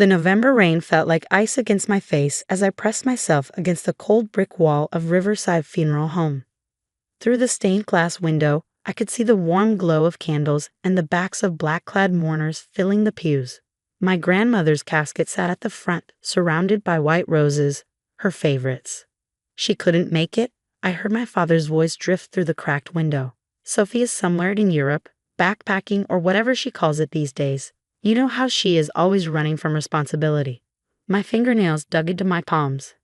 The November rain felt like ice against my face as I pressed myself against the cold brick wall of Riverside Funeral Home. Through the stained glass window, I could see the warm glow of candles and the backs of black-clad mourners filling the pews. My grandmother's casket sat at the front, surrounded by white roses, her favorites. She couldn't make it. I heard my father's voice drift through the cracked window. Sophia's somewhere in Europe, backpacking or whatever she calls it these days. You know how she is always running from responsibility. My fingernails dug into my palms.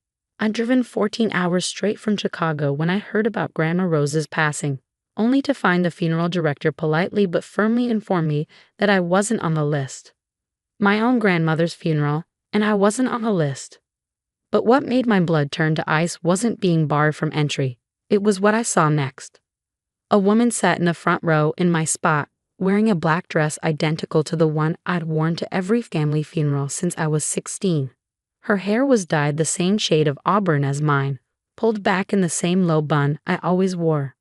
I'd driven 14 hours straight from Chicago when I heard about Grandma Rose's passing, only to find the funeral director politely but firmly inform me that I wasn't on the list. My own grandmother's funeral, and I wasn't on the list. But what made my blood turn to ice wasn't being barred from entry. It was what I saw next. A woman sat in the front row in my spot, wearing a black dress identical to the one I'd worn to every family funeral since I was 16. Her hair was dyed the same shade of auburn as mine, pulled back in the same low bun I always wore.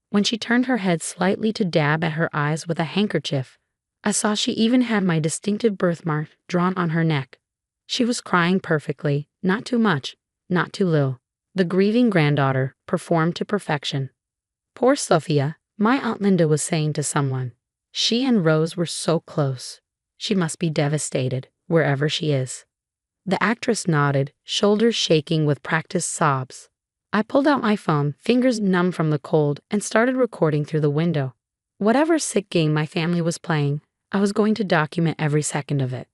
When she turned her head slightly to dab at her eyes with a handkerchief, I saw she even had my distinctive birthmark drawn on her neck. She was crying perfectly, not too much, not too little. The grieving granddaughter performed to perfection. Poor Sophia, my Aunt Linda was saying to someone. She and Rose were so close. She must be devastated, wherever she is. The actress nodded, shoulders shaking with practiced sobs. I pulled out my phone, fingers numb from the cold, and started recording through the window. Whatever sick game my family was playing, I was going to document every second of it.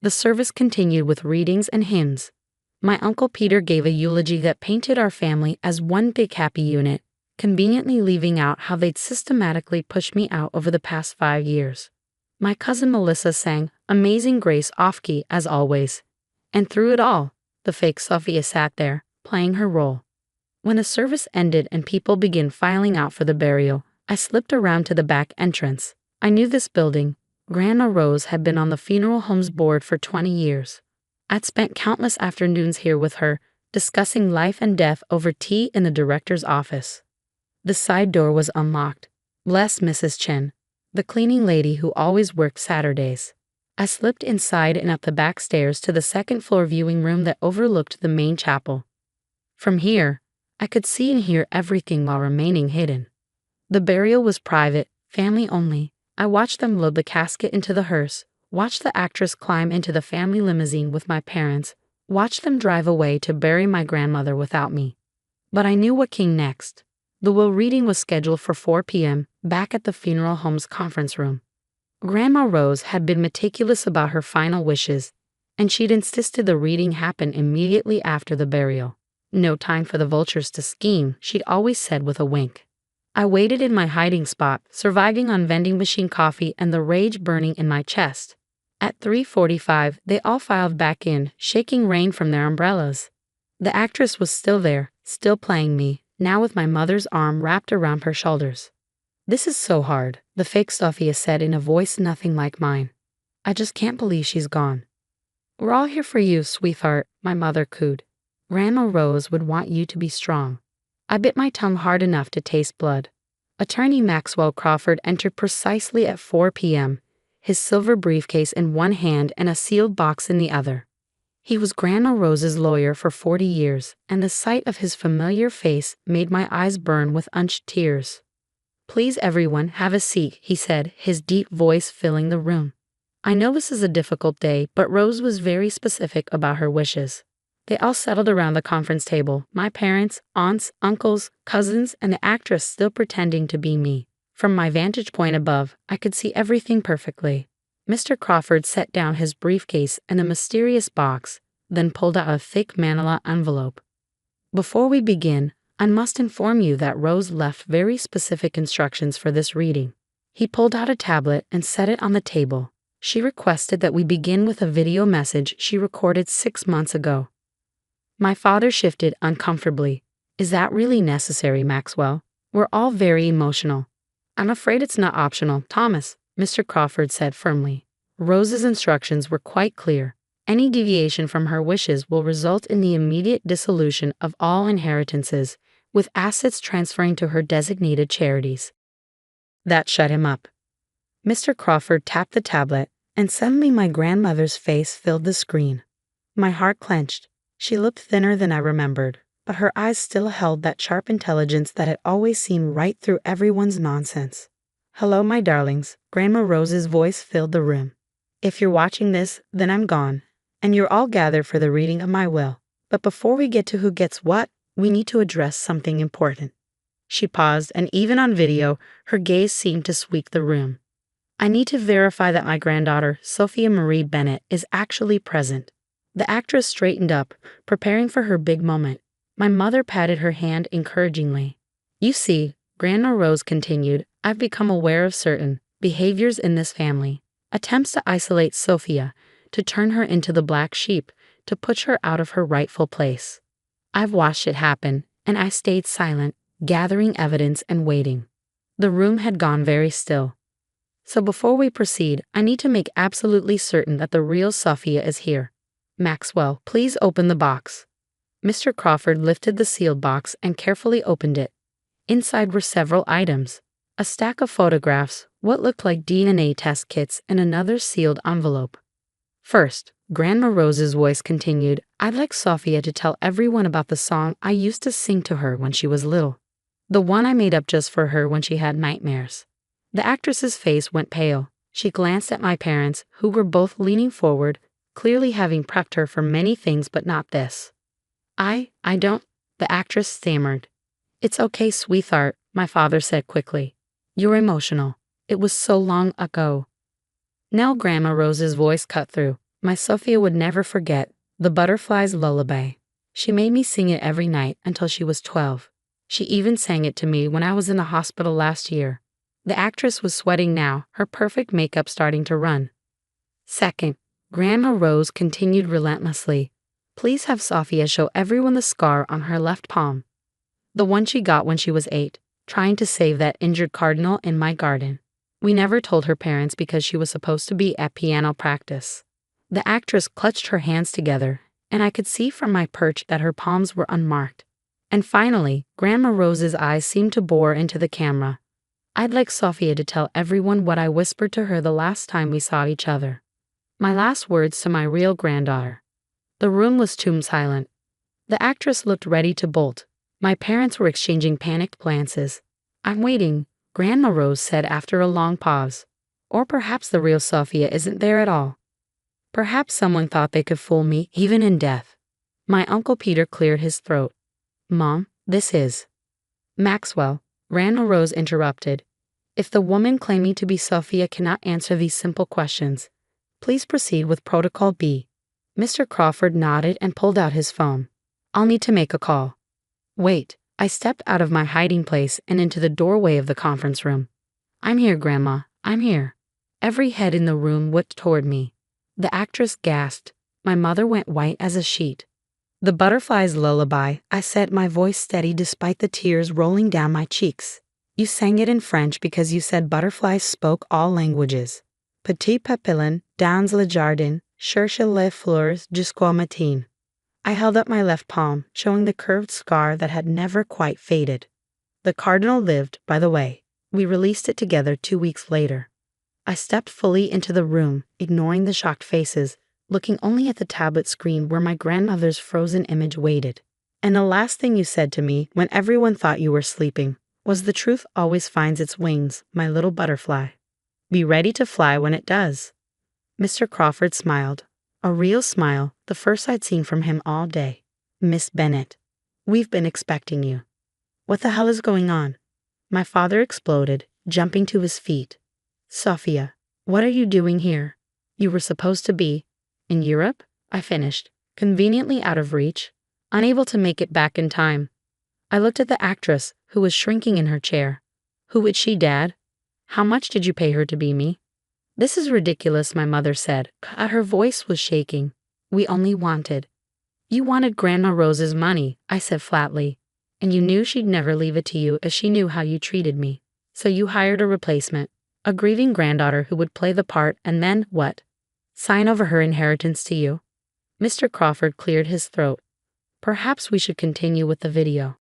The service continued with readings and hymns. My Uncle Peter gave a eulogy that painted our family as one big happy unit, conveniently leaving out how they'd systematically pushed me out over the past 5 years. My cousin Melissa sang Amazing Grace off-key as always. And through it all, the fake Sophia sat there, playing her role. When the service ended and people began filing out for the burial, I slipped around to the back entrance. I knew this building. Grandma Rose had been on the funeral home's board for 20 years. I'd spent countless afternoons here with her, discussing life and death over tea in the director's office. The side door was unlocked. Bless Mrs. Chen, the cleaning lady who always worked Saturdays. I slipped inside and up the back stairs to the second-floor viewing room that overlooked the main chapel. From here, I could see and hear everything while remaining hidden. The burial was private, family only. I watched them load the casket into the hearse, watched the actress climb into the family limousine with my parents, watched them drive away to bury my grandmother without me. But I knew what came next. The will reading was scheduled for 4 p.m., back at the funeral home's conference room. Grandma Rose had been meticulous about her final wishes, and she'd insisted the reading happen immediately after the burial. No time for the vultures to scheme, she'd always said with a wink. I waited in my hiding spot, surviving on vending machine coffee and the rage burning in my chest. At 3:45, they all filed back in, shaking rain from their umbrellas. The actress was still there, still playing me, now with my mother's arm wrapped around her shoulders. "This is so hard," the fake Sophia said in a voice nothing like mine. "I just can't believe she's gone." "We're all here for you, sweetheart," my mother cooed. "Grandma Rose would want you to be strong." I bit my tongue hard enough to taste blood. Attorney Maxwell Crawford entered precisely at 4 p.m., his silver briefcase in one hand and a sealed box in the other. He was Grandma Rose's lawyer for 40 years, and the sight of his familiar face made my eyes burn with unshed tears. "Please everyone, have a seat," he said, his deep voice filling the room. "I know this is a difficult day, but Rose was very specific about her wishes." They all settled around the conference table, my parents, aunts, uncles, cousins, and the actress still pretending to be me. From my vantage point above, I could see everything perfectly. Mr. Crawford set down his briefcase and a mysterious box, then pulled out a thick manila envelope. "Before we begin, I must inform you that Rose left very specific instructions for this reading." He pulled out a tablet and set it on the table. She requested that we begin with a video message she recorded 6 months ago. My father shifted uncomfortably. "Is that really necessary, Maxwell? We're all very emotional." "I'm afraid it's not optional, Thomas," Mr. Crawford said firmly. "Rose's instructions were quite clear. Any deviation from her wishes will result in the immediate dissolution of all inheritances, with assets transferring to her designated charities." That shut him up. Mr. Crawford tapped the tablet, and suddenly my grandmother's face filled the screen. My heart clenched. She looked thinner than I remembered, but her eyes still held that sharp intelligence that had always seen right through everyone's nonsense. "Hello, my darlings," Grandma Rose's voice filled the room. "If you're watching this, then I'm gone, and you're all gathered for the reading of my will. But before we get to who gets what, we need to address something important." She paused, and even on video, her gaze seemed to sweep the room. "I need to verify that my granddaughter, Sophia Marie Bennett, is actually present." The actress straightened up, preparing for her big moment. My mother patted her hand encouragingly. "You see," Grandma Rose continued, "I've become aware of certain behaviors in this family. Attempts to isolate Sophia, to turn her into the black sheep, to push her out of her rightful place. I've watched it happen, and I stayed silent, gathering evidence and waiting." The room had gone very still. "So before we proceed, I need to make absolutely certain that the real Sophia is here. Maxwell, please open the box." Mr. Crawford lifted the sealed box and carefully opened it. Inside were several items: a stack of photographs, what looked like DNA test kits, and another sealed envelope. "First," Grandma Rose's voice continued, "I'd like Sophia to tell everyone about the song I used to sing to her when she was little. The one I made up just for her when she had nightmares." The actress's face went pale. She glanced at my parents, who were both leaning forward, clearly having prepped her for many things but not this. I don't," the actress stammered. "It's okay, sweetheart," my father said quickly. "You're emotional. It was so long ago." Now Grandma Rose's voice cut through. "My Sophia would never forget the Butterfly's Lullaby. She made me sing it every night until she was 12. She even sang it to me when I was in the hospital last year." The actress was sweating now, her perfect makeup starting to run. "Second," Grandma Rose continued relentlessly, "please have Sophia show everyone the scar on her left palm. The one she got when she was 8, trying to save that injured cardinal in my garden. We never told her parents because she was supposed to be at piano practice." The actress clutched her hands together, and I could see from my perch that her palms were unmarked. And finally, Grandma Rose's eyes seemed to bore into the camera. "I'd like Sophia to tell everyone what I whispered to her the last time we saw each other. My last words to my real granddaughter." The room was tomb silent. The actress looked ready to bolt. My parents were exchanging panicked glances. "I'm waiting," Grandma Rose said after a long pause. "Or perhaps the real Sophia isn't there at all. Perhaps someone thought they could fool me even in death." My Uncle Peter cleared his throat. "Mom, this is—" "Maxwell," Grandma Rose interrupted. "If the woman claiming to be Sophia cannot answer these simple questions, please proceed with Protocol B." Mr. Crawford nodded and pulled out his phone. "I'll need to make a call." "Wait." I stepped out of my hiding place and into the doorway of the conference room. "I'm here, Grandma. I'm here." Every head in the room whipped toward me. The actress gasped. My mother went white as a sheet. "The Butterfly's Lullaby," I said, my voice steady despite the tears rolling down my cheeks. "You sang it in French because you said butterflies spoke all languages. Petit papillon, dans le jardin, cherche les fleurs jusqu'au matin." I held up my left palm, showing the curved scar that had never quite faded. The cardinal lived, by the way. We released it together 2 weeks later. I stepped fully into the room, ignoring the shocked faces, looking only at the tablet screen where my grandmother's frozen image waited. "And the last thing you said to me when everyone thought you were sleeping was the truth always finds its wings, my little butterfly. Be ready to fly when it does." Mr. Crawford smiled. A real smile, the first I'd seen from him all day. "Miss Bennett, we've been expecting you." "What the hell is going on?" My father exploded, jumping to his feet. "Sophia, what are you doing here? You were supposed to be—" "In Europe?" I finished, conveniently out of reach, unable to make it back in time. I looked at the actress, who was shrinking in her chair. "Who is she, Dad? How much did you pay her to be me?" "This is ridiculous," my mother said. Her voice was shaking. "We only wanted—" "You wanted Grandma Rose's money," I said flatly. "And you knew she'd never leave it to you if she knew how you treated me. So you hired a replacement, a grieving granddaughter who would play the part and then, what? Sign over her inheritance to you?" Mr. Crawford cleared his throat. "Perhaps we should continue with the video."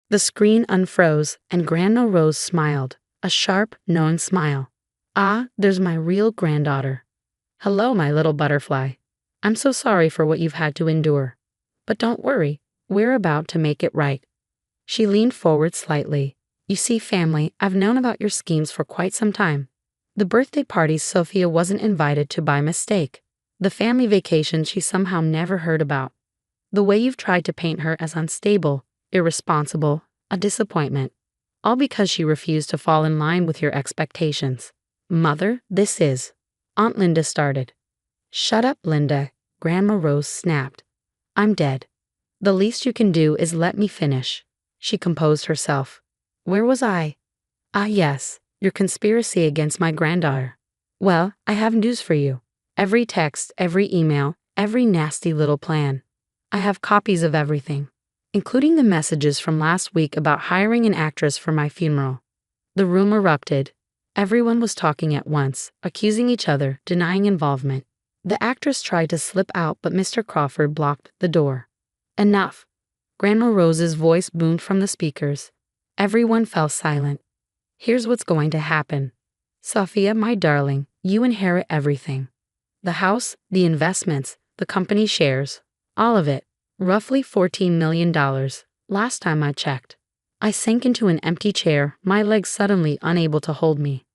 The screen unfroze, and Grandma Rose smiled, a sharp, knowing smile. "Ah, there's my real granddaughter." Hello, my little butterfly. I'm so sorry for what you've had to endure. But don't worry, we're about to make it right. She leaned forward slightly. You see, family, I've known about your schemes for quite some time. The birthday parties Sophia wasn't invited to by mistake. The family vacation she somehow never heard about. The way you've tried to paint her as unstable, irresponsible, a disappointment. All because she refused to fall in line with your expectations. Mother, this is. Aunt Linda started. Shut up, Linda, Grandma Rose snapped. I'm dead. The least you can do is let me finish. She composed herself. Where was I? Ah, yes, your conspiracy against my granddaughter. Well, I have news for you. Every text, every email, every nasty little plan. I have copies of everything, including the messages from last week about hiring an actress for my funeral. The room erupted. Everyone was talking at once, accusing each other, denying involvement. The actress tried to slip out, but Mr. Crawford blocked the door. Enough. Grandma Rose's voice boomed from the speakers. Everyone fell silent. Here's what's going to happen. Sophia, my darling, you inherit everything. The house, the investments, the company shares, all of it, roughly $14 million, last time I checked. I sank into an empty chair, my legs suddenly unable to hold me.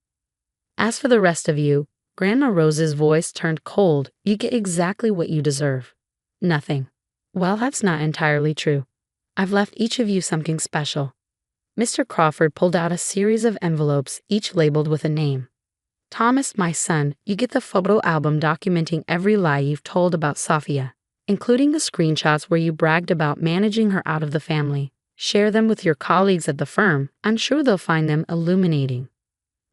As for the rest of you, Grandma Rose's voice turned cold, you get exactly what you deserve. Nothing. Well, that's not entirely true. I've left each of you something special. Mr. Crawford pulled out a series of envelopes, each labeled with a name. Thomas, my son, you get the photo album documenting every lie you've told about Sophia, including the screenshots where you bragged about managing her out of the family. Share them with your colleagues at the firm. I'm sure they'll find them illuminating.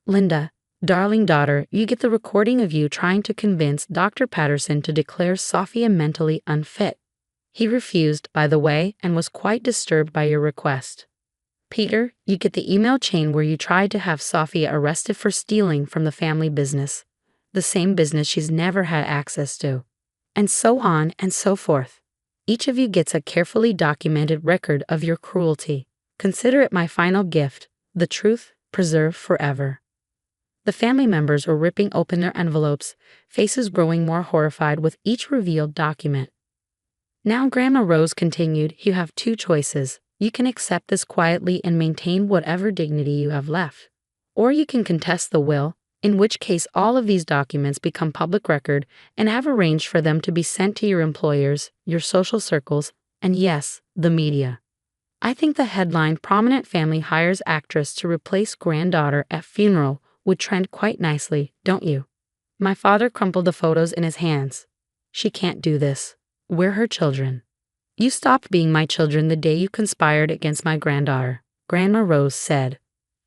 Linda, darling daughter, you get the recording of you trying to convince Dr. Patterson to declare Sophia mentally unfit. He refused, by the way, and was quite disturbed by your request. Peter, you get the email chain where you tried to have Sophia arrested for stealing from the family business, the same business she's never had access to, and so on and so forth. Each of you gets a carefully documented record of your cruelty. Consider it my final gift, the truth preserved forever. The family members were ripping open their envelopes, faces growing more horrified with each revealed document. Now Grandma Rose continued, you have two choices. You can accept this quietly and maintain whatever dignity you have left. Or you can contest the will, in which case all of these documents become public record, and have arranged for them to be sent to your employers, your social circles, and yes, the media. I think the headline prominent family hires actress to replace granddaughter at funeral would trend quite nicely, don't you? My father crumpled the photos in his hands. She can't do this. We're her children. You stopped being my children the day you conspired against my granddaughter, Grandma Rose said.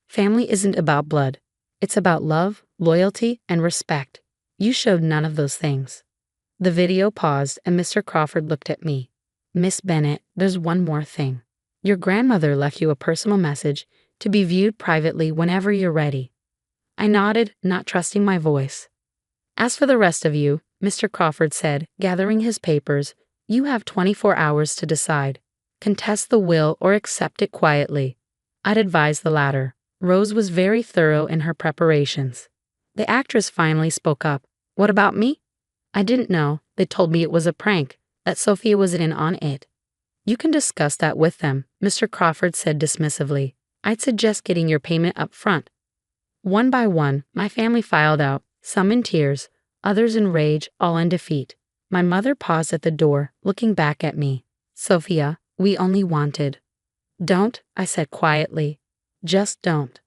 Family isn't about blood. It's about love, loyalty, and respect. You showed none of those things. The video paused and Mr. Crawford looked at me. Miss Bennett, there's one more thing. Your grandmother left you a personal message to be viewed privately whenever you're ready. I nodded, not trusting my voice. As for the rest of you, Mr. Crawford said, gathering his papers, you have 24 hours to decide. Contest the will or accept it quietly. I'd advise the latter. Rose was very thorough in her preparations. The actress finally spoke up. What about me? I didn't know. They told me it was a prank, that Sophia was in on it. You can discuss that with them, Mr. Crawford said dismissively. I'd suggest getting your payment up front. One by one, my family filed out, some in tears, others in rage, all in defeat. My mother paused at the door, looking back at me. Sophia, we only wanted. Don't, I said quietly. Just don't.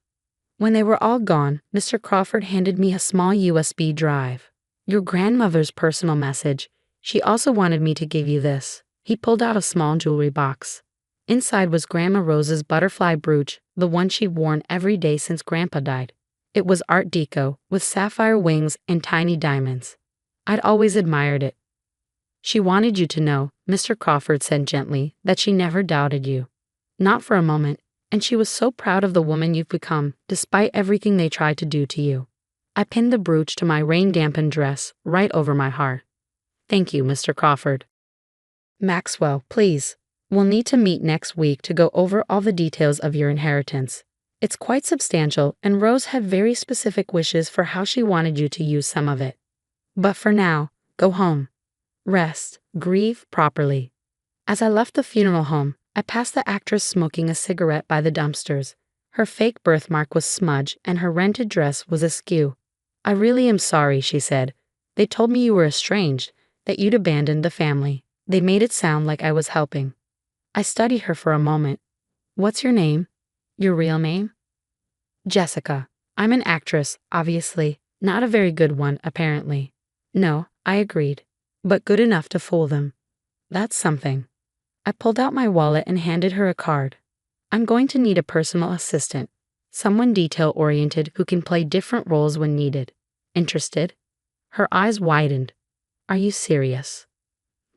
When they were all gone, Mr. Crawford handed me a small USB drive. Your grandmother's personal message. She also wanted me to give you this. He pulled out a small jewelry box. Inside was Grandma Rose's butterfly brooch, the one she'd worn every day since Grandpa died. It was Art Deco, with sapphire wings and tiny diamonds. I'd always admired it. She wanted you to know, Mr. Crawford said gently, that she never doubted you. Not for a moment, and she was so proud of the woman you've become, despite everything they tried to do to you. I pinned the brooch to my rain-dampened dress, right over my heart. Thank you, Mr. Crawford. Maxwell, please. We'll need to meet next week to go over all the details of your inheritance. It's quite substantial, and Rose had very specific wishes for how she wanted you to use some of it. But for now, go home. Rest, grieve properly. As I left the funeral home, I passed the actress smoking a cigarette by the dumpsters. Her fake birthmark was smudged and her rented dress was askew. I really am sorry, she said. They told me you were estranged, that you'd abandoned the family. They made it sound like I was helping. I studied her for a moment. What's your name? Your real name? Jessica. I'm an actress, obviously. Not a very good one, apparently. No, I agreed. But good enough to fool them. That's something. I pulled out my wallet and handed her a card. I'm going to need a personal assistant. Someone detail-oriented who can play different roles when needed. Interested? Her eyes widened. Are you serious?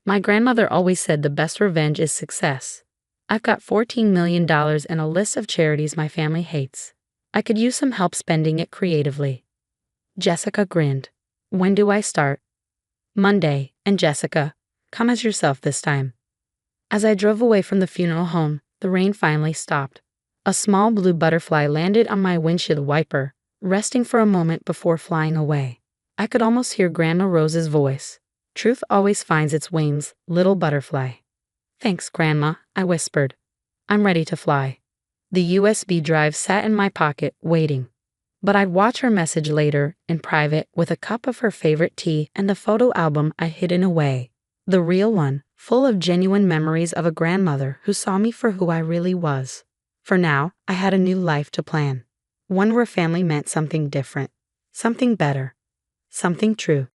My grandmother always said the best revenge is success. I've got $14 million and a list of charities my family hates. I could use some help spending it creatively. Jessica grinned. When do I start? Monday, and Jessica, come as yourself this time. As I drove away from the funeral home, the rain finally stopped. A small blue butterfly landed on my windshield wiper, resting for a moment before flying away. I could almost hear Grandma Rose's voice. Truth always finds its wings, little butterfly. Thanks, Grandma, I whispered. I'm ready to fly. The USB drive sat in my pocket, waiting. But I'd watch her message later, in private, with a cup of her favorite tea and the photo album I hidden away. The real one, full of genuine memories of a grandmother who saw me for who I really was. For now, I had a new life to plan. One where family meant something different. Something better. Something true.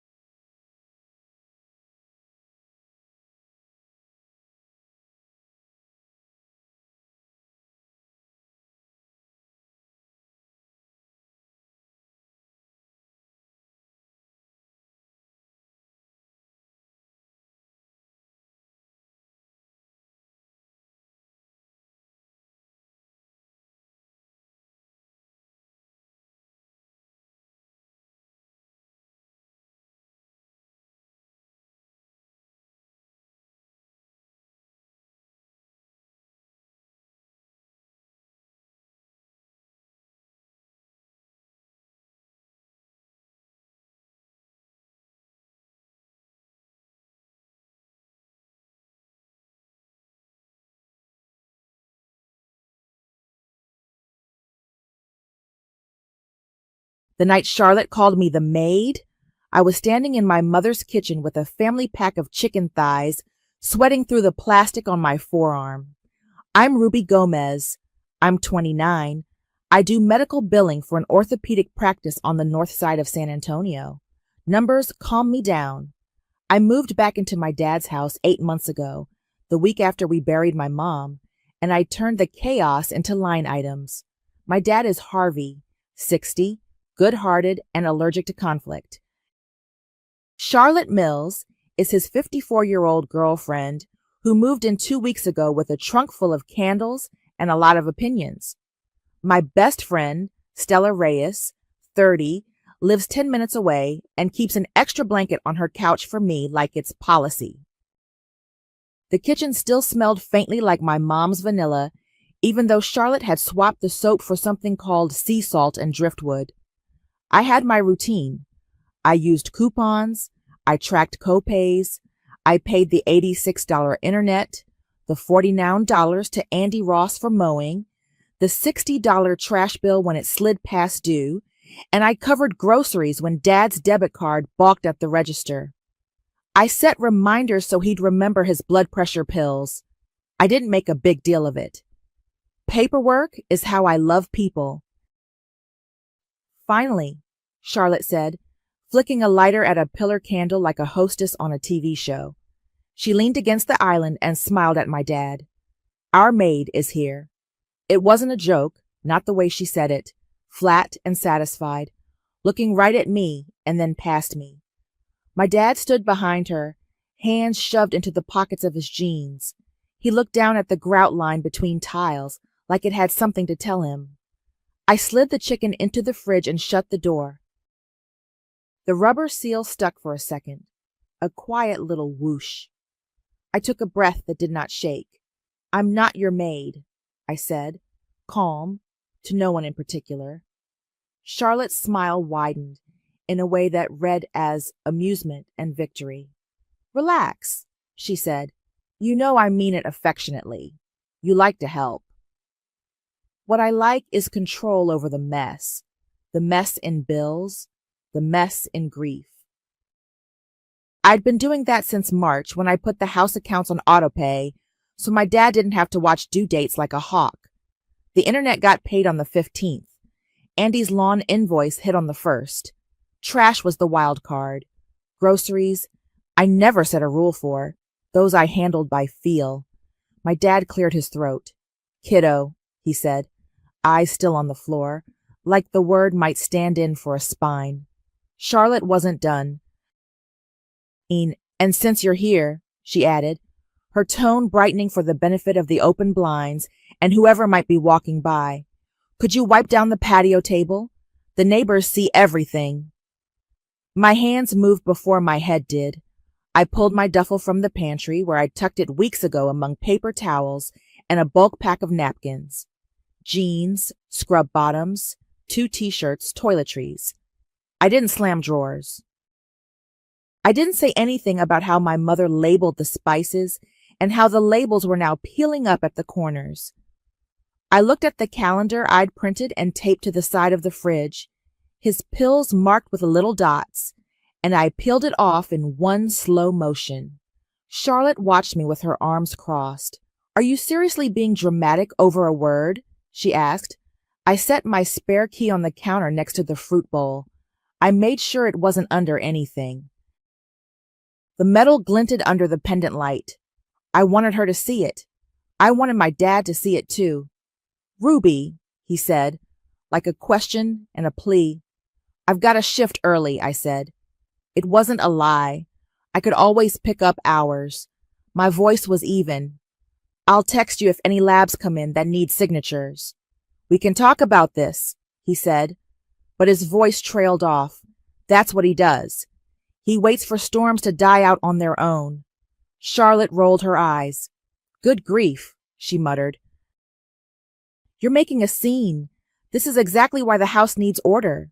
The night Charlotte called me the maid, I was standing in my mother's kitchen with a family pack of chicken thighs, sweating through the plastic on my forearm. I'm Ruby Gomez. I'm 29. I do medical billing for an orthopedic practice on the north side of San Antonio. Numbers calm me down. I moved back into my dad's house 8 months ago, the week after we buried my mom, and I turned the chaos into line items. My dad is Harvey, 60, good-hearted, and allergic to conflict. Charlotte Mills is his 54-year-old girlfriend who moved in 2 weeks ago with a trunk full of candles and a lot of opinions. My best friend, Stella Reyes, 30, lives 10 minutes away and keeps an extra blanket on her couch for me like it's policy. The kitchen still smelled faintly like my mom's vanilla, even though Charlotte had swapped the soap for something called sea salt and driftwood. I had my routine. I used coupons, I tracked copays, I paid the $86 internet, the $49 to Andy Ross for mowing, the $60 trash bill when it slid past due, and I covered groceries when Dad's debit card balked at the register. I set reminders so he'd remember his blood pressure pills. I didn't make a big deal of it. Paperwork is how I love people. Finally, Charlotte said, flicking a lighter at a pillar candle like a hostess on a TV show. She leaned against the island and smiled at my dad. Our maid is here. It wasn't a joke, not the way she said it, flat and satisfied, looking right at me and then past me. My dad stood behind her, hands shoved into the pockets of his jeans. He looked down at the grout line between tiles like it had something to tell him. I slid the chicken into the fridge and shut the door. The rubber seal stuck for a second, a quiet little whoosh. I took a breath that did not shake. I'm not your maid, I said, calm, to no one in particular. Charlotte's smile widened. in a way that read as amusement and victory. "Relax," she said. "You know I mean it affectionately. You like to help. What I like is control over the mess in bills, the mess in grief." I'd been doing that since March when I put the house accounts on autopay so my dad didn't have to watch due dates like a hawk. The internet got paid on the 15th. Andy's lawn invoice hit on the 1st. Trash was the wild card. Groceries, I never set a rule for. Those I handled by feel. My dad cleared his throat. "Kiddo," he said, eyes still on the floor, like the word might stand in for a spine. Charlotte wasn't done. "And since you're here," she added, her tone brightening for the benefit of the open blinds and whoever might be walking by, "could you wipe down the patio table? The neighbors see everything." My hands moved before my head did. I pulled my duffel from the pantry where I'd tucked it weeks ago among paper towels and a bulk pack of napkins. Jeans, scrub bottoms, 2 t-shirts, toiletries. I didn't slam drawers. I didn't say anything about how my mother labeled the spices and how the labels were now peeling up at the corners. I looked at the calendar I'd printed and taped to the side of the fridge, his pills marked with little dots, and I peeled it off in one slow motion. Charlotte watched me with her arms crossed. "Are you seriously being dramatic over a word?" she asked. I set my spare key on the counter next to the fruit bowl. I made sure it wasn't under anything. The metal glinted under the pendant light. I wanted her to see it. I wanted my dad to see it too. "Ruby," he said, like a question and a plea. "I've got a shift early," I said. It wasn't a lie. I could always pick up hours. My voice was even. "I'll text you if any labs come in that need signatures." "We can talk about this," he said, but his voice trailed off. That's what he does. He waits for storms to die out on their own. Charlotte rolled her eyes. "Good grief," she muttered. "You're making a scene. This is exactly why the house needs order."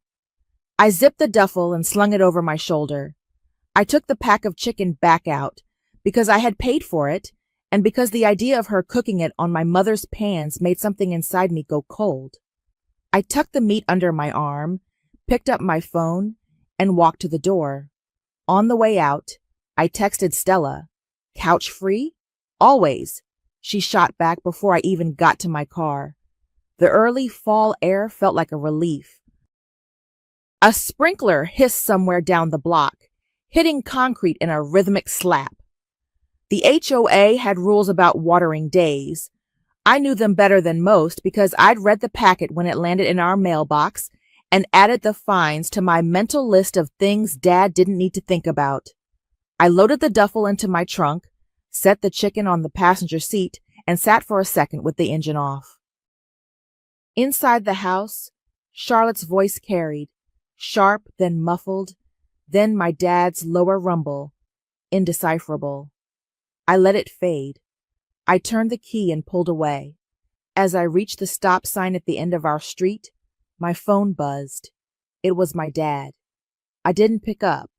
I zipped the duffel and slung it over my shoulder. I took the pack of chicken back out, because I had paid for it, and because the idea of her cooking it on my mother's pans made something inside me go cold. I tucked the meat under my arm, picked up my phone, and walked to the door. On the way out, I texted Stella, "Couch free?" "Always," she shot back before I even got to my car. The early fall air felt like a relief. A sprinkler hissed somewhere down the block, hitting concrete in a rhythmic slap. The HOA had rules about watering days. I knew them better than most because I'd read the packet when it landed in our mailbox and added the fines to my mental list of things Dad didn't need to think about. I loaded the duffel into my trunk, set the chicken on the passenger seat, and sat for a second with the engine off. Inside the house, Charlotte's voice carried, sharp, then muffled, then my dad's lower rumble, indecipherable. I let it fade. I turned the key and pulled away. As I reached the stop sign at the end of our street, my phone buzzed. It was my dad. I didn't pick up.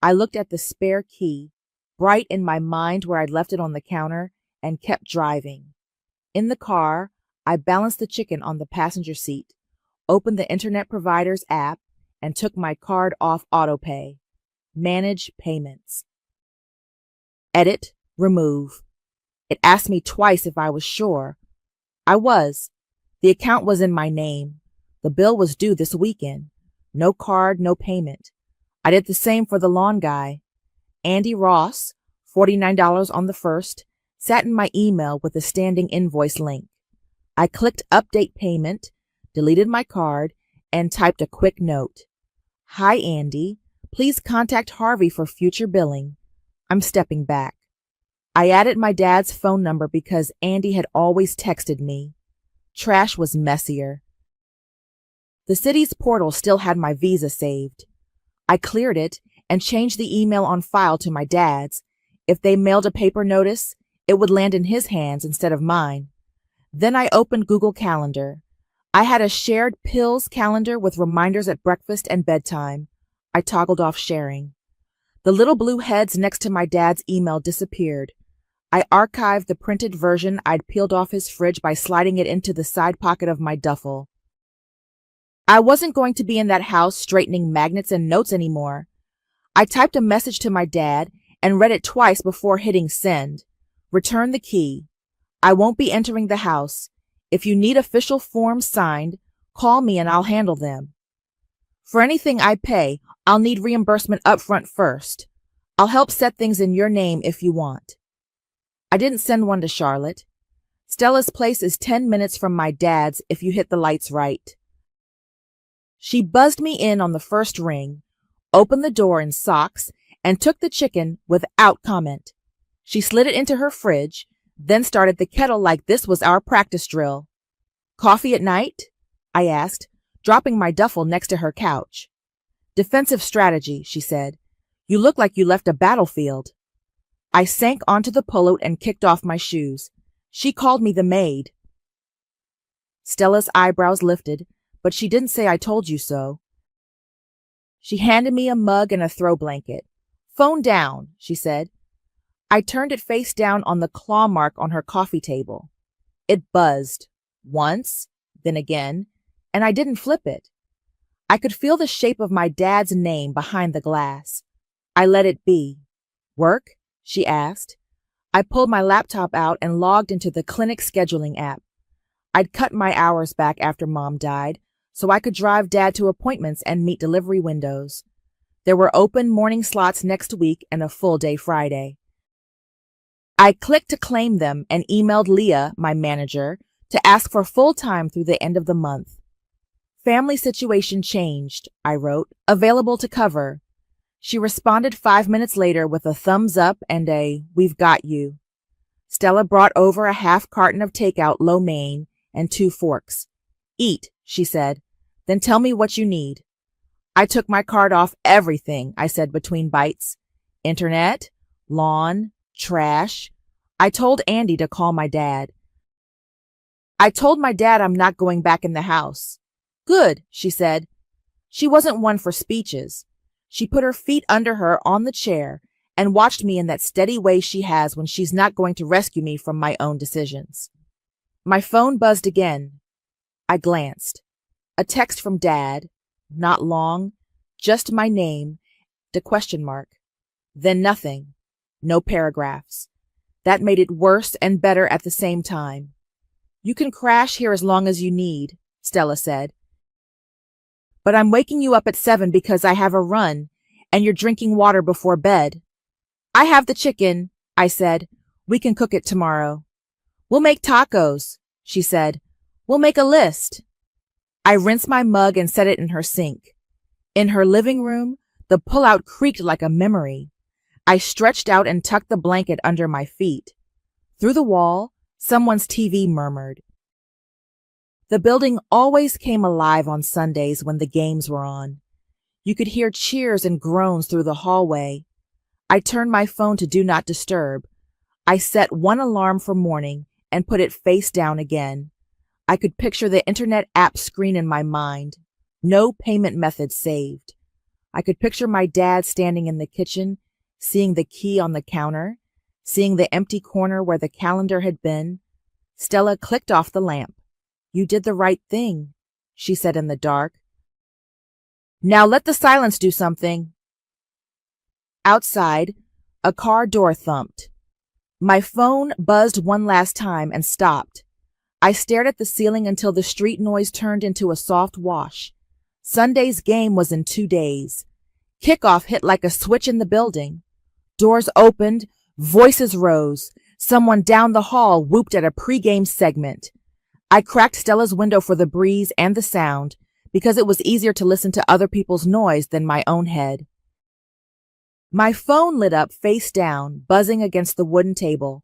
I looked at the spare key, bright in my mind where I'd left it on the counter, and kept driving. In the car, I balanced the chicken on the passenger seat, opened the internet provider's app, and took my card off autopay. Manage payments. Edit, remove. It asked me twice if I was sure. I was. The account was in my name. The bill was due this weekend. No card, no payment. I did the same for the lawn guy. Andy Ross, $49 on the 1st, sat in my email with a standing invoice link. I clicked update payment, deleted my card, and typed a quick note. "Hi, Andy. Please contact Harvey for future billing. I'm stepping back." I added my dad's phone number because Andy had always texted me. Trash was messier. The city's portal still had my visa saved. I cleared it and changed the email on file to my dad's. If they mailed a paper notice, it would land in his hands instead of mine. Then I opened Google Calendar. I had a shared pills calendar with reminders at breakfast and bedtime. I toggled off sharing. The little blue heads next to my dad's email disappeared. I archived the printed version I'd peeled off his fridge by sliding it into the side pocket of my duffel. I wasn't going to be in that house straightening magnets and notes anymore. I typed a message to my dad and read it twice before hitting send. Return the key. I won't be entering the house. If you need official forms signed, call me and I'll handle them. For anything I pay, I'll need reimbursement upfront first. I'll help set things in your name if you want. I didn't send one to Charlotte. Stella's place is 10 minutes from my dad's if you hit the lights right. She buzzed me in on the first ring, opened the door in socks, and took the chicken without comment. She slid it into her fridge, then started the kettle like this was our practice drill. Coffee at night? I asked, dropping my duffel next to her couch. Defensive strategy, she said. You look like you left a battlefield. I sank onto the pullout and kicked off my shoes. She called me the maid. Stella's eyebrows lifted, but she didn't say I told you so. She handed me a mug and a throw blanket. Phone down, she said. I turned it face down on the claw mark on her coffee table. It buzzed. Once, then again, and I didn't flip it. I could feel the shape of my dad's name behind the glass. I let it be. Work? She asked. I pulled my laptop out and logged into the clinic scheduling app. I'd cut my hours back after Mom died, so I could drive Dad to appointments and meet delivery windows. There were open morning slots next week and a full day Friday. I clicked to claim them and emailed Leah, my manager, to ask for full time through the end of the month. Family situation changed, I wrote, available to cover. She responded 5 minutes later with a thumbs up and a, we've got you. Stella brought over a half carton of takeout lo mein and 2 forks. Eat, she said, then tell me what you need. I took my card off everything, I said between bites. Internet, lawn, trash. I told Andy to call my dad. I told my dad I'm not going back in the house. Good, she said. She wasn't one for speeches. She put her feet under her on the chair and watched me in that steady way she has when she's not going to rescue me from my own decisions. My phone buzzed again. I glanced. A text from Dad, not long, just my name, the question mark. Then nothing. No paragraphs. That made it worse and better at the same time. You can crash here as long as you need, Stella said. But I'm waking you up at 7 because I have a run, and you're drinking water before bed. I have the chicken, I said. We can cook it tomorrow. We'll make tacos, she said. We'll make a list. I rinsed my mug and set it in her sink. In her living room, the pullout creaked like a memory. I stretched out and tucked the blanket under my feet. Through the wall, someone's TV murmured. The building always came alive on Sundays when the games were on. You could hear cheers and groans through the hallway. I turned my phone to Do Not Disturb. I set one alarm for morning and put it face down again. I could picture the internet app screen in my mind. No payment method saved. I could picture my dad standing in the kitchen, seeing the key on the counter, seeing the empty corner where the calendar had been. Stella clicked off the lamp. You did the right thing, she said in the dark. Now let the silence do something. Outside, a car door thumped. My phone buzzed one last time and stopped. I stared at the ceiling until the street noise turned into a soft wash. Sunday's game was in 2 days. Kickoff hit like a switch in the building. Doors opened, voices rose. Someone down the hall whooped at a pregame segment. I cracked Stella's window for the breeze and the sound because it was easier to listen to other people's noise than my own head. My phone lit up face down, buzzing against the wooden table.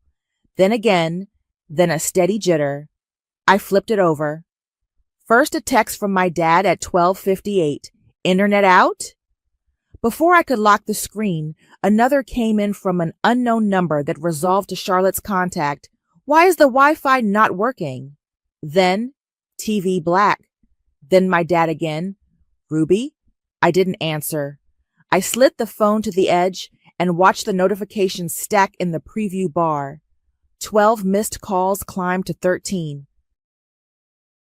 Then again, then a steady jitter. I flipped it over. First a text from my dad at 12:58. Internet out? Before I could lock the screen, another came in from an unknown number that resolved to Charlotte's contact. Why is the Wi-Fi not working? Then, TV black. Then my dad again. Ruby? I didn't answer. I slid the phone to the edge and watched the notifications stack in the preview bar. 12 missed calls climbed to 13.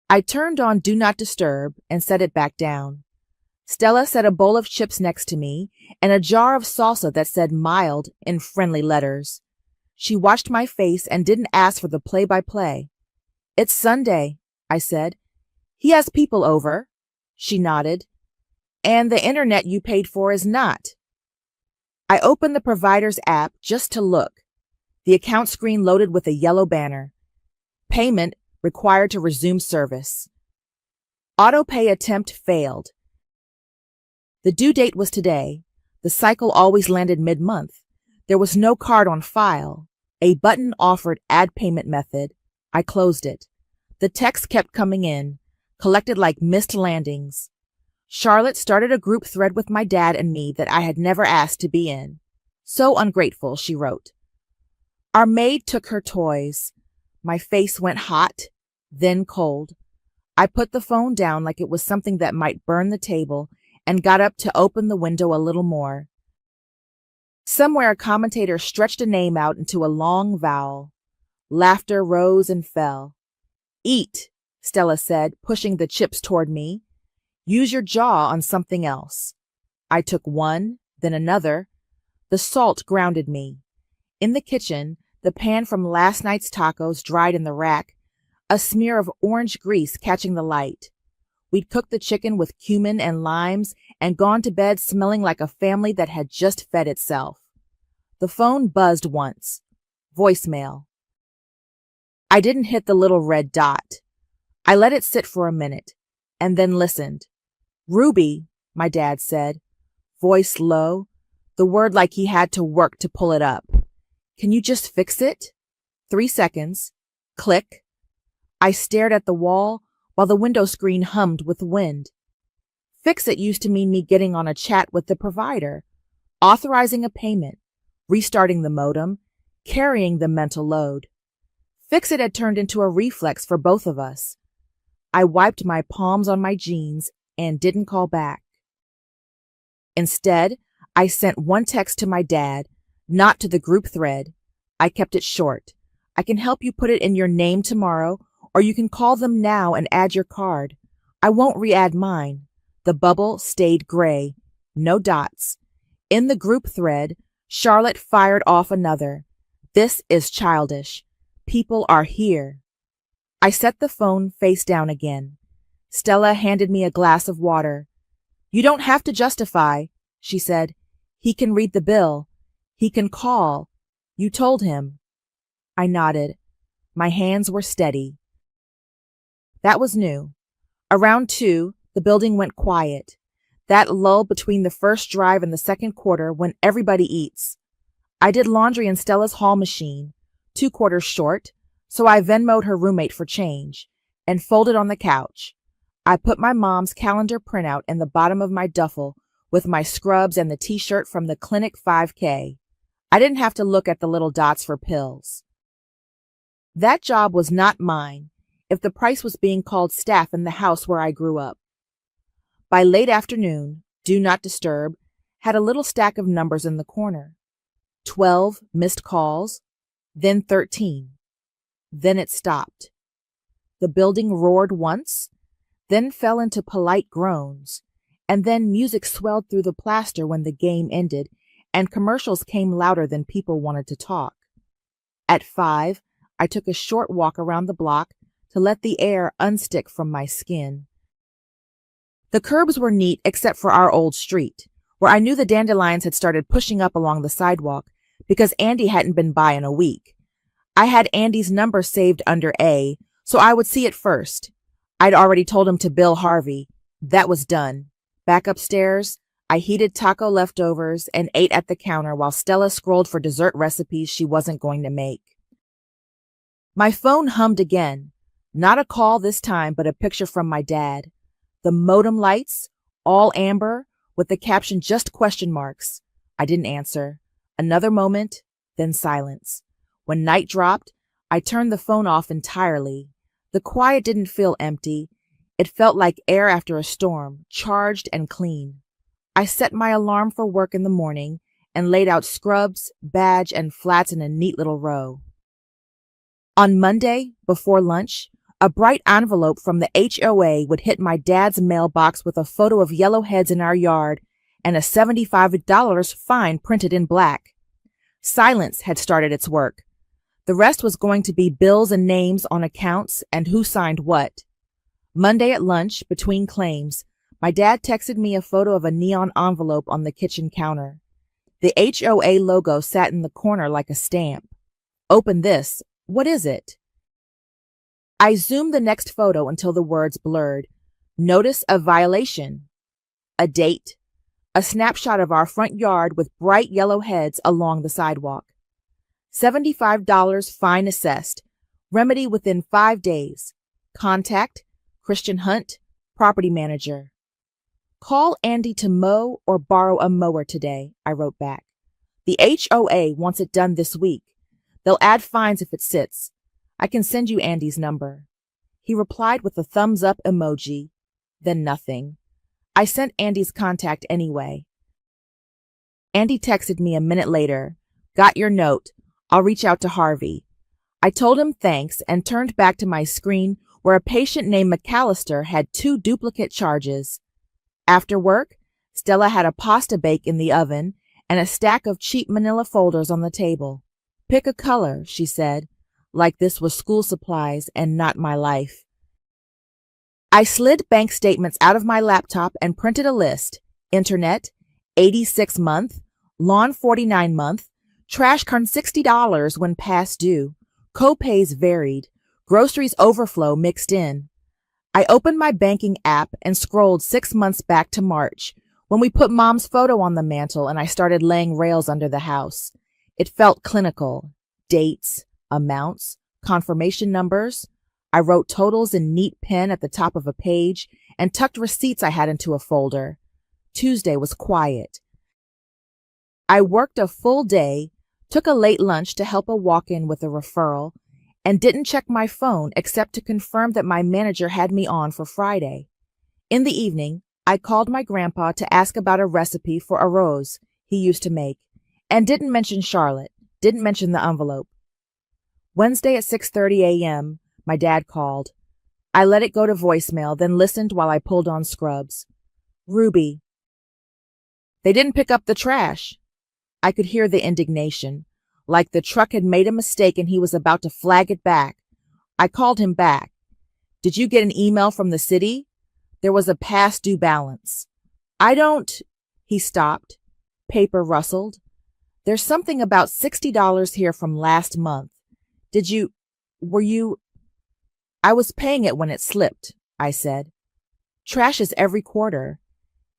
I turned on Do Not Disturb and set it back down. Stella set a bowl of chips next to me and a jar of salsa that said mild in friendly letters. She watched my face and didn't ask for the play-by-play. It's Sunday, I said. He has people over. She nodded. And the internet you paid for is not. I opened the provider's app just to look. The account screen loaded with a yellow banner. Payment required to resume service. Auto-pay attempt failed. The due date was today. The cycle always landed mid-month. There was no card on file. A button offered add payment method. I closed it. The text kept coming in, collected like missed landings. Charlotte started a group thread with my dad and me that I had never asked to be in. So ungrateful, she wrote. Our maid took her toys. My face went hot, then cold. I put the phone down like it was something that might burn the table and got up to open the window a little more. Somewhere a commentator stretched a name out into a long vowel. Laughter rose and fell. Eat, Stella said, pushing the chips toward me. Use your jaw on something else. I took one, then another. The salt grounded me. In the kitchen, the pan from last night's tacos dried in the rack, a smear of orange grease catching the light. We'd cooked the chicken with cumin and limes and gone to bed smelling like a family that had just fed itself. The phone buzzed once. Voicemail. I didn't hit the little red dot. I let it sit for a minute, and then listened. Ruby, my dad said, voice low, the word like he had to work to pull it up. Can you just fix it? 3 seconds. Click. I stared at the wall while the window screen hummed with wind. Fix it used to mean me getting on a chat with the provider, authorizing a payment, restarting the modem, carrying the mental load. Fix it had turned into a reflex for both of us. I wiped my palms on my jeans and didn't call back. Instead, I sent one text to my dad, not to the group thread. I kept it short. I can help you put it in your name tomorrow, or you can call them now and add your card. I won't re-add mine. The bubble stayed gray. No dots. In the group thread, Charlotte fired off another. This is childish. People are here. I set the phone face down again. Stella handed me a glass of water. You don't have to justify, she said. He can read the bill. He can call. You told him. I nodded. My hands were steady. That was new. Around 2, the building went quiet. That lull between the first drive and the second quarter when everybody eats. I did laundry in Stella's hall machine, 2 quarters short, so I Venmo'd her roommate for change, and folded on the couch. I put my mom's calendar printout in the bottom of my duffel with my scrubs and the t-shirt from the Clinic 5K. I didn't have to look at the little dots for pills. That job was not mine, if the price was being called staff in the house where I grew up. By late afternoon, Do Not Disturb had a little stack of numbers in the corner. 12 missed calls, then 13. Then it stopped. The building roared once, then fell into polite groans, and then music swelled through the plaster when the game ended, and commercials came louder than people wanted to talk. At 5, I took a short walk around the block to let the air unstick from my skin. The curbs were neat except for our old street, where I knew the dandelions had started pushing up along the sidewalk because Andy hadn't been by in a week. I had Andy's number saved under A, so I would see it first. I'd already told him to bill Harvey. That was done. Back upstairs, I heated taco leftovers and ate at the counter while Stella scrolled for dessert recipes she wasn't going to make. My phone hummed again. Not a call this time, but a picture from my dad. The modem lights, all amber, with the caption just question marks. I didn't answer. Another moment, then silence. When night dropped, I turned the phone off entirely. The quiet didn't feel empty. It felt like air after a storm, charged and clean. I set my alarm for work in the morning and laid out scrubs, badge, and flats in a neat little row. On Monday, before lunch, a bright envelope from the HOA would hit my dad's mailbox with a photo of yellowheads in our yard and a $75 fine printed in black. Silence had started its work. The rest was going to be bills and names on accounts and who signed what. Monday at lunch, between claims, my dad texted me a photo of a neon envelope on the kitchen counter. The HOA logo sat in the corner like a stamp. Open this. What is it? I zoomed the next photo until the words blurred. Notice of violation. A date. A snapshot of our front yard with bright yellow heads along the sidewalk. $75 fine assessed. Remedy within 5 days. Contact Christian Hunt, property manager. Call Andy to mow or borrow a mower today, I wrote back. The HOA wants it done this week. They'll add fines if it sits. I can send you Andy's number. He replied with a thumbs up emoji, then nothing. I sent Andy's contact anyway. Andy texted me a minute later. Got your note. I'll reach out to Harvey. I told him thanks and turned back to my screen where a patient named McAllister had 2 duplicate charges. After work, Stella had a pasta bake in the oven and a stack of cheap manila folders on the table. Pick a color, she said, like this was school supplies and not my life. I slid bank statements out of my laptop and printed a list. Internet, $86 month, lawn $49 month, trash can $60 when past due, co-pays varied, groceries overflow mixed in. I opened my banking app and scrolled 6 months back to March, when we put Mom's photo on the mantle and I started laying rails under the house. It felt clinical. Dates, amounts, confirmation numbers. I wrote totals in neat pen at the top of a page and tucked receipts I had into a folder. Tuesday was quiet. I worked a full day, took a late lunch to help a walk-in with a referral, and didn't check my phone except to confirm that my manager had me on for Friday. In the evening, I called my grandpa to ask about a recipe for arroz he used to make, and didn't mention Charlotte, didn't mention the envelope. Wednesday at 6:30 a.m., my dad called. I let it go to voicemail, then listened while I pulled on scrubs. Ruby. They didn't pick up the trash. I could hear the indignation, like the truck had made a mistake and he was about to flag it back. I called him back. Did you get an email from the city? There was a past due balance. I don't... He stopped. Paper rustled. There's something about $60 here from last month. Were you... I was paying it when it slipped, I said. Trash is every quarter.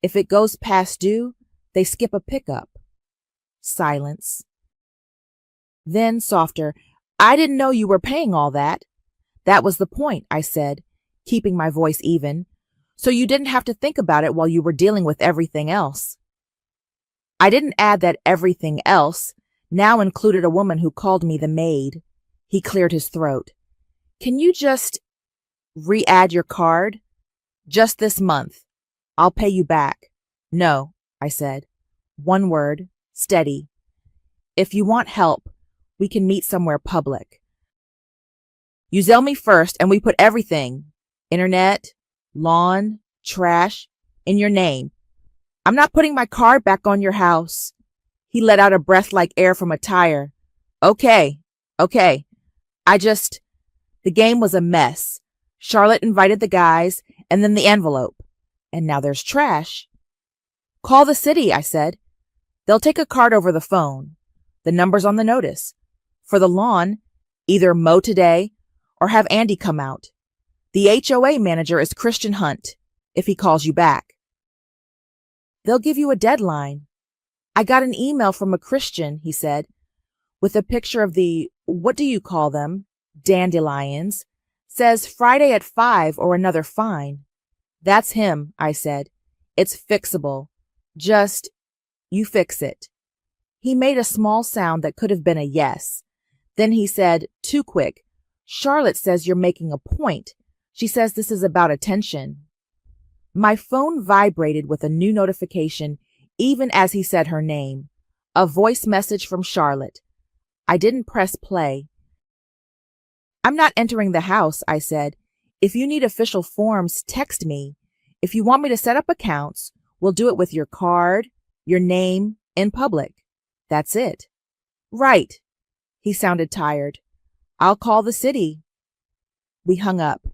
If it goes past due, they skip a pickup. Silence. Then, softer, I didn't know you were paying all that. That was the point, I said, keeping my voice even, so you didn't have to think about it while you were dealing with everything else. I didn't add that everything else now included a woman who called me the maid. He cleared his throat. Can you just re-add your card? Just this month. I'll pay you back. No, I said. One word, steady. If you want help, we can meet somewhere public. You Zelle me first and we put everything, internet, lawn, trash, in your name. I'm not putting my card back on your house. He let out a breath like air from a tire. Okay. The game was a mess. Charlotte invited the guys, and then the envelope. And now there's trash. Call the city, I said. They'll take a card over the phone. The number's on the notice. For the lawn, either mow today or have Andy come out. The HOA manager is Christian Hunt, if he calls you back. They'll give you a deadline. I got an email from a Christian, he said, with a picture of the, what do you call them? Dandelions. Says Friday at 5 or another fine. That's him, I said. It's fixable. Just, you fix it. He made a small sound that could have been a yes. Then he said, too quick, Charlotte says you're making a point. She says this is about attention. My phone vibrated with a new notification even as he said her name. A voice message from Charlotte. I didn't press play. I'm not entering the house, I said. If you need official forms, text me. If you want me to set up accounts, we'll do it with your card, your name, in public. That's it. Right. He sounded tired. I'll call the city. We hung up.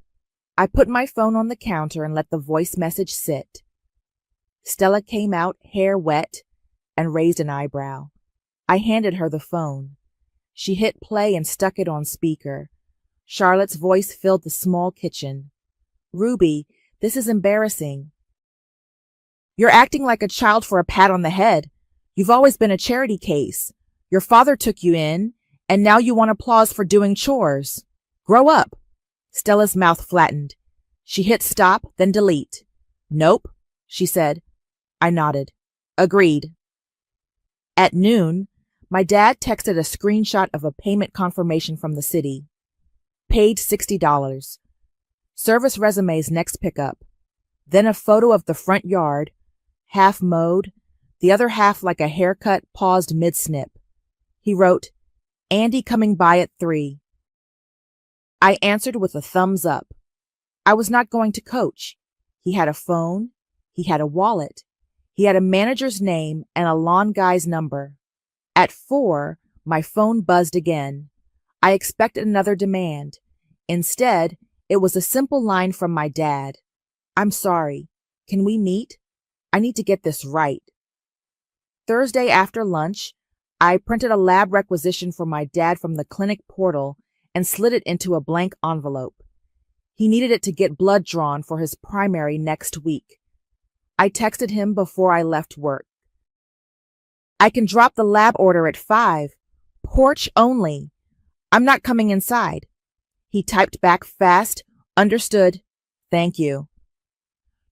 I put my phone on the counter and let the voice message sit. Stella came out, hair wet, and raised an eyebrow. I handed her the phone. She hit play and stuck it on speaker. Charlotte's voice filled the small kitchen. Ruby, this is embarrassing. You're acting like a child for a pat on the head. You've always been a charity case. Your father took you in, and now you want applause for doing chores. Grow up. Stella's mouth flattened. She hit stop, then delete. Nope, she said. I nodded. Agreed. At noon, my dad texted a screenshot of a payment confirmation from the city. Paid $60. Service resumes next pickup. Then a photo of the front yard, half mowed, the other half like a haircut paused mid-snip. He wrote, Andy coming by at 3. I answered with a thumbs up. I was not going to coach. He had a phone. He had a wallet. He had a manager's name and a lawn guy's number. At 4, my phone buzzed again. I expected another demand. Instead, it was a simple line from my dad. I'm sorry. Can we meet? I need to get this right. Thursday after lunch, I printed a lab requisition for my dad from the clinic portal and slid it into a blank envelope. He needed it to get blood drawn for his primary next week. I texted him before I left work. I can drop the lab order at 5. Porch only. I'm not coming inside. He typed back fast. Understood. Thank you.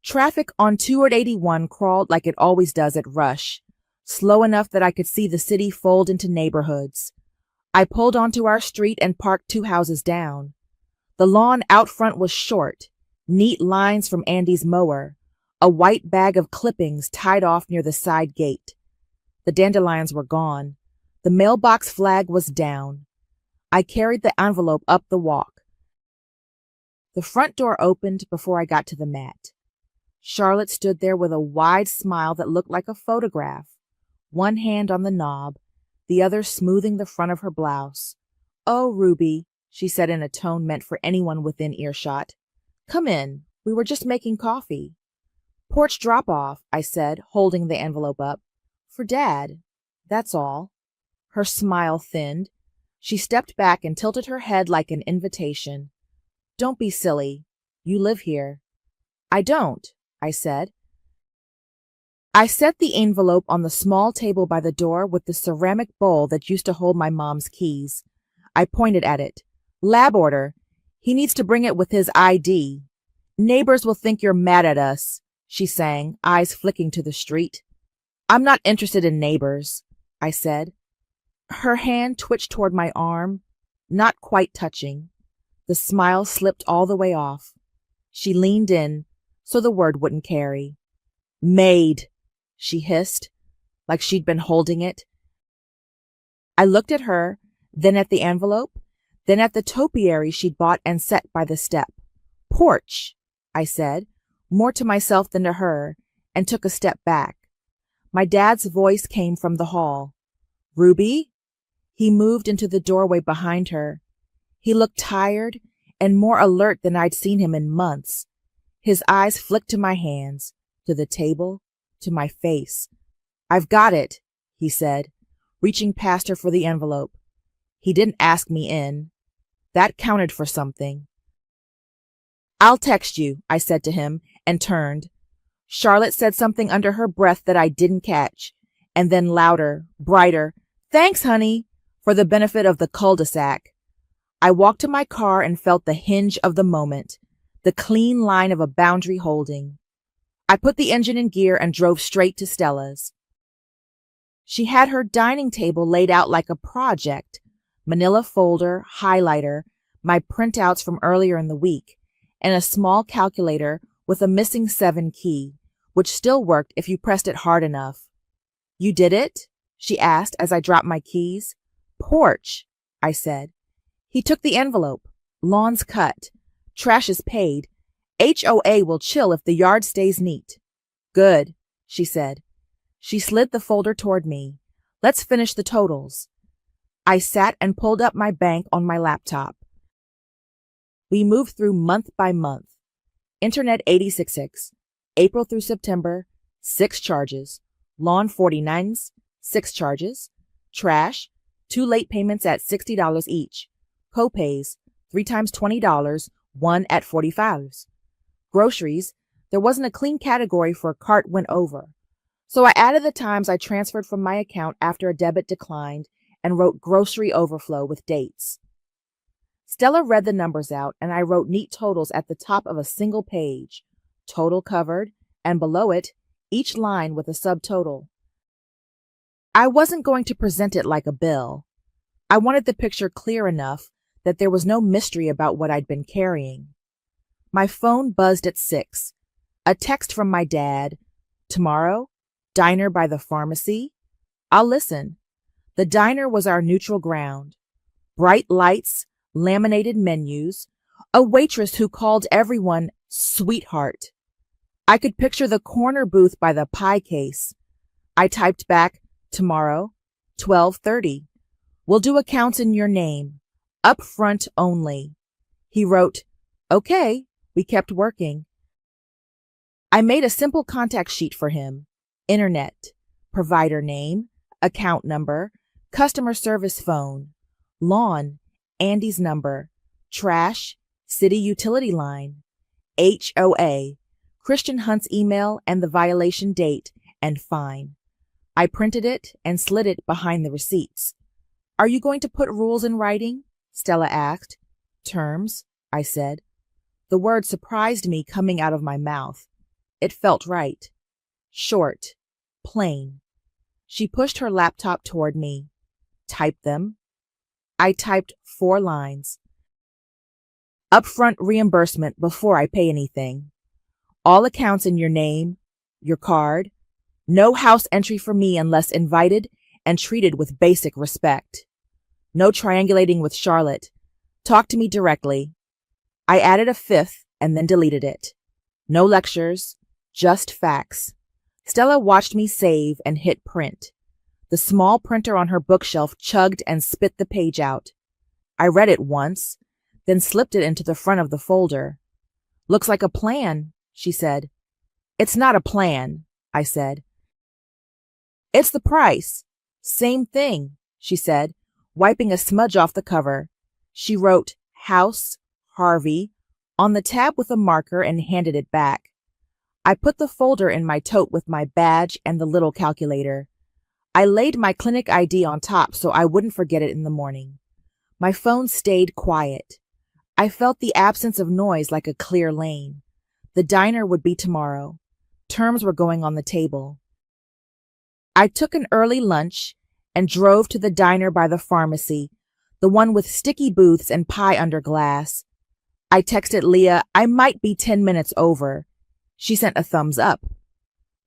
Traffic on 281 crawled like it always does at rush, slow enough that I could see the city fold into neighborhoods. I pulled onto our street and parked 2 houses down. The lawn out front was short, neat lines from Andy's mower, a white bag of clippings tied off near the side gate. The dandelions were gone. The mailbox flag was down. I carried the envelope up the walk. The front door opened before I got to the mat. Charlotte stood there with a wide smile that looked like a photograph, one hand on the knob, the other smoothing the front of her blouse. Oh, Ruby, she said in a tone meant for anyone within earshot. Come in. We were just making coffee. Porch drop-off, I said, holding the envelope up. For Dad. That's all. Her smile thinned. She stepped back and tilted her head like an invitation. Don't be silly. You live here. I don't, I said. I set the envelope on the small table by the door with the ceramic bowl that used to hold my mom's keys. I pointed at it. Lab order. He needs to bring it with his ID. Neighbors will think you're mad at us, she sang, eyes flicking to the street. I'm not interested in neighbors, I said. Her hand twitched toward my arm, not quite touching. The smile slipped all the way off. She leaned in, so the word wouldn't carry. Maid, she hissed, like she'd been holding it. I looked at her, then at the envelope, then at the topiary she'd bought and set by the step. Porch, I said, more to myself than to her, and took a step back. My dad's voice came from the hall. Ruby? He moved into the doorway behind her. He looked tired and more alert than I'd seen him in months. His eyes flicked to my hands, to the table, to my face. I've got it, he said, reaching past her for the envelope. He didn't ask me in. That counted for something. I'll text you, I said to him, and turned. Charlotte said something under her breath that I didn't catch, and then louder, brighter, Thanks, honey, for the benefit of the cul-de-sac. I walked to my car and felt the hinge of the moment, the clean line of a boundary holding. I put the engine in gear and drove straight to Stella's. She had her dining table laid out like a project, manila folder, highlighter, my printouts from earlier in the week, and a small calculator with a missing 7 key, which still worked if you pressed it hard enough. You did it? She asked as I dropped my keys. Porch, I said. He took the envelope. Lawn's cut. Trash is paid. HOA will chill if the yard stays neat. Good, she said. She slid the folder toward me. Let's finish the totals. I sat and pulled up my bank on my laptop. We moved through month by month. Internet 86.6. April through September, 6 charges. Lawn 49s, 6 charges. Trash, 2 late payments at $60 each. Copays, 3 times $20, 1 at $45. Groceries, there wasn't a clean category for cart went over. So I added the times I transferred from my account after a debit declined and wrote grocery overflow with dates. Stella read the numbers out, and I wrote neat totals at the top of a single page, total covered, and below it, each line with a subtotal. I wasn't going to present it like a bill. I wanted the picture clear enough that there was no mystery about what I'd been carrying. My phone buzzed at 6. A text from my dad. Tomorrow? Diner by the pharmacy? I'll listen. The diner was our neutral ground. Bright lights, laminated menus, a waitress who called everyone sweetheart. I could picture the corner booth by the pie case. I typed back, tomorrow, 12:30. We'll do accounts in your name. Up front only. He wrote, okay. We kept working. I made a simple contact sheet for him. Internet, provider name, account number, customer service phone, lawn, Andy's number, trash, city utility line, HOA, Christian Hunt's email and the violation date, and fine. I printed it and slid it behind the receipts. Are you going to put rules in writing? Stella asked. Terms, I said. The word surprised me coming out of my mouth. It felt right. Short. Plain. She pushed her laptop toward me. Type them. I typed 4 lines. Upfront reimbursement before I pay anything. All accounts in your name, your card. No house entry for me unless invited and treated with basic respect. No triangulating with Charlotte. Talk to me directly. I added a 5th and then deleted it. No lectures, just facts. Stella watched me save and hit print. The small printer on her bookshelf chugged and spit the page out. I read it once, then slipped it into the front of the folder. Looks like a plan, she said. It's not a plan, I said. It's the price. Same thing, she said, wiping a smudge off the cover. She wrote House Harvey on the tab with a marker and handed it back. I put the folder in my tote with my badge and the little calculator. I laid my clinic ID on top so I wouldn't forget it in the morning. My phone stayed quiet. I felt the absence of noise like a clear lane. The diner would be tomorrow. Terms were going on the table. I took an early lunch and drove to the diner by the pharmacy, the one with sticky booths and pie under glass. I texted Leah, I might be 10 minutes over. She sent a thumbs up.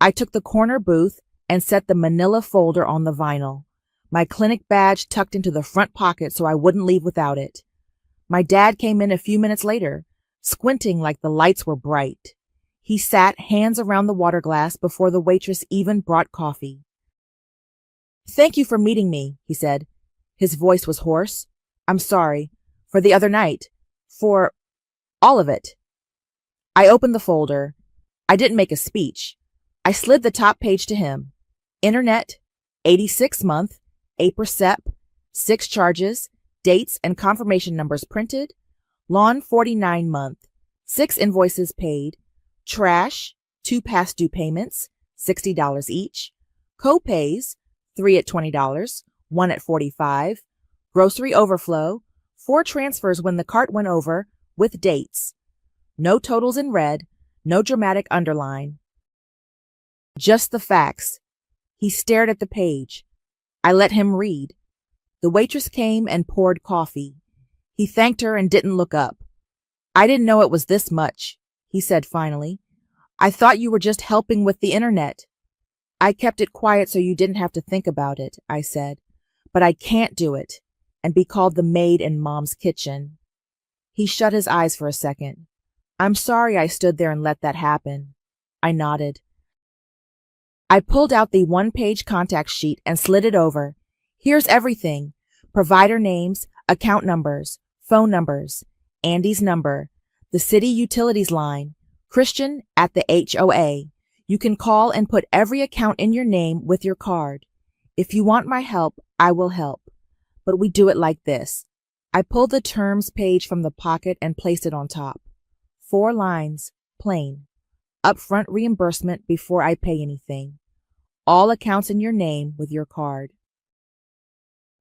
I took the corner booth and set the manila folder on the vinyl, my clinic badge tucked into the front pocket so I wouldn't leave without it. My dad came in a few minutes later, squinting like the lights were bright. He sat, hands around the water glass, before the waitress even brought coffee. Thank you for meeting me, he said. His voice was hoarse. I'm sorry. For the other night. For all of it. I opened the folder. I didn't make a speech. I slid the top page to him. Internet, 86 month, APRSEP, 6 charges, dates and confirmation numbers printed. Lawn 49 month, 6 invoices paid. Trash, 2 past due payments, $60 each. Copays, 3 at $20, 1 at $45. Grocery overflow, 4 transfers when the cart went over, with dates. No totals in red, no dramatic underline. Just the facts. He stared at the page. I let him read. The waitress came and poured coffee. He thanked her and didn't look up. I didn't know it was this much, he said finally. I thought you were just helping with the internet. I kept it quiet so you didn't have to think about it, I said. But I can't do it and be called the maid in Mom's kitchen. He shut his eyes for a second. I'm sorry I stood there and let that happen. I nodded. I pulled out the one-page contact sheet and slid it over. Here's everything. Provider names, account numbers, phone numbers, Andy's number, the city utilities line, Christian at the HOA. You can call and put every account in your name with your card. If you want my help, I will help. But we do it like this. I pulled the terms page from the pocket and placed it on top. 4 lines, plain. Upfront reimbursement before I pay anything. All accounts in your name with your card.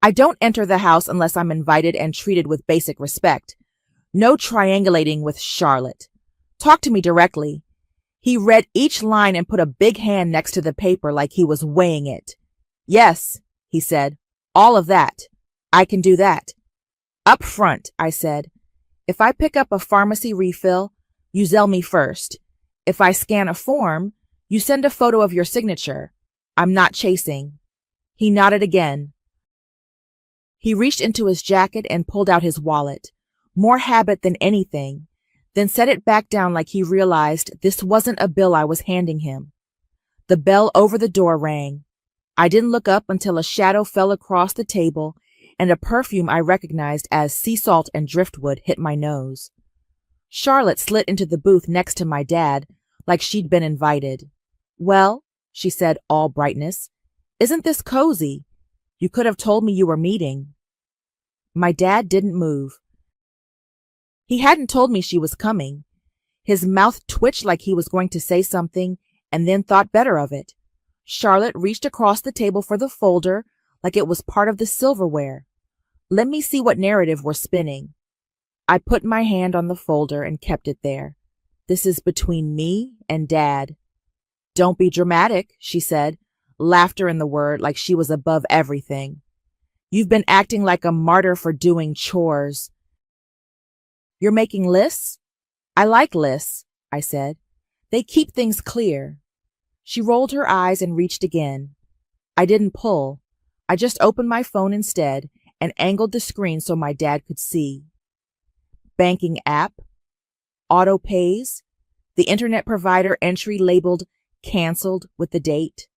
I don't enter the house unless I'm invited and treated with basic respect. No triangulating with Charlotte. Talk to me directly. He read each line and put a big hand next to the paper like he was weighing it. Yes, he said, all of that. I can do that. Up front, I said. If I pick up a pharmacy refill, you Zelle me first. If I scan a form, you send a photo of your signature. I'm not chasing. He nodded again. He reached into his jacket and pulled out his wallet, more habit than anything, then set it back down like he realized this wasn't a bill I was handing him. The bell over the door rang. I didn't look up until a shadow fell across the table and a perfume I recognized as sea salt and driftwood hit my nose. Charlotte slid into the booth next to my dad like she'd been invited. Well, she said, all brightness, isn't this cozy? You could have told me you were meeting. My dad didn't move. He hadn't told me she was coming. His mouth twitched like he was going to say something and then thought better of it. Charlotte reached across the table for the folder like it was part of the silverware. Let me see what narrative we're spinning. I put my hand on the folder and kept it there. This is between me and Dad. Don't be dramatic, she said, laughter in the word like she was above everything. You've been acting like a martyr for doing chores. You're making lists? I like lists, I said. They keep things clear. She rolled her eyes and reached again. I didn't pull. I just opened my phone instead and angled the screen so my dad could see. Banking app, auto pays, the internet provider entry labeled canceled with the date,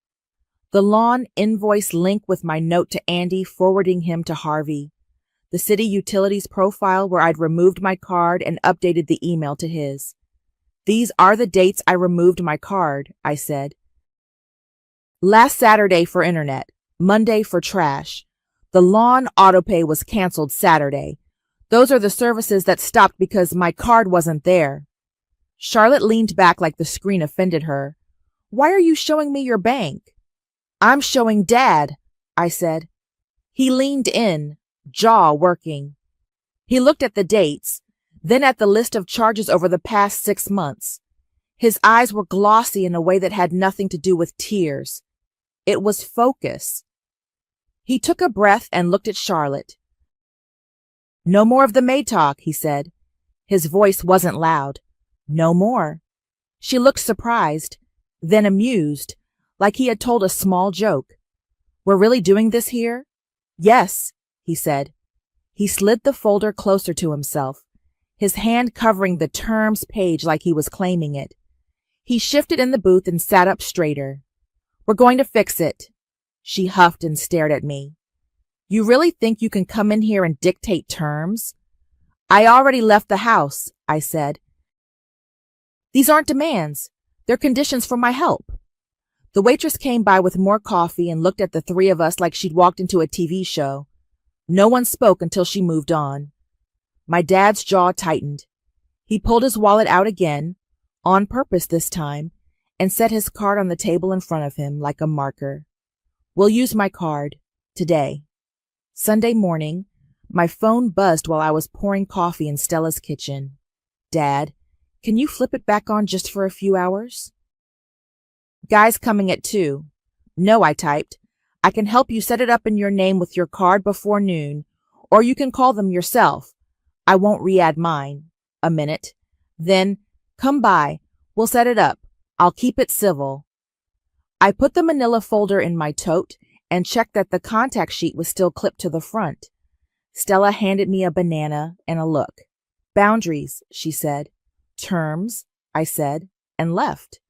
the lawn invoice link with my note to Andy forwarding him to Harvey, the city utilities profile where I'd removed my card and updated the email to his. These are the dates I removed my card, I said. Last Saturday for internet, Monday for trash. The lawn autopay was canceled Saturday. Those are the services that stopped because my card wasn't there. Charlotte leaned back like the screen offended her. Why are you showing me your bank? I'm showing Dad, I said. He leaned in, jaw working. He looked at the dates, then at the list of charges over the past 6 months. His eyes were glossy in a way that had nothing to do with tears. It was focus. He took a breath and looked at Charlotte. No more of the maid talk, he said. His voice wasn't loud. No more. She looked surprised, then amused, like he had told a small joke. We're really doing this here? Yes, he said. He slid the folder closer to himself, his hand covering the terms page like he was claiming it. He shifted in the booth and sat up straighter. We're going to fix it. She huffed and stared at me. You really think you can come in here and dictate terms? I already left the house, I said. These aren't demands. They're conditions for my help. The waitress came by with more coffee and looked at the three of us like she'd walked into a TV show. No one spoke until she moved on. My dad's jaw tightened. He pulled his wallet out again, on purpose this time, and set his card on the table in front of him like a marker. We'll use my card. Today. Sunday morning, my phone buzzed while I was pouring coffee in Stella's kitchen. Dad, can you flip it back on just for a few hours? Guy's coming at 2. No, I typed. I can help you set it up in your name with your card before noon, or you can call them yourself. I won't re-add mine. A minute. Then, come by. We'll set it up. I'll keep it civil. I put the manila folder in my tote and checked that the contact sheet was still clipped to the front. Stella handed me a banana and a look. Boundaries, she said. Terms, I said, and left.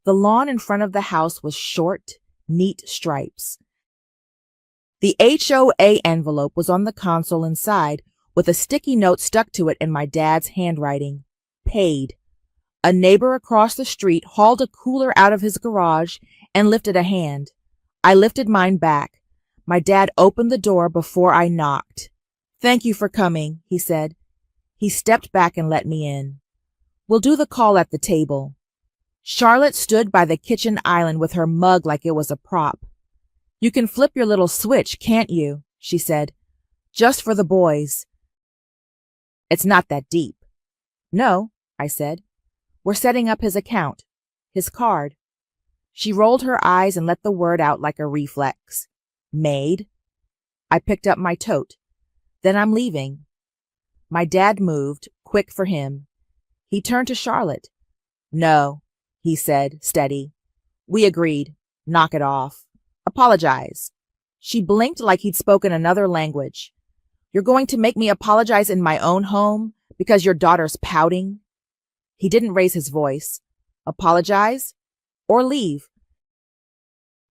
The lawn in front of the house was short, neat stripes. The HOA envelope was on the console inside with a sticky note stuck to it in my dad's handwriting. Paid. A neighbor across the street hauled a cooler out of his garage and lifted a hand. I lifted mine back. My dad opened the door before I knocked. Thank you for coming, he said. He stepped back and let me in. We'll do the call at the table. Charlotte stood by the kitchen island with her mug like it was a prop. You can flip your little switch, can't you? She said. Just for the boys. It's not that deep. No, I said. We're setting up his account, his card. She rolled her eyes and let the word out like a reflex. Made. I picked up my tote. Then I'm leaving. My dad moved, quick for him. He turned to Charlotte. No, he said, steady. We agreed. Knock it off. Apologize. She blinked like he'd spoken another language. You're going to make me apologize in my own home because your daughter's pouting? He didn't raise his voice. Apologize? Or leave?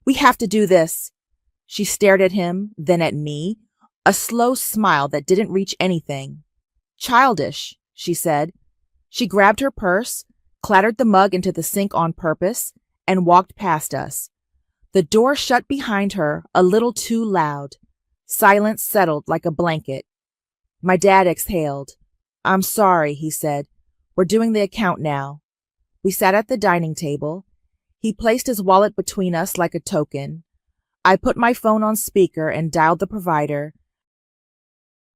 We have to do this. She stared at him, then at me, a slow smile that didn't reach anything. Childish, she said. She grabbed her purse, clattered the mug into the sink on purpose, and walked past us. The door shut behind her a little too loud. Silence settled like a blanket. My dad exhaled. I'm sorry, he said. We're doing the account now. We sat at the dining table. He placed his wallet between us like a token. I put my phone on speaker and dialed the provider.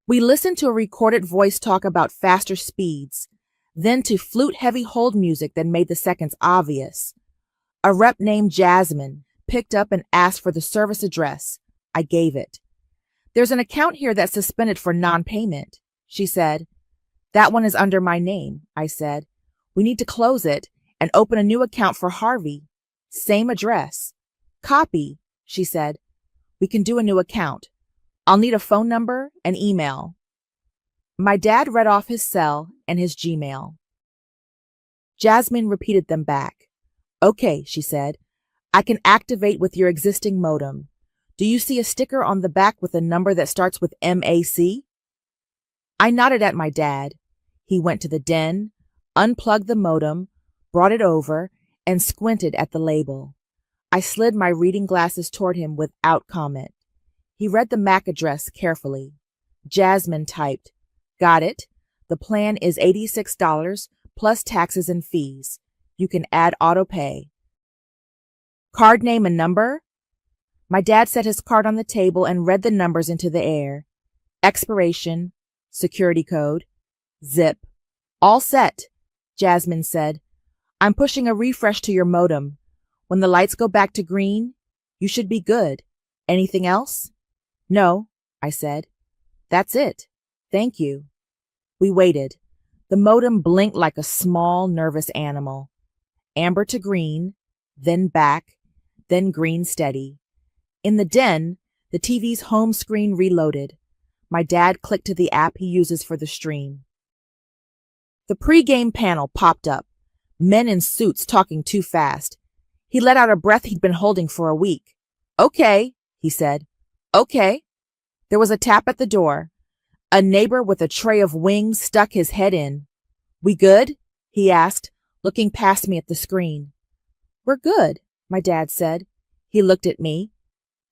We listened to a recorded voice talk about faster speeds, then to flute-heavy hold music that made the seconds obvious. A rep named Jasmine picked up and asked for the service address. I gave it. There's an account here that's suspended for non-payment, she said. That one is under my name, I said. We need to close it and open a new account for Harvey. Same address. Copy, she said. We can do a new account. I'll need a phone number and email. My dad read off his cell and his Gmail. Jasmine repeated them back. Okay, she said. I can activate with your existing modem. Do you see a sticker on the back with a number that starts with MAC? I nodded at my dad. He went to the den, unplugged the modem, brought it over, and squinted at the label. I slid my reading glasses toward him without comment. He read the MAC address carefully. Jasmine typed, Got it. The plan is $86 plus taxes and fees. You can add auto pay. Card name and number? My dad set his card on the table and read the numbers into the air. Expiration, security code, zip. All set, Jasmine said. I'm pushing a refresh to your modem. When the lights go back to green, you should be good. Anything else? No, I said. That's it. Thank you. We waited. The modem blinked like a small, nervous animal. Amber to green, then back, then green steady. In the den, the TV's home screen reloaded. My dad clicked to the app he uses for the stream. The pre-game panel popped up. Men in suits talking too fast. He let out a breath he'd been holding for a week. Okay, he said. Okay. There was a tap at the door. A neighbor with a tray of wings stuck his head in. We good? He asked, looking past me at the screen. We're good, my dad said. He looked at me.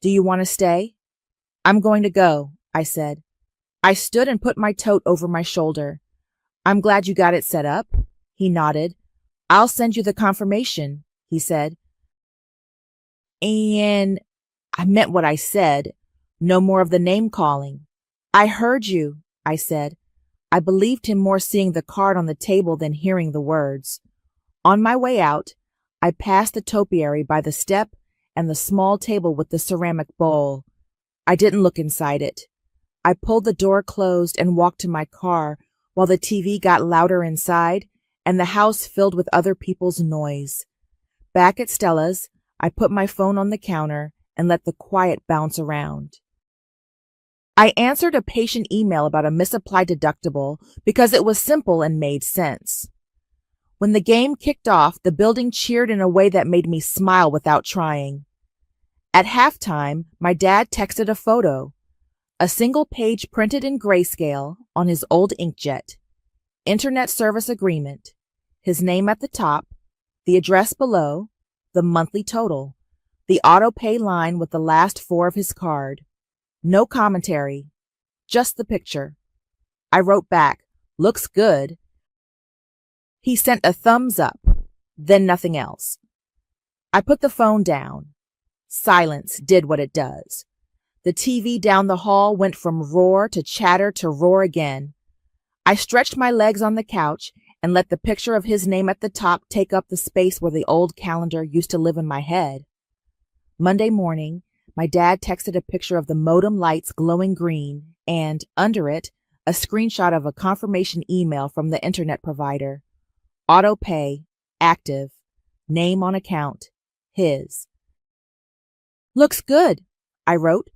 Do you want to stay? I'm going to go, I said. I stood and put my tote over my shoulder. I'm glad you got it set up. He nodded. I'll send you the confirmation, he said. And I meant what I said. No more of the name calling. I heard you, I said. I believed him more seeing the card on the table than hearing the words. On my way out, I passed the topiary by the step and the small table with the ceramic bowl. I didn't look inside it. I pulled the door closed and walked to my car while the TV got louder inside and the house filled with other people's noise. Back at Stella's, I put my phone on the counter and let the quiet bounce around. I answered a patient email about a misapplied deductible because it was simple and made sense. When the game kicked off, the building cheered in a way that made me smile without trying. At halftime, my dad texted a photo, a single page printed in grayscale on his old inkjet, internet service agreement, his name at the top, the address below, the monthly total, the auto pay line with the last four of his card. No commentary, just the picture. I wrote back, "Looks good." He sent a thumbs up, then nothing else. I put the phone down. Silence did what it does. The TV down the hall went from roar to chatter to roar again. I stretched my legs on the couch and let the picture of his name at the top take up the space where the old calendar used to live in my head. Monday morning, my dad texted a picture of the modem lights glowing green and, under it, a screenshot of a confirmation email from the internet provider. Auto pay, active, name on account, his. "Looks good," I wrote.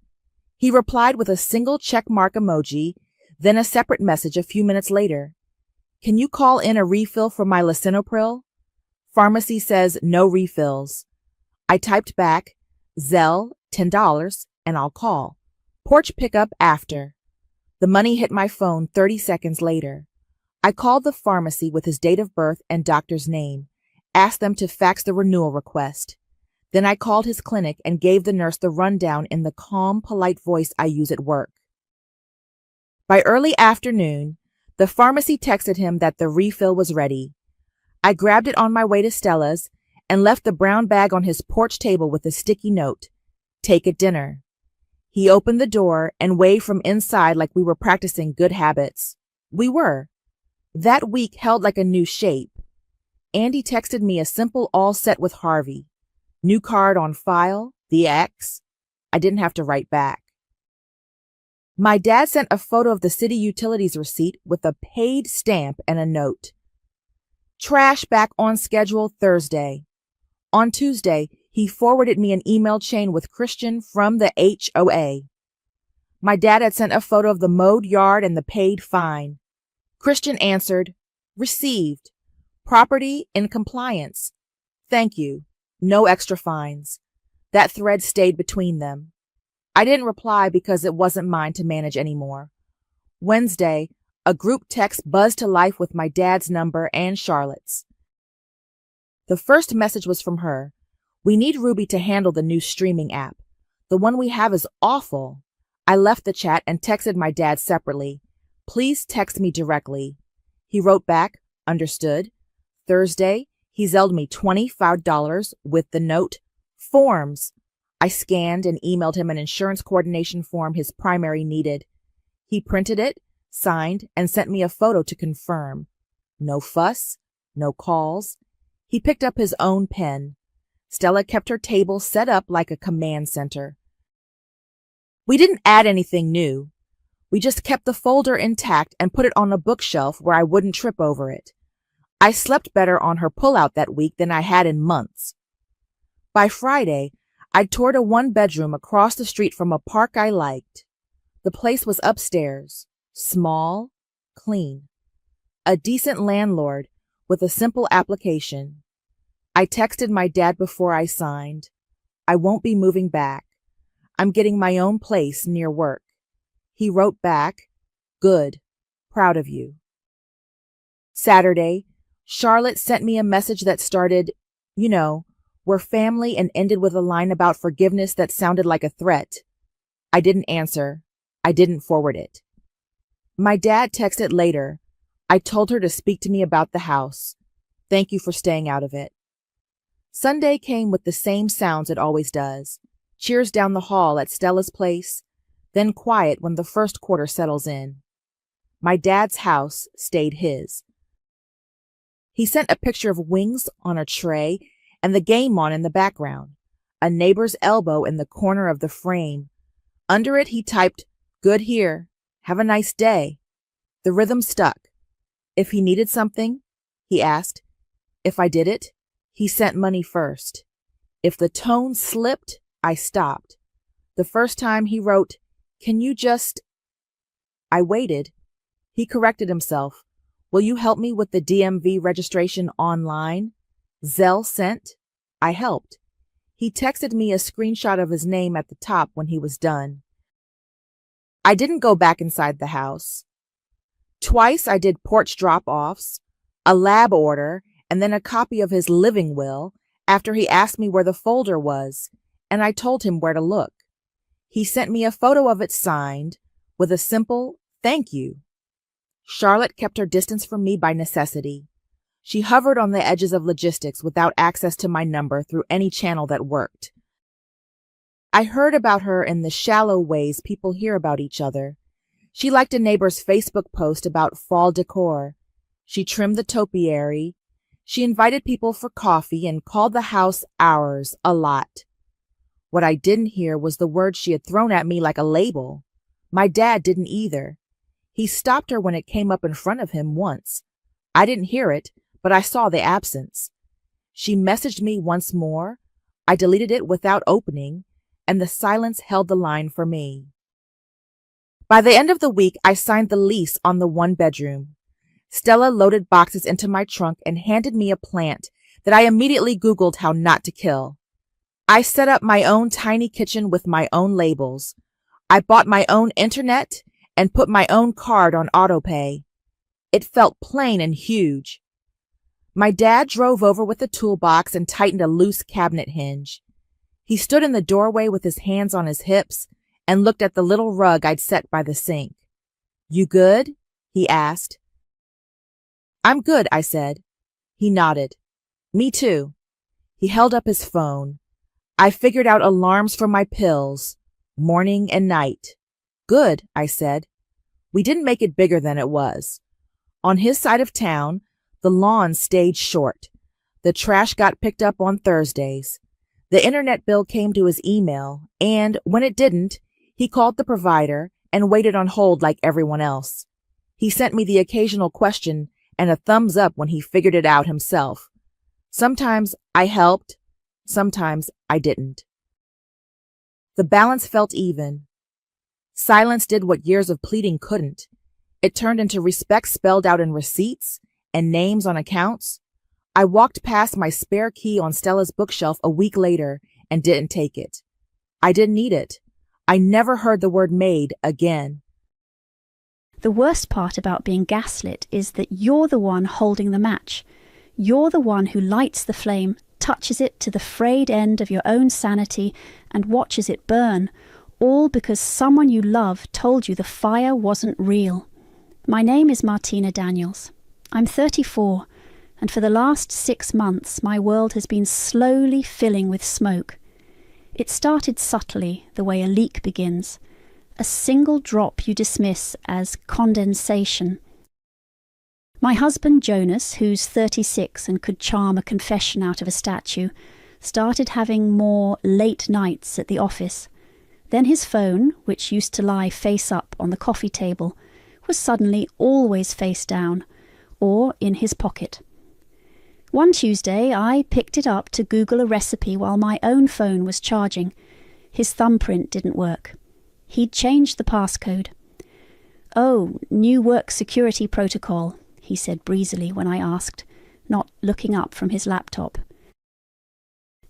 He replied with a single check mark emoji, then a separate message a few minutes later. "Can you call in a refill for my lisinopril? Pharmacy says no refills." I typed back, "Zelle, $10, and I'll call. Porch pickup after." The money hit my phone 30 seconds later. I called the pharmacy with his date of birth and doctor's name, asked them to fax the renewal request. Then I called his clinic and gave the nurse the rundown in the calm, polite voice I use at work. By early afternoon, the pharmacy texted him that the refill was ready. I grabbed it on my way to Stella's and left the brown bag on his porch table with a sticky note, "Take at dinner." He opened the door and waved from inside like we were practicing good habits. We were. That week held like a new shape. Andy texted me a simple all set with Harvey. New card on file, the X. I didn't have to write back. My dad sent a photo of the city utilities receipt with a paid stamp and a note. "Trash back on schedule Thursday." On Tuesday, he forwarded me an email chain with Christian from the HOA. My dad had sent a photo of the mowed yard and the paid fine. Christian answered, "Received. Property in compliance. Thank you. No extra fines." That thread stayed between them. I didn't reply because it wasn't mine to manage anymore. Wednesday, a group text buzzed to life with my dad's number and Charlotte's. The first message was from her. "We need Ruby to handle the new streaming app. The one we have is awful." I left the chat and texted my dad separately. "Please text me directly." He wrote back, "Understood." Thursday, he Zelled me $25 with the note, "Forms." I scanned and emailed him an insurance coordination form his primary needed. He printed it, signed, and sent me a photo to confirm. No fuss, no calls. He picked up his own pen. Stella kept her table set up like a command center. We didn't add anything new. We just kept the folder intact and put it on a bookshelf where I wouldn't trip over it. I slept better on her pullout that week than I had in months. By Friday, I'd toured a one-bedroom across the street from a park I liked. The place was upstairs, small, clean. A decent landlord with a simple application. I texted my dad before I signed. "I won't be moving back. I'm getting my own place near work." He wrote back, "Good. Proud of you." Saturday, Charlotte sent me a message that started, "We're family," and ended with a line about forgiveness that sounded like a threat. I didn't answer. I didn't forward it. My dad texted later. I told her to speak to me about the house. Thank you for staying out of it. Sunday came with the same sounds it always does. Cheers down the hall at Stella's place, then quiet when the first quarter settles in. My dad's house stayed his. He sent a picture of wings on a tray and the game on in the background, a neighbor's elbow in the corner of the frame. Under it he typed, "Good here. Have a nice day." The rhythm stuck. If he needed something, he asked. If I did it, he sent money first. If the tone slipped, I stopped. The first time he wrote, "Can you just—" I waited. He corrected himself. "Will you help me with the DMV registration online?" Zelle sent. I helped. He texted me a screenshot of his name at the top when he was done. I didn't go back inside the house. Twice I did porch drop-offs, a lab order, and then a copy of his living will after he asked me where the folder was, and I told him where to look. He sent me a photo of it signed with a simple "thank you." Charlotte kept her distance from me by necessity. She hovered on the edges of logistics without access to my number through any channel that worked. I heard about her in the shallow ways people hear about each other. She liked a neighbor's Facebook post about fall decor. She trimmed the topiary. She invited people for coffee and called the house ours a lot. What I didn't hear was the word she had thrown at me like a label. My dad didn't either. He stopped her when it came up in front of him once. I didn't hear it, but I saw the absence. She messaged me once more. I deleted it without opening, and the silence held the line for me. By the end of the week, I signed the lease on the 1-bedroom. Stella loaded boxes into my trunk and handed me a plant that I immediately Googled how not to kill. I set up my own tiny kitchen with my own labels. I bought my own internet and put my own card on autopay. It felt plain and huge. My dad drove over with a toolbox and tightened a loose cabinet hinge. He stood in the doorway with his hands on his hips and looked at the little rug I'd set by the sink. "You good?" he asked. "I'm good," I said. He nodded. "Me too." He held up his phone. I figured out alarms for my pills, morning and night. "Good," I said. We didn't make it bigger than it was. On his side of town, the lawn stayed short. The trash got picked up on Thursdays. The internet bill came to his email, and when it didn't, he called the provider and waited on hold like everyone else. He sent me the occasional question and a thumbs up when he figured it out himself. Sometimes I helped, sometimes I didn't. The balance felt even. Silence did what years of pleading couldn't. It turned into respect spelled out in receipts and names on accounts. I walked past my spare key on Stella's bookshelf a week later and didn't take it. I didn't need it. I never heard the word maid again. The worst part about being gaslit is that you're the one holding the match. You're the one who lights the flame, touches it to the frayed end of your own sanity, and watches it burn, all because someone you love told you the fire wasn't real. My name is Martina Daniels. I'm 34, and for the last 6 months my world has been slowly filling with smoke. It started subtly, the way a leak begins. A single drop you dismiss as condensation. My husband Jonas, who's 36 and could charm a confession out of a statue, started having more late nights at the office. Then his phone, which used to lie face up on the coffee table, was suddenly always face down, or in his pocket. One Tuesday I picked it up to Google a recipe while my own phone was charging. His thumbprint didn't work. He'd changed the passcode. "Oh, new work security protocol," he said breezily when I asked, not looking up from his laptop.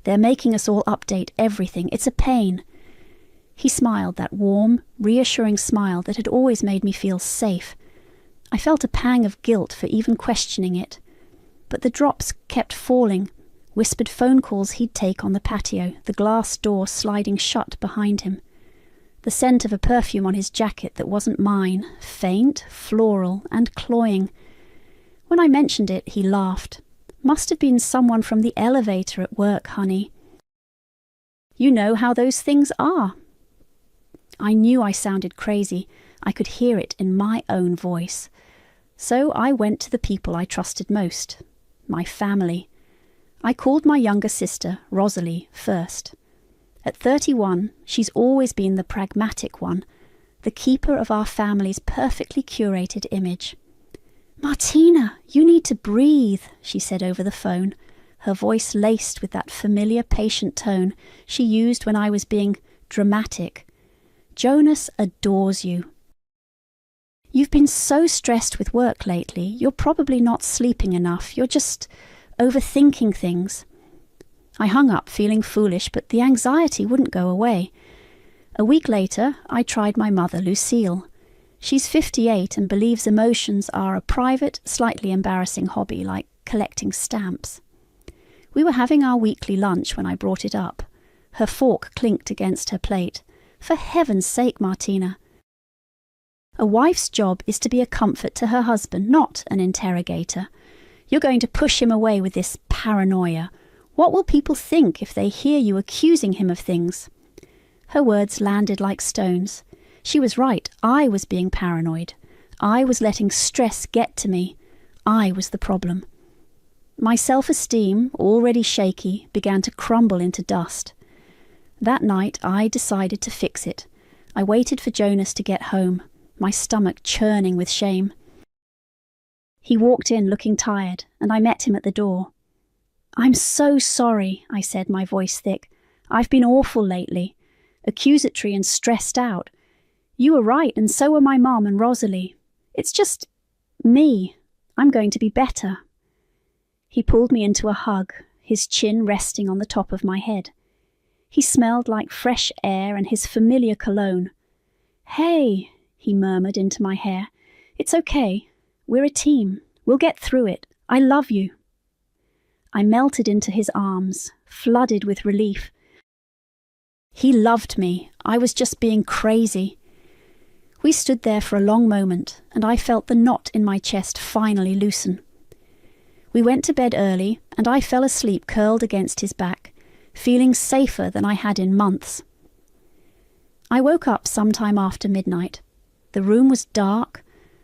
"They're making us all update everything. It's a pain." He smiled, that warm, reassuring smile that had always made me feel safe. I felt a pang of guilt for even questioning it. But the drops kept falling, whispered phone calls he'd take on the patio, the glass door sliding shut behind him. The scent of a perfume on his jacket that wasn't mine, faint, floral, and cloying. When I mentioned it, he laughed. "Must have been someone from the elevator at work, honey. You know how those things are." I knew I sounded crazy. I could hear it in my own voice. So I went to the people I trusted most. My family. I called my younger sister, Rosalie, first. At 31, she's always been the pragmatic one, the keeper of our family's perfectly curated image. "Martina, you need to breathe," she said over the phone, her voice laced with that familiar patient tone she used when I was being dramatic. "Jonas adores you. You've been so stressed with work lately, you're probably not sleeping enough. You're just overthinking things." I hung up feeling foolish, but the anxiety wouldn't go away. A week later, I tried my mother, Lucille. She's 58 and believes emotions are a private, slightly embarrassing hobby, like collecting stamps. We were having our weekly lunch when I brought it up. Her fork clinked against her plate. "For heaven's sake, Martina. A wife's job is to be a comfort to her husband, not an interrogator. You're going to push him away with this paranoia. What will people think if they hear you accusing him of things?" Her words landed like stones. She was right. I was being paranoid. I was letting stress get to me. I was the problem. My self-esteem, already shaky, began to crumble into dust. That night, I decided to fix it. I waited for Jonas to get home, my stomach churning with shame. He walked in looking tired, and I met him at the door. "I'm so sorry," I said, my voice thick. "I've been awful lately, accusatory and stressed out. You were right, and so were my mom and Rosalie. It's just me. I'm going to be better." He pulled me into a hug, his chin resting on the top of my head. He smelled like fresh air and his familiar cologne. "Hey," he murmured into my hair. "It's okay. We're a team. We'll get through it. I love you." I melted into his arms, flooded with relief. He loved me. I was just being crazy. We stood there for a long moment, and I felt the knot in my chest finally loosen. We went to bed early, and I fell asleep curled against his back, feeling safer than I had in months. I woke up sometime after midnight. The room was dark,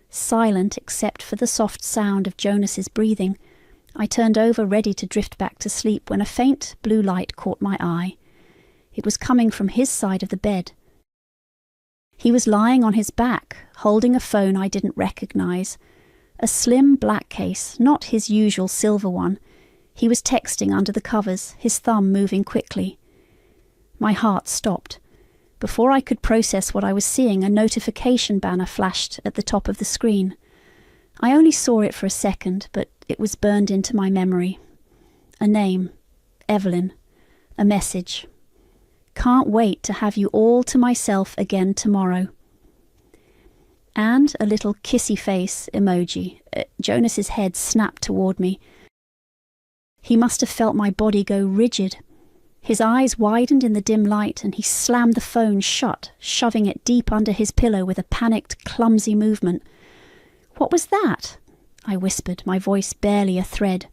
silent except for the soft sound of Jonas's breathing. I turned over ready to drift back to sleep when a faint blue light caught my eye. It was coming from his side of the bed. He was lying on his back, holding a phone I didn't recognize. A slim black case, not his usual silver one. He was texting under the covers, his thumb moving quickly. My heart stopped. Before I could process what I was seeing, a notification banner flashed at the top of the screen. I only saw it for a second, but it was burned into my memory. A name, Evelyn. A message. "Can't wait to have you all to myself again tomorrow." And a little kissy face emoji. Jonas's head snapped toward me. He must have felt my body go rigid. His eyes widened in the dim light, and he slammed the phone shut, shoving it deep under his pillow with a panicked, clumsy movement. "What was that?" I whispered, my voice barely a thread.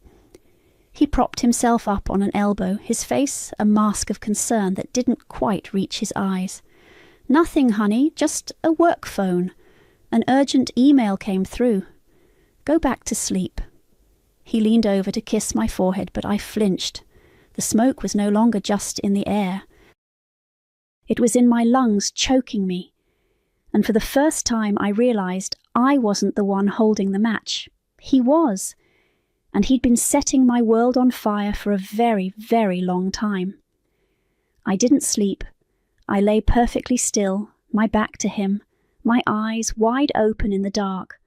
He propped himself up on an elbow, his face a mask of concern that didn't quite reach his eyes. "Nothing, honey, just a work phone. An urgent email came through. Go back to sleep." He leaned over to kiss my forehead, but I flinched. The smoke was no longer just in the air. It was in my lungs, choking me. And for the first time I realized I wasn't the one holding the match. He was. And he'd been setting my world on fire for a very, very long time. I didn't sleep. I lay perfectly still, my back to him, my eyes wide open in the dark.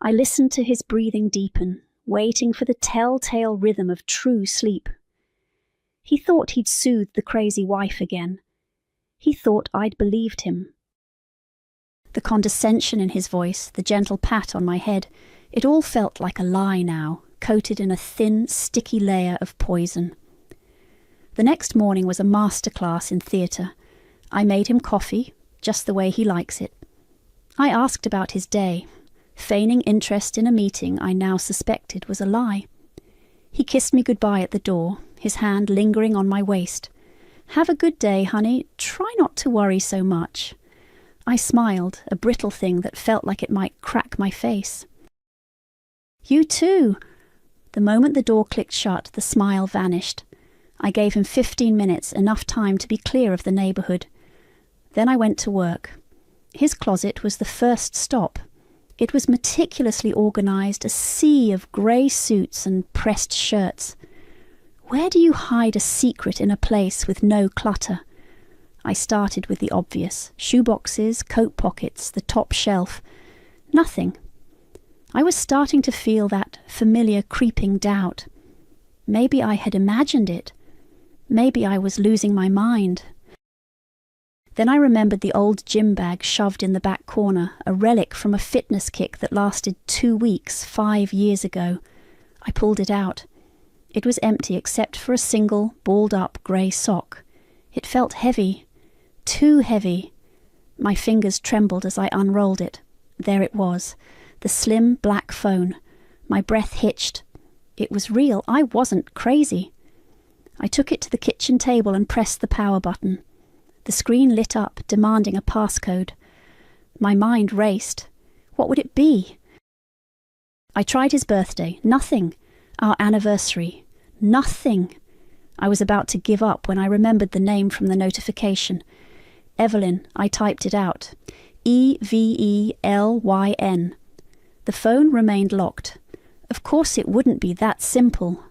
I listened to his breathing deepen, waiting for the telltale rhythm of true sleep. He thought he'd soothed the crazy wife again. He thought I'd believed him. The condescension in his voice, the gentle pat on my head, it all felt like a lie now, coated in a thin, sticky layer of poison. The next morning was a masterclass in theatre. I made him coffee, just the way he likes it. I asked about his day, feigning interest in a meeting I now suspected was a lie. He kissed me goodbye at the door, his hand lingering on my waist. "Have a good day, honey. Try not to worry so much." I smiled, a brittle thing that felt like it might crack my face. "You too." The moment the door clicked shut, the smile vanished. I gave him 15 minutes, enough time to be clear of the neighbourhood. Then I went to work. His closet was the first stop. It was meticulously organised, a sea of grey suits and pressed shirts. Where do you hide a secret in a place with no clutter? I started with the obvious: shoeboxes, coat pockets, the top shelf. Nothing. I was starting to feel that familiar creeping doubt. Maybe I had imagined it. Maybe I was losing my mind. Then I remembered the old gym bag shoved in the back corner, a relic from a fitness kick that lasted 2 weeks 5 years ago. I pulled it out. It was empty except for a single, balled-up grey sock. It felt heavy. Too heavy. My fingers trembled as I unrolled it. There it was, the slim black phone. My breath hitched. It was real. I wasn't crazy. I took it to the kitchen table and pressed the power button. The screen lit up, demanding a passcode. My mind raced. What would it be? I tried his birthday. Nothing. Our anniversary. Nothing. I was about to give up when I remembered the name from the notification. Evelyn. I typed it out. Evelyn. The phone remained locked. Of course it wouldn't be that simple.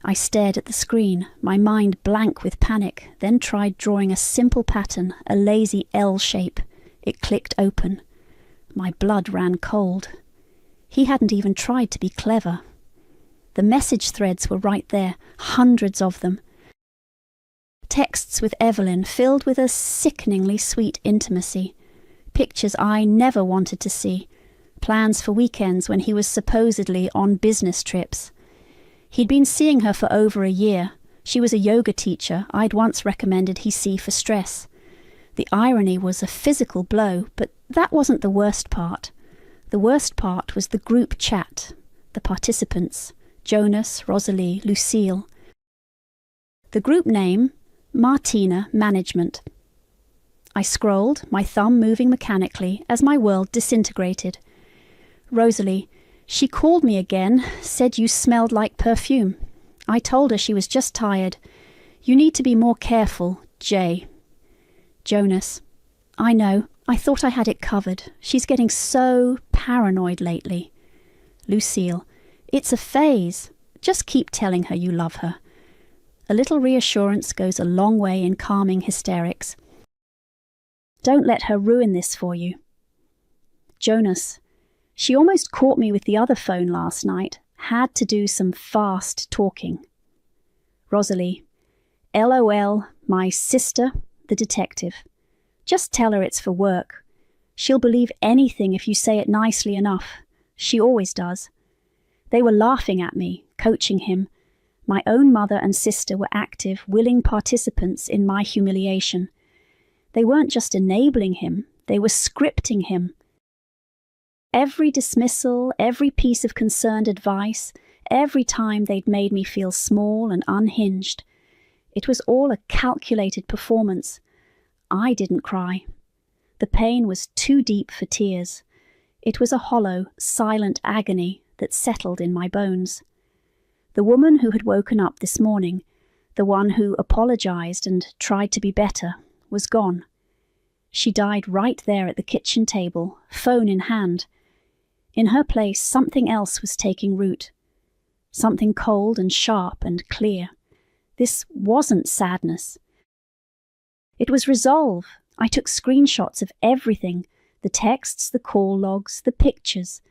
I stared at the screen, my mind blank with panic, then tried drawing a simple pattern, a lazy L shape. It clicked open. My blood ran cold. He hadn't even tried to be clever. The message threads were right there, hundreds of them. Texts with Evelyn filled with a sickeningly sweet intimacy. Pictures I never wanted to see. Plans for weekends when he was supposedly on business trips. He'd been seeing her for over a year. She was a yoga teacher I'd once recommended he see for stress. The irony was a physical blow, but that wasn't the worst part. The worst part was the group chat, the participants, Jonas, Rosalie, Lucille. The group name, Martina Management. I scrolled, my thumb moving mechanically as my world disintegrated. Rosalie, she called me again, said you smelled like perfume. I told her she was just tired. You need to be more careful, Jay. Jonas, I know. I thought I had it covered. She's getting so paranoid lately. Lucille, it's a phase. Just keep telling her you love her. A little reassurance goes a long way in calming hysterics. Don't let her ruin this for you. Jonas, she almost caught me with the other phone last night. Had to do some fast talking. Rosalie, LOL, my sister, the detective. Just tell her it's for work. She'll believe anything if you say it nicely enough. She always does. They were laughing at me, coaching him. My own mother and sister were active, willing participants in my humiliation. They weren't just enabling him, they were scripting him. Every dismissal, every piece of concerned advice, every time they'd made me feel small and unhinged. It was all a calculated performance. I didn't cry. The pain was too deep for tears. It was a hollow, silent agony that settled in my bones. The woman who had woken up this morning, the one who apologized and tried to be better, was gone. She died right there at the kitchen table, phone in hand. In her place, something else was taking root. Something cold and sharp and clear. This wasn't sadness. It was resolve. I took screenshots of everything, the texts, the call logs, the pictures.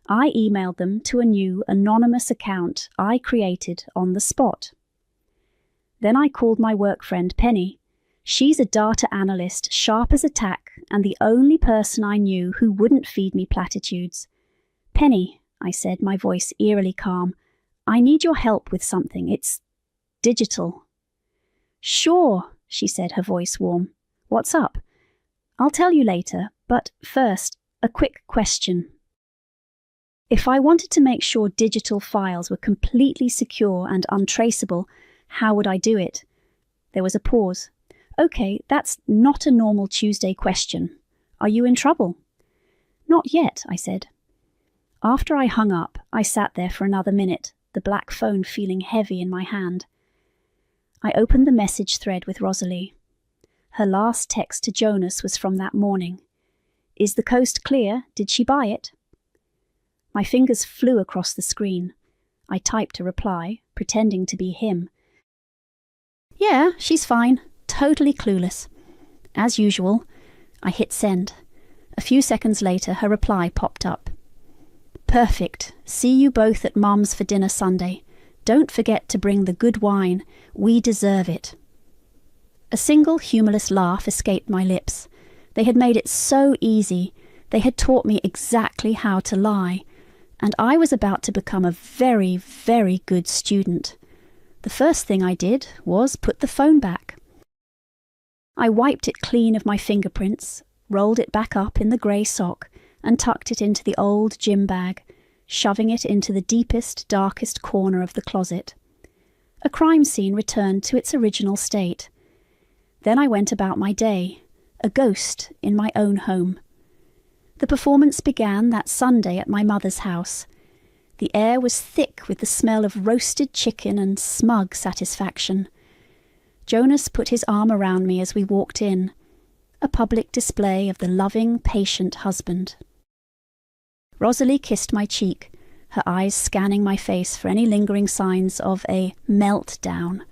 I emailed them to a new anonymous account I created on the spot. Then I called my work friend Penny. She's a data analyst, sharp as a tack, and the only person I knew who wouldn't feed me platitudes. Penny, I said, my voice eerily calm, I need your help with something. It's digital. Sure, she said, her voice warm. What's up? I'll tell you later, but first, a quick question. If I wanted to make sure digital files were completely secure and untraceable, how would I do it? There was a pause. Okay, that's not a normal Tuesday question. Are you in trouble? Not yet, I said. After I hung up, I sat there for another minute, the black phone feeling heavy in my hand. I opened the message thread with Rosalie. Her last text to Jonas was from that morning. Is the coast clear? Did she buy it? My fingers flew across the screen. I typed a reply, pretending to be him. Yeah, she's fine. Totally clueless. As usual, I hit send. A few seconds later, her reply popped up. Perfect. See you both at Mum's for dinner Sunday. Don't forget to bring the good wine. We deserve it. A single humorless laugh escaped my lips. They had made it so easy. They had taught me exactly how to lie. And I was about to become a very, very good student. The first thing I did was put the phone back. I wiped it clean of my fingerprints, rolled it back up in the grey sock, and tucked it into the old gym bag, shoving it into the deepest, darkest corner of the closet. A crime scene returned to its original state. Then I went about my day, a ghost in my own home. The performance began that Sunday at my mother's house. The air was thick with the smell of roasted chicken and smug satisfaction. Jonas put his arm around me as we walked in, a public display of the loving, patient husband. Rosalie kissed my cheek, her eyes scanning my face for any lingering signs of a meltdown.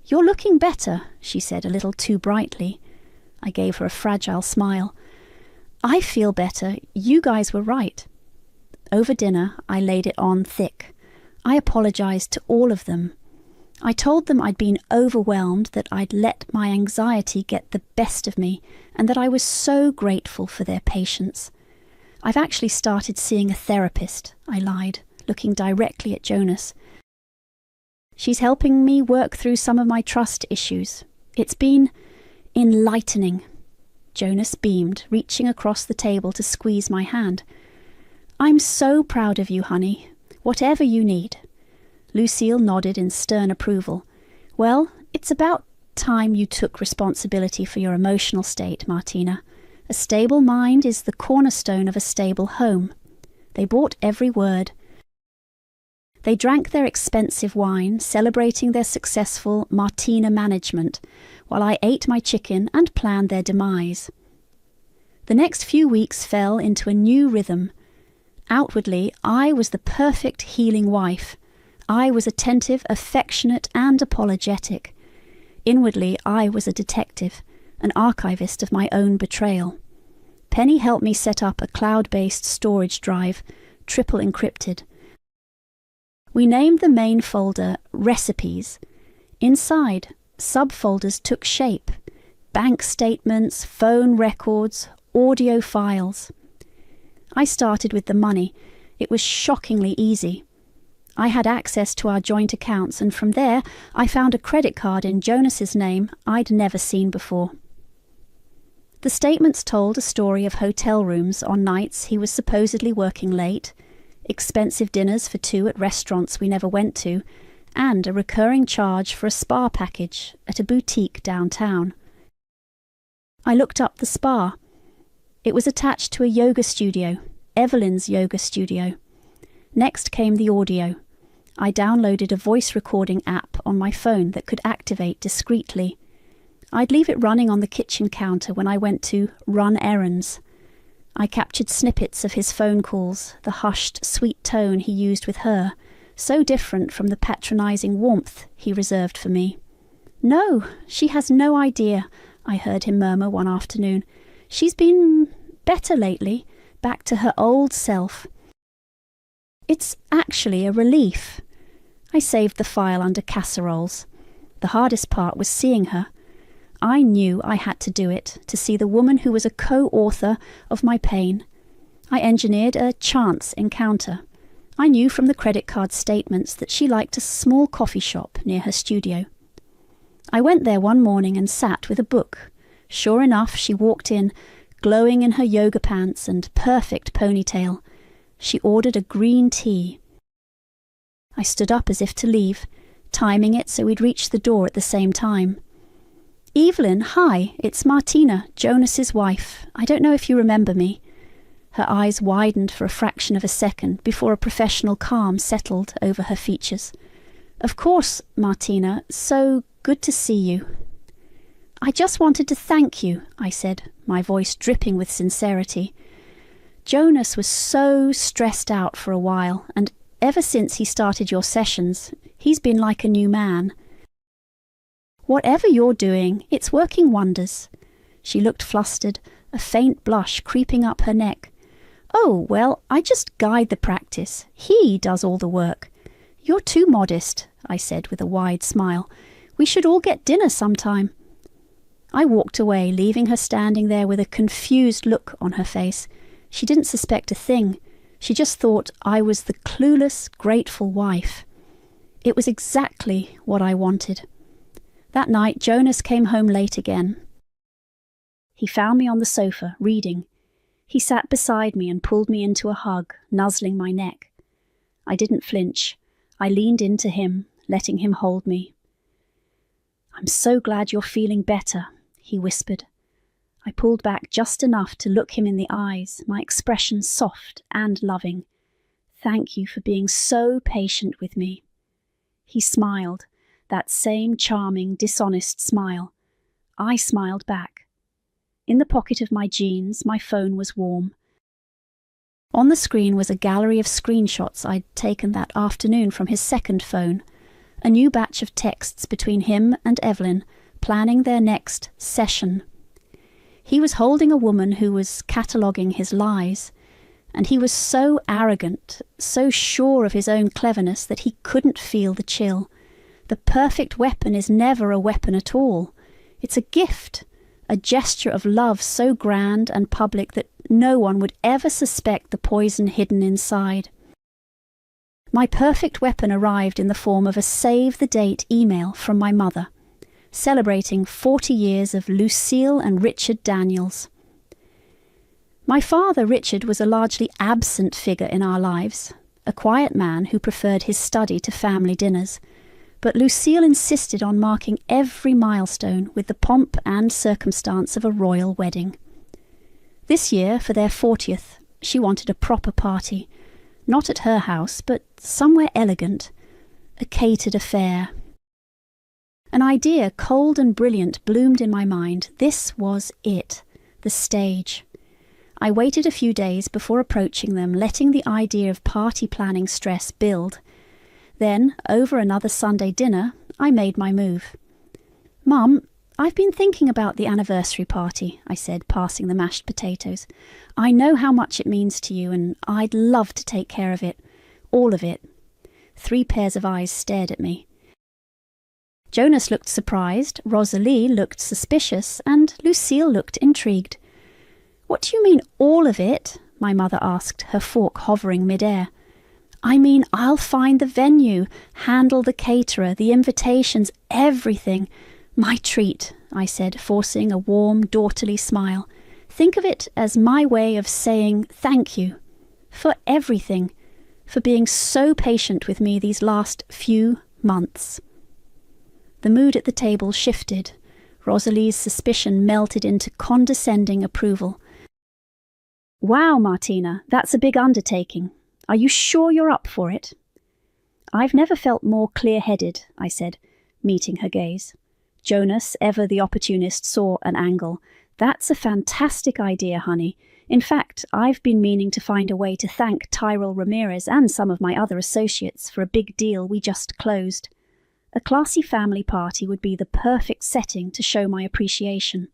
"You're looking better," she said a little too brightly. I gave her a fragile smile. "I feel better. You guys were right." Over dinner, I laid it on thick. I apologized to all of them. I told them I'd been overwhelmed, that I'd let my anxiety get the best of me, and that I was so grateful for their patience. "I've actually started seeing a therapist," I lied, looking directly at Jonas. "She's helping me work through some of my trust issues. It's been enlightening." Jonas beamed, reaching across the table to squeeze my hand. "I'm so proud of you, honey. Whatever you need." Lucille nodded in stern approval. "Well, it's about time you took responsibility for your emotional state, Martina. A stable mind is the cornerstone of a stable home." They bought every word. They drank their expensive wine, celebrating their successful Martina management, while I ate my chicken and planned their demise. The next few weeks fell into a new rhythm. Outwardly, I was the perfect healing wife. I was attentive, affectionate, and apologetic. Inwardly, I was a detective, an archivist of my own betrayal. Penny helped me set up a cloud-based storage drive, triple encrypted. We named the main folder Recipes. Inside, subfolders took shape: bank statements, phone records, audio files. I started with the money. It was shockingly easy. I had access to our joint accounts, and from there I found a credit card in Jonas's name I'd never seen before. The statements told a story of hotel rooms on nights he was supposedly working late, expensive dinners for two at restaurants we never went to, and a recurring charge for a spa package at a boutique downtown. I looked up the spa. It was attached to a yoga studio, Evelyn's yoga studio. Next came the audio. I downloaded a voice recording app on my phone that could activate discreetly. I'd leave it running on the kitchen counter when I went to run errands. I captured snippets of his phone calls, the hushed, sweet tone he used with her, so different from the patronizing warmth he reserved for me. "No, she has no idea," I heard him murmur one afternoon. "She's been better lately, back to her old self." It's actually a relief. I saved the file under casseroles. The hardest part was seeing her. I knew I had to do it, to see the woman who was a co-author of my pain. I engineered a chance encounter. I knew from the credit card statements that she liked a small coffee shop near her studio. I went there one morning and sat with a book. Sure enough, she walked in, glowing in her yoga pants and perfect ponytail. She ordered a green tea. I stood up as if to leave, timing it so we'd reach the door at the same time. "Evelyn, hi, it's Martina, Jonas's wife. I don't know if you remember me." Her eyes widened for a fraction of a second before a professional calm settled over her features. "Of course, Martina, so good to see you." "I just wanted to thank you," I said, my voice dripping with sincerity. "Jonas was so stressed out for a while, and ever since he started your sessions, he's been like a new man." Whatever you're doing, it's working wonders." She looked flustered, a faint blush creeping up her neck. "Oh, well, I just guide the practice. He does all the work." "You're too modest," I said with a wide smile. "We should all get dinner sometime." I walked away, leaving her standing there with a confused look on her face. She didn't suspect a thing. She just thought I was the clueless, grateful wife. It was exactly what I wanted. That night, Jonas came home late again. He found me on the sofa, reading. He sat beside me and pulled me into a hug, nuzzling my neck. I didn't flinch. I leaned into him, letting him hold me. "I'm so glad you're feeling better," he whispered. I pulled back just enough to look him in the eyes, my expression soft and loving. "Thank you for being so patient with me." He smiled, that same charming, dishonest smile. I smiled back. In the pocket of my jeans, my phone was warm. On the screen was a gallery of screenshots I'd taken that afternoon from his second phone, a new batch of texts between him and Evelyn, planning their next session. He was holding a woman who was cataloguing his lies, and he was so arrogant, so sure of his own cleverness that he couldn't feel the chill. The perfect weapon is never a weapon at all. It's a gift, a gesture of love so grand and public that no one would ever suspect the poison hidden inside. My perfect weapon arrived in the form of a save-the-date email from my mother, celebrating 40 years of Lucille and Richard Daniels. My father, Richard, was a largely absent figure in our lives, a quiet man who preferred his study to family dinners, but Lucille insisted on marking every milestone with the pomp and circumstance of a royal wedding. This year, for their 40th, she wanted a proper party, not at her house, but somewhere elegant, a catered affair. An idea, cold and brilliant, bloomed in my mind. This was it, the stage. I waited a few days before approaching them, letting the idea of party planning stress build. Then, over another Sunday dinner, I made my move. "Mum, I've been thinking about the anniversary party," I said, passing the mashed potatoes. "I know how much it means to you, and I'd love to take care of it. All of it." 3 pairs of eyes stared at me. Jonas looked surprised, Rosalie looked suspicious, and Lucille looked intrigued. "What do you mean, all of it?" my mother asked, her fork hovering mid-air. "I mean, I'll find the venue, handle the caterer, the invitations, everything. My treat," I said, forcing a warm, daughterly smile. "Think of it as my way of saying thank you. For everything. For being so patient with me these last few months." The mood at the table shifted. Rosalie's suspicion melted into condescending approval. "Wow, Martina, that's a big undertaking. Are you sure you're up for it?" "I've never felt more clear-headed," I said, meeting her gaze. Jonas, ever the opportunist, saw an angle. "That's a fantastic idea, honey. In fact, I've been meaning to find a way to thank Tyrell Ramirez and some of my other associates for a big deal we just closed. A classy family party would be the perfect setting to show my appreciation."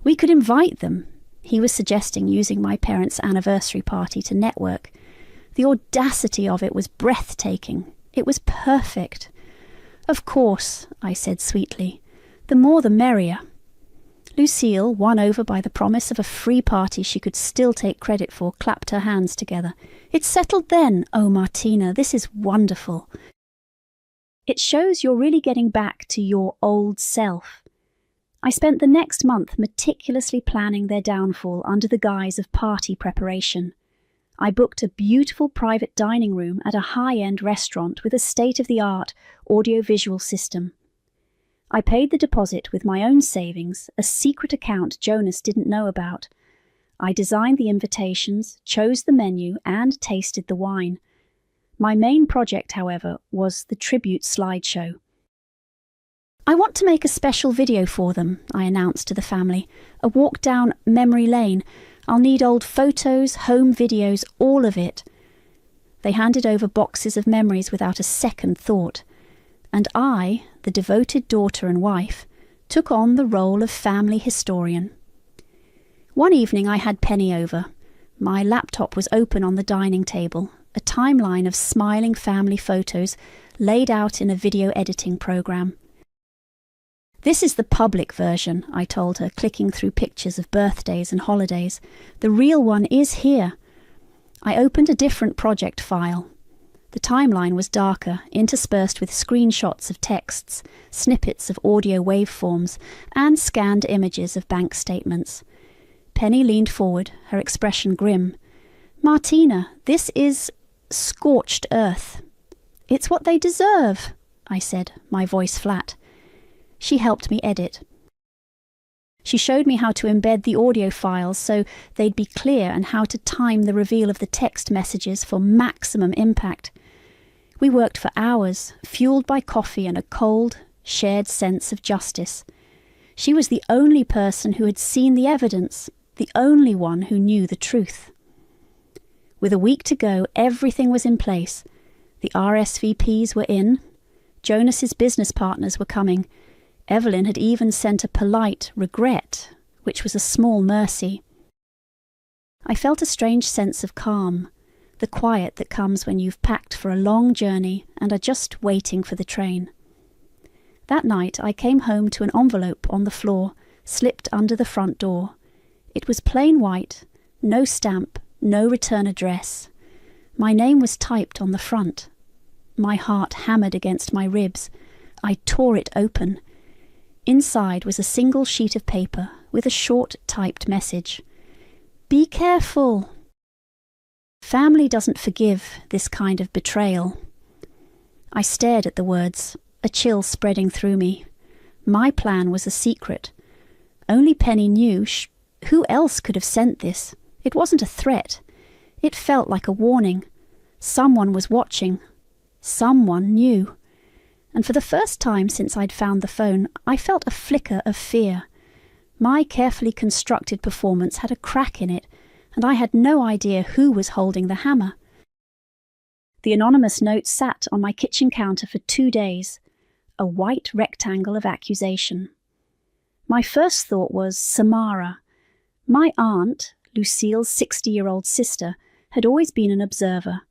"We could invite them." He was suggesting using my parents' anniversary party to network. The audacity of it was breathtaking. It was perfect. "Of course," I said sweetly. "The more the merrier." Lucille, won over by the promise of a free party she could still take credit for, clapped her hands together. "It's settled then. Oh, Martina, this is wonderful. It shows you're really getting back to your old self." I spent the next month meticulously planning their downfall under the guise of party preparation. I booked a beautiful private dining room at a high-end restaurant with a state-of-the-art audio-visual system. I paid the deposit with my own savings, a secret account Jonas didn't know about. I designed the invitations, chose the menu, and tasted the wine. My main project, however, was the tribute slideshow. "I want to make a special video for them," I announced to the family. "A walk down memory lane. I'll need old photos, home videos, all of it." They handed over boxes of memories without a second thought. And I, the devoted daughter and wife, took on the role of family historian. One evening I had Penny over. My laptop was open on the dining table, a timeline of smiling family photos laid out in a video editing program. "This is the public version," I told her, clicking through pictures of birthdays and holidays. "The real one is here." I opened a different project file. The timeline was darker, interspersed with screenshots of texts, snippets of audio waveforms, and scanned images of bank statements. Penny leaned forward, her expression grim. "Martina, this is scorched earth." "It's what they deserve," I said, my voice flat. She helped me edit. She showed me how to embed the audio files so they'd be clear and how to time the reveal of the text messages for maximum impact. We worked for hours, fueled by coffee and a cold, shared sense of justice. She was the only person who had seen the evidence, the only one who knew the truth. With a week to go, everything was in place. The RSVPs were in. Jonas's business partners were coming. Evelyn had even sent a polite regret, which was a small mercy. I felt a strange sense of calm, the quiet that comes when you've packed for a long journey and are just waiting for the train. That night I came home to an envelope on the floor, slipped under the front door. It was plain white, no stamp, no return address. My name was typed on the front. My heart hammered against my ribs. I tore it open. Inside was a single sheet of paper with a short typed message. "Be careful." Family doesn't forgive this kind of betrayal. I stared at the words, a chill spreading through me. My plan was a secret. Only Penny knew. Who else could have sent this? It wasn't a threat. It felt like a warning. Someone was watching. Someone knew. And for the first time since I'd found the phone, I felt a flicker of fear. My carefully constructed performance had a crack in it, and I had no idea who was holding the hammer. The anonymous note sat on my kitchen counter for 2 days, a white rectangle of accusation. My first thought was Samara. My aunt, Lucille's 60-year-old sister, had always been an observer.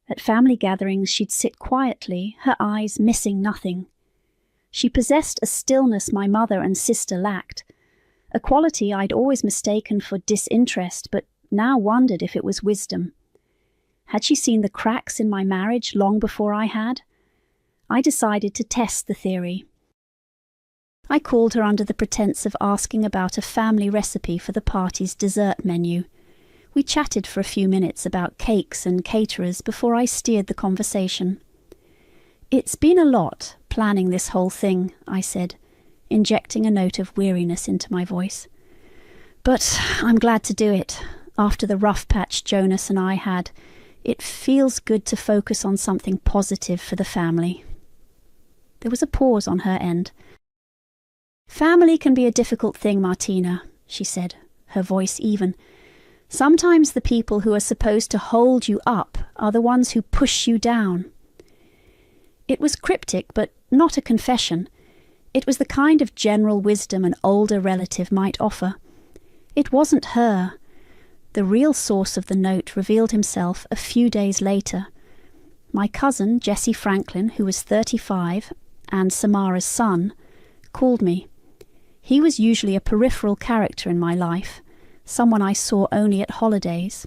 At family gatherings she'd sit quietly, her eyes missing nothing. She possessed a stillness my mother and sister lacked, a quality I'd always mistaken for disinterest, but now wondered if it was wisdom. Had she seen the cracks in my marriage long before I had? I decided to test the theory. I called her under the pretense of asking about a family recipe for the party's dessert menu. We chatted for a few minutes about cakes and caterers before I steered the conversation. "It's been a lot, planning this whole thing," I said, injecting a note of weariness into my voice. "But I'm glad to do it. After the rough patch Jonas and I had, it feels good to focus on something positive for the family." There was a pause on her end. "Family can be a difficult thing, Martina," she said, her voice even. "Sometimes the people who are supposed to hold you up are the ones who push you down." It was cryptic, but not a confession. It was the kind of general wisdom an older relative might offer. It wasn't her. The real source of the note revealed himself a few days later. My cousin, Jesse Franklin, who was 35, and Samara's son, called me. He was usually a peripheral character in my life, someone I saw only at holidays.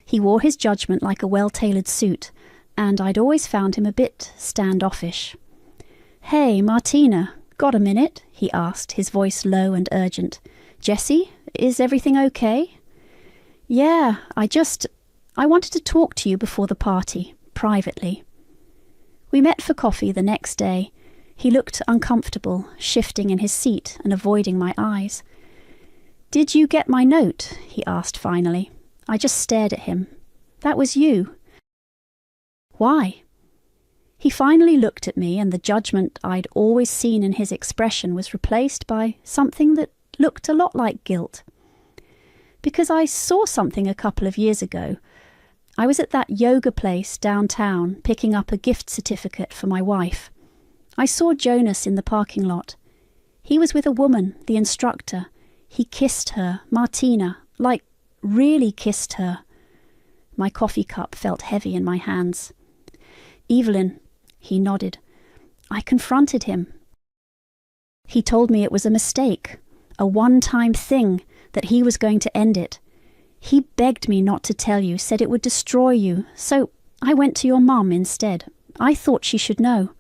He wore his judgment like a well-tailored suit, and I'd always found him a bit standoffish. "Hey, Martina, got a minute?" he asked, his voice low and urgent. "Jesse, is everything okay?" "Yeah, I wanted to talk to you before the party, privately." We met for coffee the next day. He looked uncomfortable, shifting in his seat and avoiding my eyes. "Did you get my note?" he asked finally. I just stared at him. "That was you." "Why?" He finally looked at me, and the judgment I'd always seen in his expression was replaced by something that looked a lot like guilt. "Because I saw something a couple of years ago. I was at that yoga place downtown picking up a gift certificate for my wife. I saw Jonas in the parking lot. He was with a woman, the instructor. He kissed her, Martina, like really kissed her. My coffee cup felt heavy in my hands. Evelyn, he nodded. I confronted him. He told me it was a mistake, a one-time thing, that he was going to end it. He begged me not to tell you, said it would destroy you, so I went to your mum instead. I thought she should know.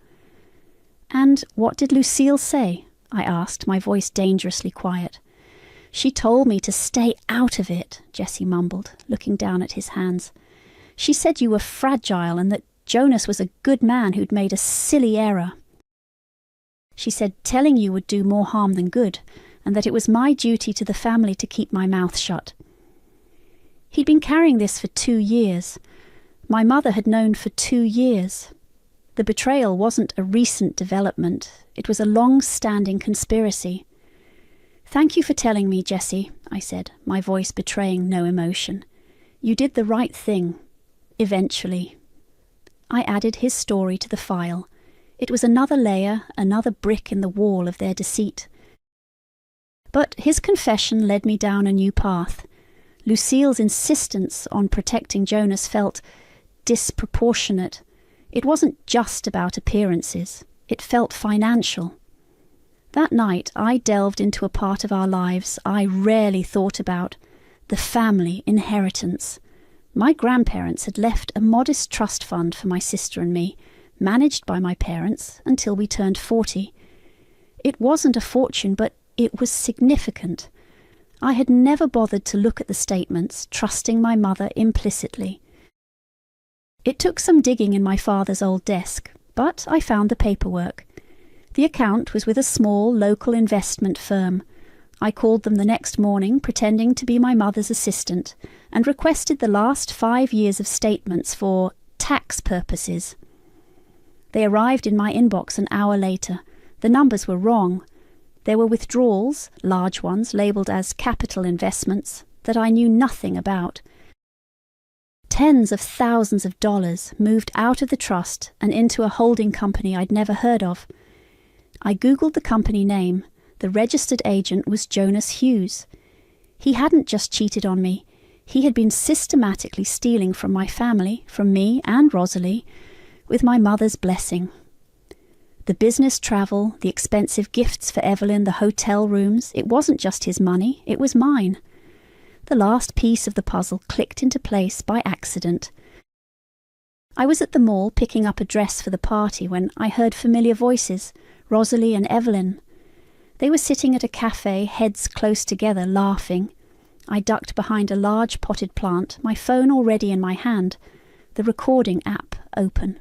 And what did Lucille say? I asked, my voice dangerously quiet. She told me to stay out of it, Jesse mumbled, looking down at his hands. She said you were fragile and that Jonas was a good man who'd made a silly error. She said telling you would do more harm than good, and that it was my duty to the family to keep my mouth shut. He'd been carrying this for 2 years. My mother had known for 2 years. The betrayal wasn't a recent development. It was a long-standing conspiracy. Thank you for telling me, Jesse, I said, my voice betraying no emotion. You did the right thing. Eventually. I added his story to the file. It was another layer, another brick in the wall of their deceit. But his confession led me down a new path. Lucille's insistence on protecting Jonas felt disproportionate. It wasn't just about appearances. It felt financial. That night I delved into a part of our lives I rarely thought about, the family inheritance. My grandparents had left a modest trust fund for my sister and me, managed by my parents until we turned 40. It wasn't a fortune, but it was significant. I had never bothered to look at the statements, trusting my mother implicitly. It took some digging in my father's old desk, but I found the paperwork. The account was with a small local investment firm. I called them the next morning, pretending to be my mother's assistant, and requested the last 5 years of statements for tax purposes. They arrived in my inbox an hour later. The numbers were wrong. There were withdrawals, large ones labelled as capital investments, that I knew nothing about. Tens of thousands of dollars moved out of the trust and into a holding company I'd never heard of. I googled the company name. The registered agent was Jonas Hughes. He hadn't just cheated on me. He had been systematically stealing from my family, from me and Rosalie, with my mother's blessing. The business travel, the expensive gifts for Evelyn, the hotel rooms, it wasn't just his money, it was mine. The last piece of the puzzle clicked into place by accident. I was at the mall picking up a dress for the party when I heard familiar voices, Rosalie and Evelyn. They were sitting at a cafe, heads close together, laughing. I ducked behind a large potted plant, my phone already in my hand, the recording app open.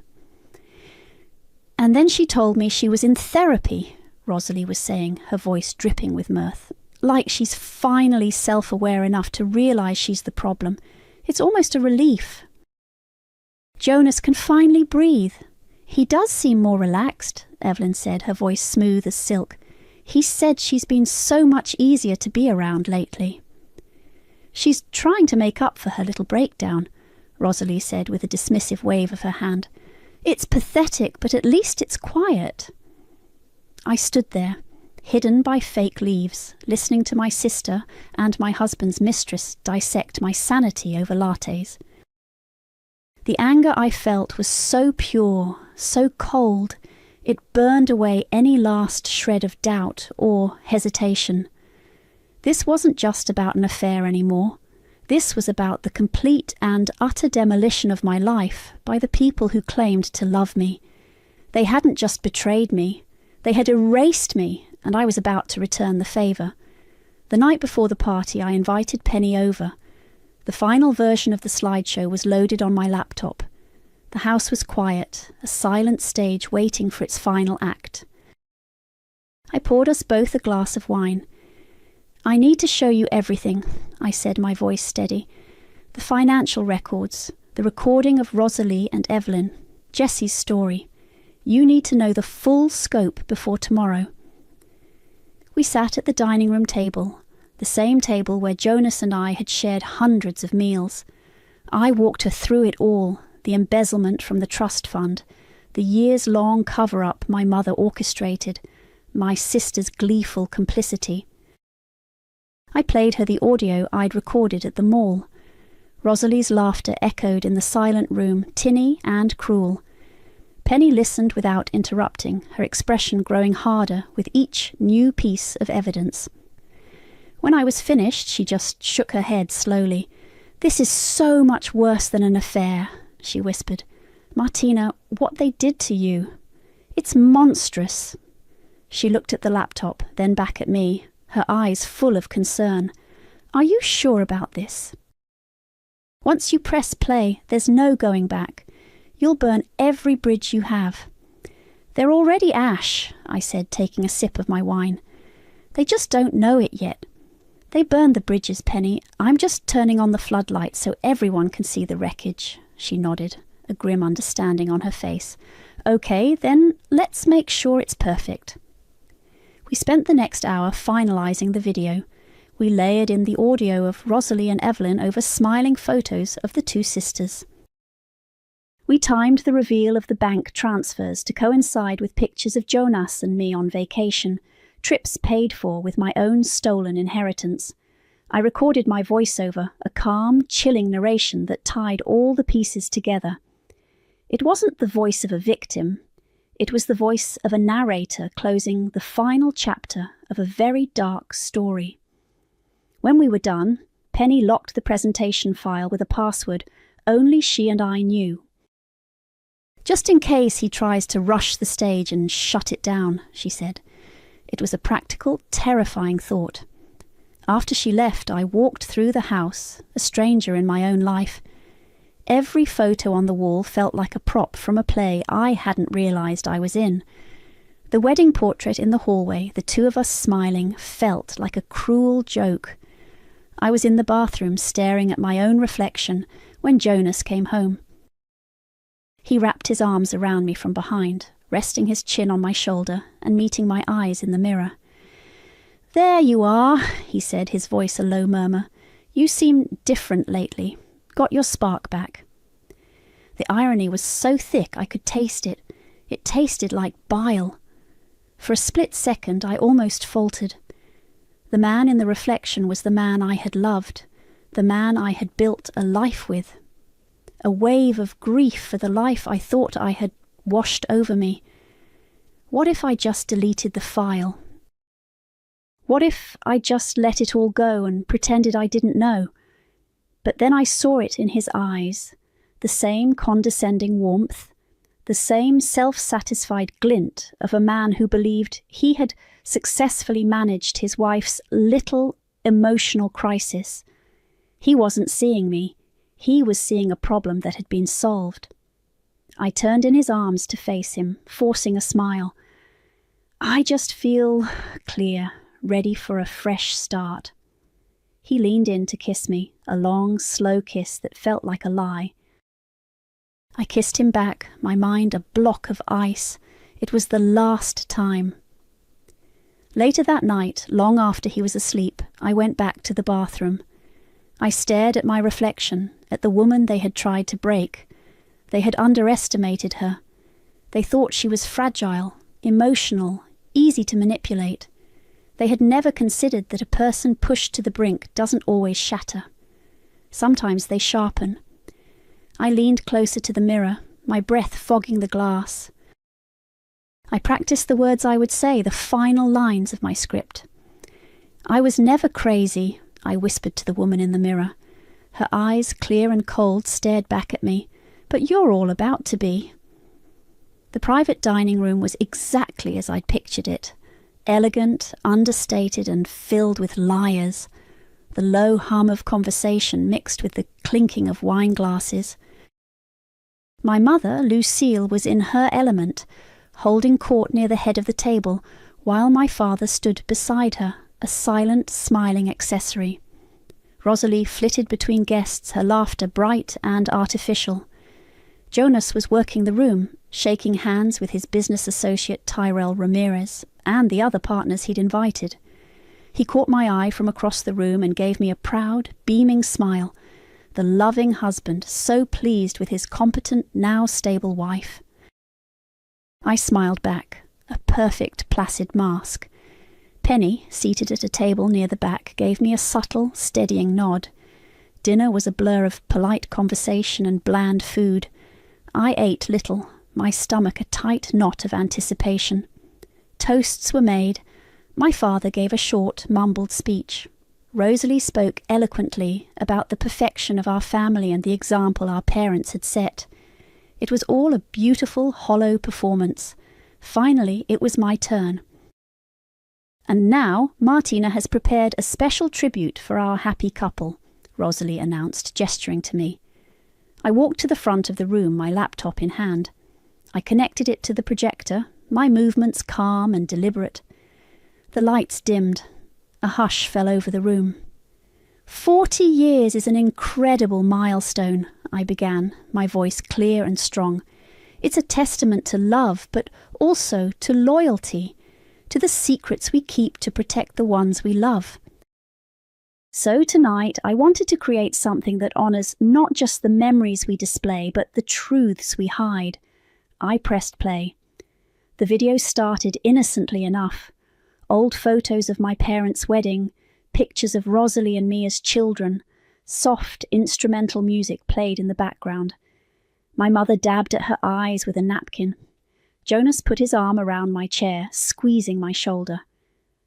And then she told me she was in therapy, Rosalie was saying, her voice dripping with mirth. Like she's finally self-aware enough to realise she's the problem. It's almost a relief. Jonas can finally breathe. He does seem more relaxed, Evelyn said, her voice smooth as silk. He said she's been so much easier to be around lately. She's trying to make up for her little breakdown, Rosalie said with a dismissive wave of her hand. It's pathetic, but at least it's quiet. I stood there, hidden by fake leaves, listening to my sister and my husband's mistress dissect my sanity over lattes. The anger I felt was so pure, so cold, it burned away any last shred of doubt or hesitation. This wasn't just about an affair anymore. This was about the complete and utter demolition of my life by the people who claimed to love me. They hadn't just betrayed me, they had erased me, and I was about to return the favour. The night before the party, I invited Penny over. The final version of the slideshow was loaded on my laptop. The house was quiet, a silent stage waiting for its final act. I poured us both a glass of wine. I need to show you everything, I said, my voice steady. The financial records, the recording of Rosalie and Evelyn, Jesse's story. You need to know the full scope before tomorrow. We sat at the dining room table, the same table where Jonas and I had shared hundreds of meals. I walked her through it all, the embezzlement from the trust fund, the years-long cover-up my mother orchestrated, my sister's gleeful complicity. I played her the audio I'd recorded at the mall. Rosalie's laughter echoed in the silent room, tinny and cruel. Penny listened without interrupting, her expression growing harder with each new piece of evidence. When I was finished, she just shook her head slowly. "This is so much worse than an affair," she whispered. "Martina, what they did to you, it's monstrous." She looked at the laptop, then back at me, her eyes full of concern. "Are you sure about this? Once you press play, there's no going back. You'll burn every bridge you have." "They're already ash," I said, taking a sip of my wine. "They just don't know it yet. They burned the bridges, Penny. I'm just turning on the floodlights so everyone can see the wreckage." She nodded, a grim understanding on her face. "Okay, then let's make sure it's perfect." We spent the next hour finalising the video. We layered in the audio of Rosalie and Evelyn over smiling photos of the two sisters. We timed the reveal of the bank transfers to coincide with pictures of Jonas and me on vacation, trips paid for with my own stolen inheritance. I recorded my voiceover, a calm, chilling narration that tied all the pieces together. It wasn't the voice of a victim. It was the voice of a narrator closing the final chapter of a very dark story. When we were done, Penny locked the presentation file with a password only she and I knew. "Just in case he tries to rush the stage and shut it down," she said. It was a practical, terrifying thought. After she left, I walked through the house, a stranger in my own life. Every photo on the wall felt like a prop from a play I hadn't realised I was in. The wedding portrait in the hallway, the two of us smiling, felt like a cruel joke. I was in the bathroom staring at my own reflection when Jonas came home. He wrapped his arms around me from behind, resting his chin on my shoulder and meeting my eyes in the mirror. "There you are," he said, his voice a low murmur. "You seem different lately. Got your spark back." The irony was so thick I could taste it. It tasted like bile. For a split second I almost faltered. The man in the reflection was the man I had loved, the man I had built a life with. A wave of grief for the life I thought I had washed over me. What if I just deleted the file? What if I just let it all go and pretended I didn't know? But then I saw it in his eyes, the same condescending warmth, the same self-satisfied glint of a man who believed he had successfully managed his wife's little emotional crisis. He wasn't seeing me. He was seeing a problem that had been solved. I turned in his arms to face him, forcing a smile. "I just feel clear, ready for a fresh start." He leaned in to kiss me, a long, slow kiss that felt like a lie. I kissed him back, my mind a block of ice. It was the last time. Later that night, long after he was asleep, I went back to the bathroom. I stared at my reflection, at the woman they had tried to break. They had underestimated her. They thought she was fragile, emotional, easy to manipulate. They had never considered that a person pushed to the brink doesn't always shatter. Sometimes they sharpen. I leaned closer to the mirror, my breath fogging the glass. I practiced the words I would say, the final lines of my script. "I was never crazy," I whispered to the woman in the mirror. Her eyes, clear and cold, stared back at me. "But you're all about to be." The private dining room was exactly as I'd pictured it. Elegant, understated, and filled with liars. The low hum of conversation mixed with the clinking of wine glasses. My mother, Lucille, was in her element, holding court near the head of the table, while my father stood beside her, a silent, smiling accessory. Rosalie flitted between guests, her laughter bright and artificial. Jonas was working the room, shaking hands with his business associate Tyrell Ramirez and the other partners he'd invited. He caught my eye from across the room and gave me a proud, beaming smile, the loving husband so pleased with his competent, now stable wife. I smiled back, a perfect placid mask. Penny, seated at a table near the back, gave me a subtle, steadying nod. Dinner was a blur of polite conversation and bland food. I ate little, my stomach a tight knot of anticipation. Toasts were made. My father gave a short, mumbled speech. Rosalie spoke eloquently about the perfection of our family and the example our parents had set. It was all a beautiful, hollow performance. Finally, it was my turn. "And now Martina has prepared a special tribute for our happy couple," Rosalie announced, gesturing to me. I walked to the front of the room, my laptop in hand. I connected it to the projector, my movements calm and deliberate. The lights dimmed. A hush fell over the room. 40 years is an incredible milestone, I began, my voice clear and strong. It's a testament to love, but also to loyalty, to the secrets we keep to protect the ones we love. So tonight, I wanted to create something that honors not just the memories we display, but the truths we hide. I pressed play. The video started innocently enough. Old photos of my parents' wedding, pictures of Rosalie and me as children, soft instrumental music played in the background. My mother dabbed at her eyes with a napkin. Jonas put his arm around my chair, squeezing my shoulder.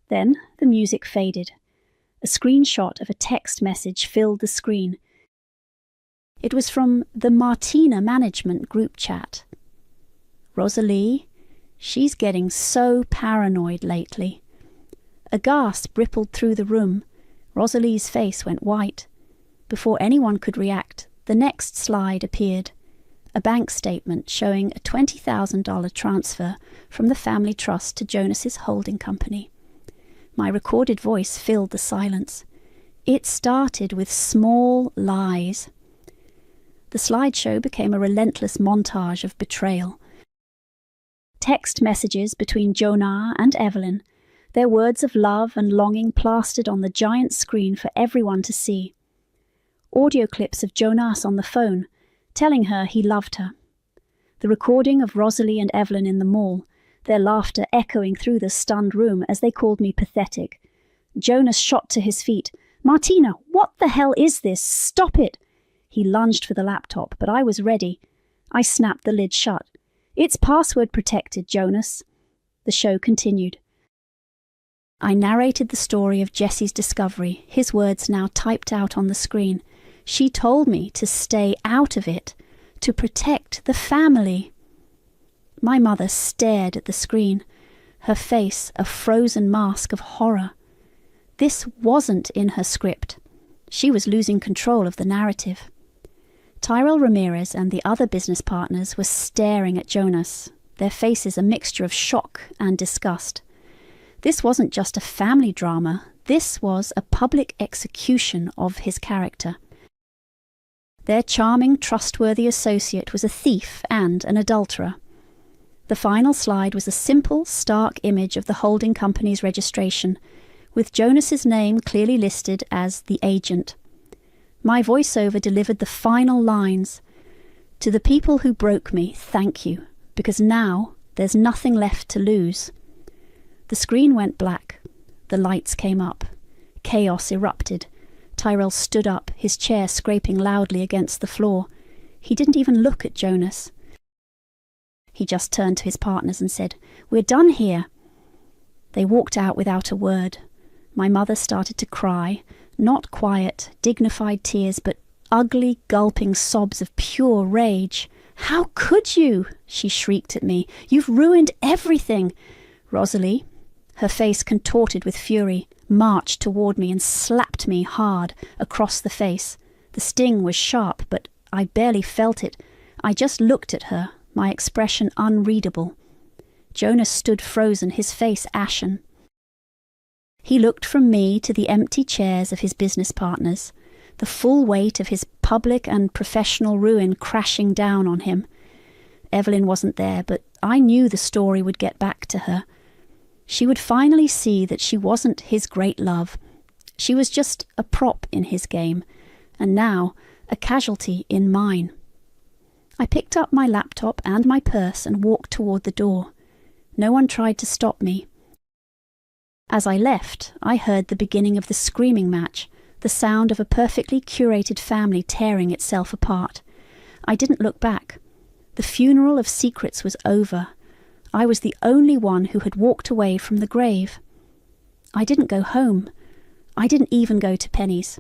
Then the music faded. A screenshot of a text message filled the screen. It was from the Martina management group chat. "Rosalie, she's getting so paranoid lately." A gasp rippled through the room. Rosalie's face went white. Before anyone could react, the next slide appeared. A bank statement showing a $20,000 transfer from the family trust to Jonas's holding company. My recorded voice filled the silence. It started with small lies. The slideshow became a relentless montage of betrayal. Text messages between Jonah and Evelyn, their words of love and longing plastered on the giant screen for everyone to see. Audio clips of Jonas on the phone, telling her he loved her. The recording of Rosalie and Evelyn in the mall, their laughter echoing through the stunned room as they called me pathetic. Jonas shot to his feet. "Martina, what the hell is this? Stop it!" He lunged for the laptop, but I was ready. I snapped the lid shut. "It's password protected, Jonas." The show continued. I narrated the story of Jesse's discovery, his words now typed out on the screen. She told me to stay out of it, to protect the family. My mother stared at the screen, her face a frozen mask of horror. This wasn't in her script. She was losing control of the narrative. Tyrell Ramirez and the other business partners were staring at Jonas, their faces a mixture of shock and disgust. This wasn't just a family drama, this was a public execution of his character. Their charming, trustworthy associate was a thief and an adulterer. The final slide was a simple, stark image of the holding company's registration, with Jonas's name clearly listed as the agent. My voiceover delivered the final lines. "To the people who broke me, thank you, because now there's nothing left to lose." The screen went black. The lights came up. Chaos erupted. Tyrell stood up, his chair scraping loudly against the floor. He didn't even look at Jonas. He just turned to his partners and said, "We're done here." They walked out without a word. My mother started to cry, not quiet, dignified tears, but ugly, gulping sobs of pure rage. "How could you?" she shrieked at me. "You've ruined everything." Rosalie, her face contorted with fury, marched toward me and slapped me hard across the face. The sting was sharp, but I barely felt it. I just looked at her, my expression unreadable. Jonas stood frozen, his face ashen. He looked from me to the empty chairs of his business partners, the full weight of his public and professional ruin crashing down on him. Evelyn wasn't there, but I knew the story would get back to her. She would finally see that she wasn't his great love. She was just a prop in his game, and now a casualty in mine. I picked up my laptop and my purse and walked toward the door. No one tried to stop me. As I left, I heard the beginning of the screaming match, the sound of a perfectly curated family tearing itself apart. I didn't look back. The funeral of secrets was over. I was the only one who had walked away from the grave. I didn't go home. I didn't even go to Penny's.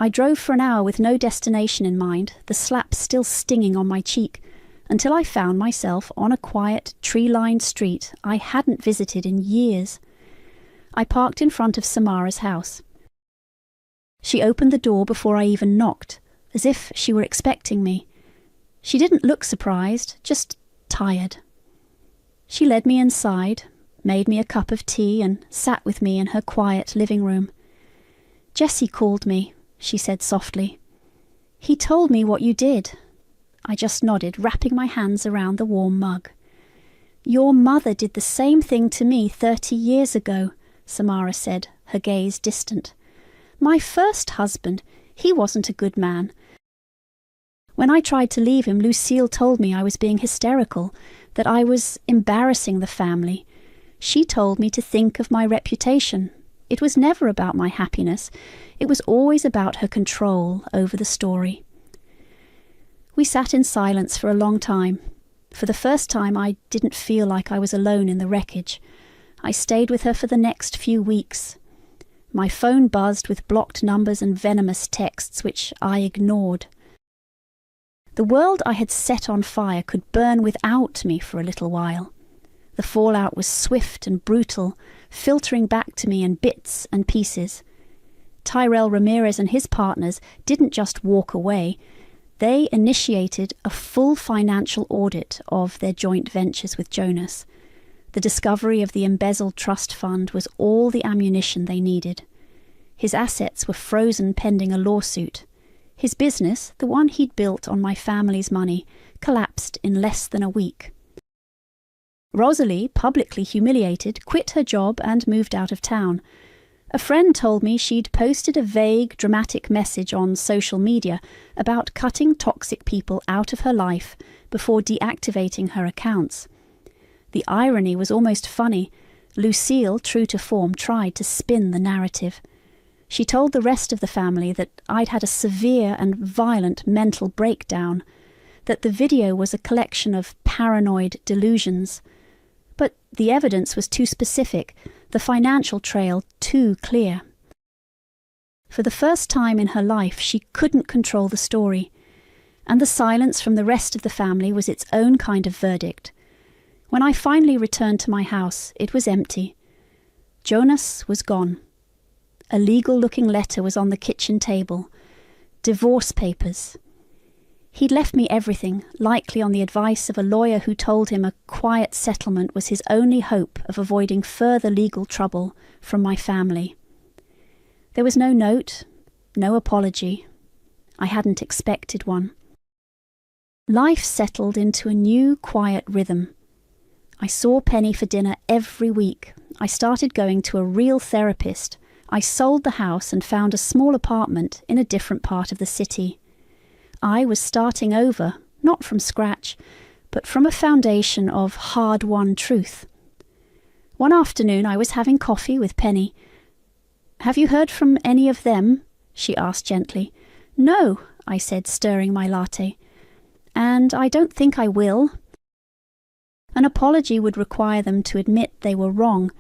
I drove for an hour with no destination in mind, the slap still stinging on my cheek, until I found myself on a quiet, tree-lined street I hadn't visited in years. I parked in front of Samara's house. She opened the door before I even knocked, as if she were expecting me. She didn't look surprised, just tired. She led me inside, made me a cup of tea, and sat with me in her quiet living room. "Jessie called me," she said softly. "He told me what you did." I just nodded, wrapping my hands around the warm mug. "Your mother did the same thing to me 30 years ago," Samara said, her gaze distant. "My first husband, he wasn't a good man. When I tried to leave him, Lucille told me I was being hysterical, that I was embarrassing the family. She told me to think of my reputation. It was never about my happiness. It was always about her control over the story." We sat in silence for a long time. For the first time, I didn't feel like I was alone in the wreckage. I stayed with her for the next few weeks. My phone buzzed with blocked numbers and venomous texts, which I ignored. The world I had set on fire could burn without me for a little while. The fallout was swift and brutal, filtering back to me in bits and pieces. Tyrell Ramirez and his partners didn't just walk away. They initiated a full financial audit of their joint ventures with Jonas. The discovery of the embezzled trust fund was all the ammunition they needed. His assets were frozen pending a lawsuit. His business, the one he'd built on my family's money, collapsed in less than a week. Rosalie, publicly humiliated, quit her job and moved out of town. A friend told me she'd posted a vague, dramatic message on social media about cutting toxic people out of her life before deactivating her accounts. The irony was almost funny. Lucille, true to form, tried to spin the narrative. She told the rest of the family that I'd had a severe and violent mental breakdown, that the video was a collection of paranoid delusions. But the evidence was too specific, the financial trail too clear. For the first time in her life, she couldn't control the story, and the silence from the rest of the family was its own kind of verdict. When I finally returned to my house, it was empty. Jonas was gone. A legal-looking letter was on the kitchen table. Divorce papers. He'd left me everything, likely on the advice of a lawyer who told him a quiet settlement was his only hope of avoiding further legal trouble from my family. There was no note, no apology. I hadn't expected one. Life settled into a new, quiet rhythm. I saw Penny for dinner every week. I started going to a real therapist. I sold the house and found a small apartment in a different part of the city. I was starting over, not from scratch, but from a foundation of hard-won truth. One afternoon I was having coffee with Penny. "Have you heard from any of them?" she asked gently. "No," I said, stirring my latte. "And I don't think I will." An apology would require them to admit they were wrong,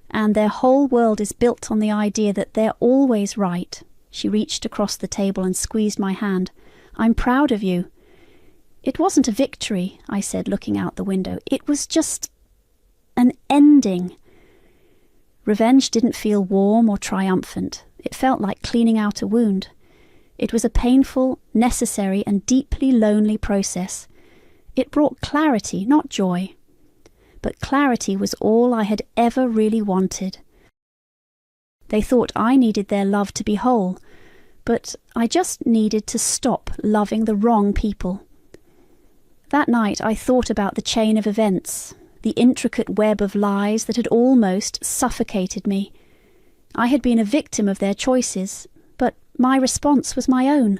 and their whole world is built on the idea that they're always right. She reached across the table and squeezed my hand. "I'm proud of you." "It wasn't a victory," I said, looking out the window. "It was just an ending." Revenge didn't feel warm or triumphant. It felt like cleaning out a wound. It was a painful, necessary, and deeply lonely process. It brought clarity, not joy. But clarity was all I had ever really wanted. They thought I needed their love to be whole, but I just needed to stop loving the wrong people. That night I thought about the chain of events, the intricate web of lies that had almost suffocated me. I had been a victim of their choices, but my response was my own.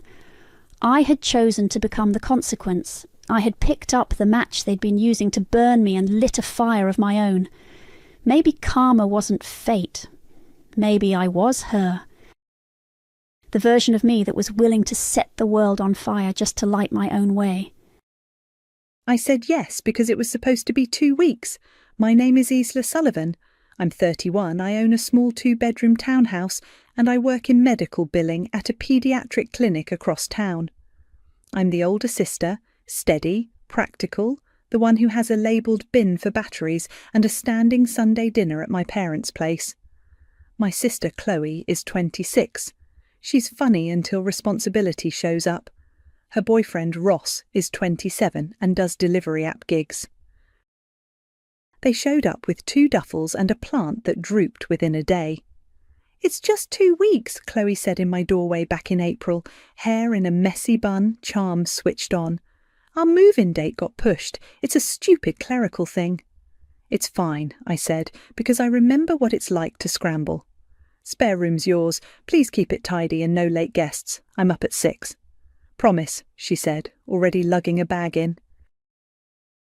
I had chosen to become the consequence. I had picked up the match they'd been using to burn me and lit a fire of my own. Maybe karma wasn't fate. Maybe I was her. The version of me that was willing to set the world on fire just to light my own way. I said yes because it was supposed to be 2 weeks. My name is Isla Sullivan. I'm 31, I own a small 2-bedroom townhouse, and I work in medical billing at a paediatric clinic across town. I'm the older sister, steady, practical, the one who has a labelled bin for batteries and a standing Sunday dinner at my parents' place. My sister Chloe is 26. She's funny until responsibility shows up. Her boyfriend Ross is 27 and does delivery app gigs. They showed up with 2 duffels and a plant that drooped within a day. "It's just 2 weeks," Chloe said in my doorway back in April, hair in a messy bun, charm switched on. "Our move-in date got pushed. It's a stupid clerical thing." "It's fine," I said, because I remember what it's like to scramble. "Spare room's yours. Please keep it tidy and no late guests. I'm up at 6. "Promise," she said, already lugging a bag in.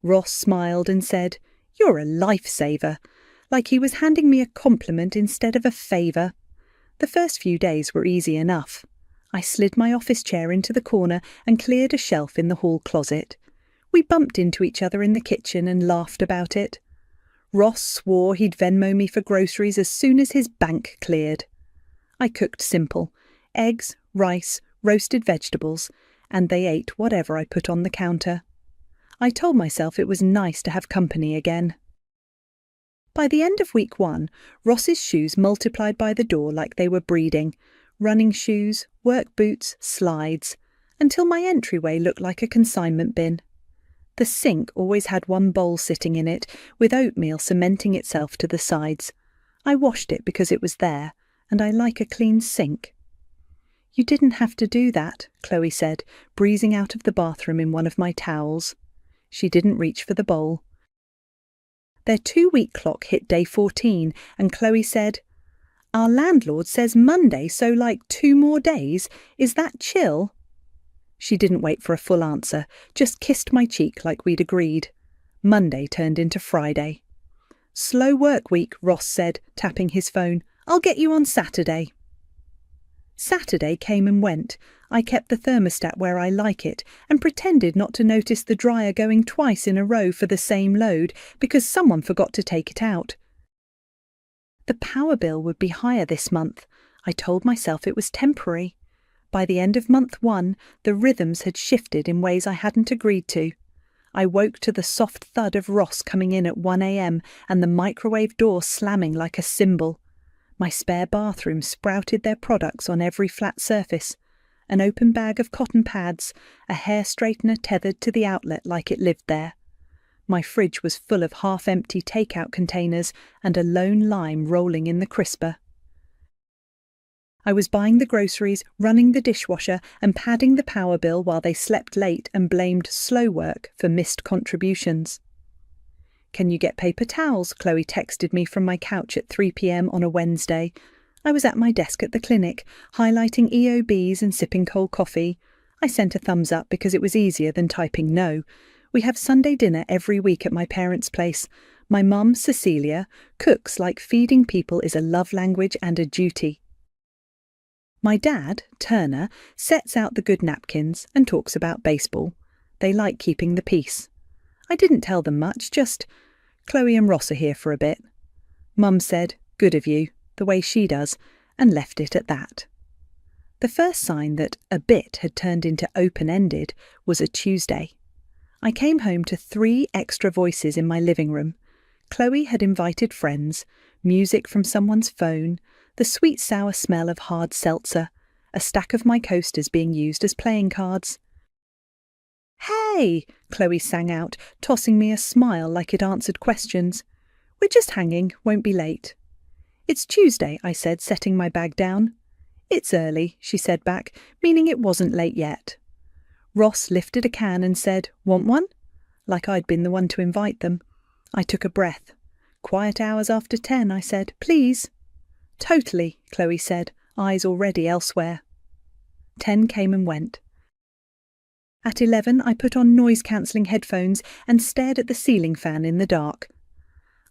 Ross smiled and said, "You're a lifesaver," like he was handing me a compliment instead of a favour. The first few days were easy enough. I slid my office chair into the corner and cleared a shelf in the hall closet. We bumped into each other in the kitchen and laughed about it. Ross swore he'd Venmo me for groceries as soon as his bank cleared. I cooked simple: eggs, rice, roasted vegetables, and they ate whatever I put on the counter. I told myself it was nice to have company again. By the end of week 1, Ross's shoes multiplied by the door like they were breeding: running shoes, work boots, slides, until my entryway looked like a consignment bin. The sink always had one bowl sitting in it, with oatmeal cementing itself to the sides. I washed it because it was there, and I like a clean sink. "You didn't have to do that," Chloe said, breezing out of the bathroom in one of my towels. She didn't reach for the bowl. Their 2-week clock hit day 14, and Chloe said, "Our landlord says Monday, so like 2 more days. Is that chill?" She didn't wait for a full answer, just kissed my cheek like we'd agreed. Monday turned into Friday. "Slow work week," Ross said, tapping his phone. "I'll get you on Saturday." Saturday came and went. I kept the thermostat where I like it and pretended not to notice the dryer going twice in a row for the same load because someone forgot to take it out. The power bill would be higher this month. I told myself it was temporary. By the end of month 1, the rhythms had shifted in ways I hadn't agreed to. I woke to the soft thud of Ross coming in at 1 a.m. and the microwave door slamming like a cymbal. My spare bathroom sprouted their products on every flat surface: an open bag of cotton pads, a hair straightener tethered to the outlet like it lived there. My fridge was full of half-empty takeout containers and a lone lime rolling in the crisper. I was buying the groceries, running the dishwasher, and padding the power bill while they slept late and blamed slow work for missed contributions. "Can you get paper towels?" Chloe texted me from my couch at 3 p.m. on a Wednesday. I was at my desk at the clinic, highlighting EOBs and sipping cold coffee. I sent a thumbs up because it was easier than typing no. We have Sunday dinner every week at my parents' place. My mum, Cecilia, cooks like feeding people is a love language and a duty. My dad, Turner, sets out the good napkins and talks about baseball. They like keeping the peace. I didn't tell them much, just, "Chloe and Ross are here for a bit." Mum said, "Good of you," the way she does, and left it at that. The first sign that a bit had turned into open-ended was a Tuesday. I came home to 3 extra voices in my living room. Chloe had invited friends, music from someone's phone, the sweet-sour smell of hard seltzer, a stack of my coasters being used as playing cards. "Hey!" Chloe sang out, tossing me a smile like it answered questions. "We're just hanging, won't be late." "It's Tuesday," I said, setting my bag down. "It's early," she said back, meaning it wasn't late yet. Ross lifted a can and said, "Want one?" like I'd been the one to invite them. I took a breath. "Quiet hours after 10, I said. "Please." "Totally," Chloe said, eyes already elsewhere. 10 came and went. At 11, I put on noise-cancelling headphones and stared at the ceiling fan in the dark.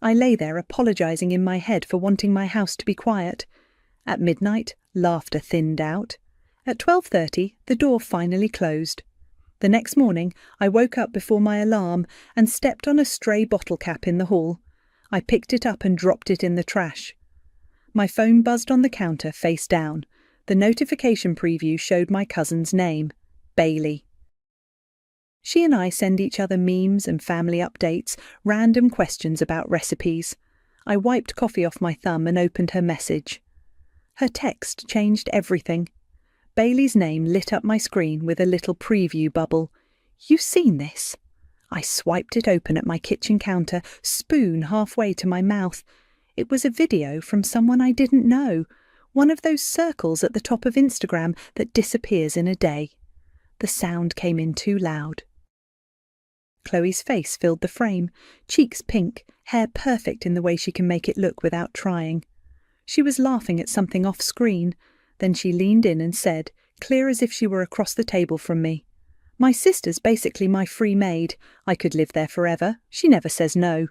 I lay there apologising in my head for wanting my house to be quiet. At midnight, laughter thinned out. At 12:30, the door finally closed. The next morning, I woke up before my alarm and stepped on a stray bottle cap in the hall. I picked it up and dropped it in the trash. My phone buzzed on the counter face down. The notification preview showed my cousin's name, Bailey. She and I send each other memes and family updates, random questions about recipes. I wiped coffee off my thumb and opened her message. Her text changed everything. Bailey's name lit up my screen with a little preview bubble. "You seen this?" I swiped it open at my kitchen counter, spoon halfway to my mouth. It was a video from someone I didn't know, one of those circles at the top of Instagram that disappears in a day. The sound came in too loud. Chloe's face filled the frame, cheeks pink, hair perfect in the way she can make it look without trying. She was laughing at something off-screen. Then she leaned in and said, clear as if she were across the table from me, "My sister's basically my free maid. I could live there forever. She never says no."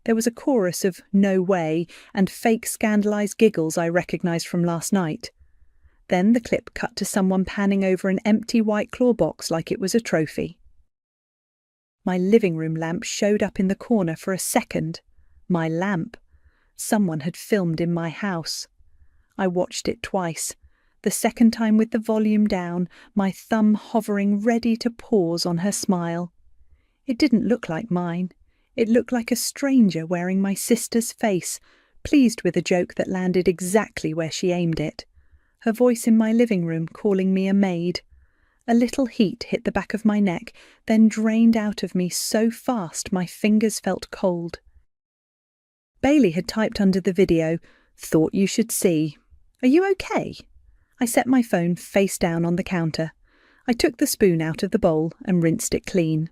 There was a chorus of "no way" and fake scandalised giggles I recognised from last night. Then the clip cut to someone panning over an empty white claw box like it was a trophy. My living room lamp showed up in the corner for a second. My lamp. Someone had filmed in my house. I watched it twice. The second time with the volume down, my thumb hovering ready to pause on her smile. It didn't look like mine. It looked like a stranger wearing my sister's face, pleased with a joke that landed exactly where she aimed it. Her voice in my living room calling me a maid. A little heat hit the back of my neck, then drained out of me so fast my fingers felt cold. Bailey had typed under the video, "Thought you should see. Are you okay?" I set my phone face down on the counter. I took the spoon out of the bowl and rinsed it clean.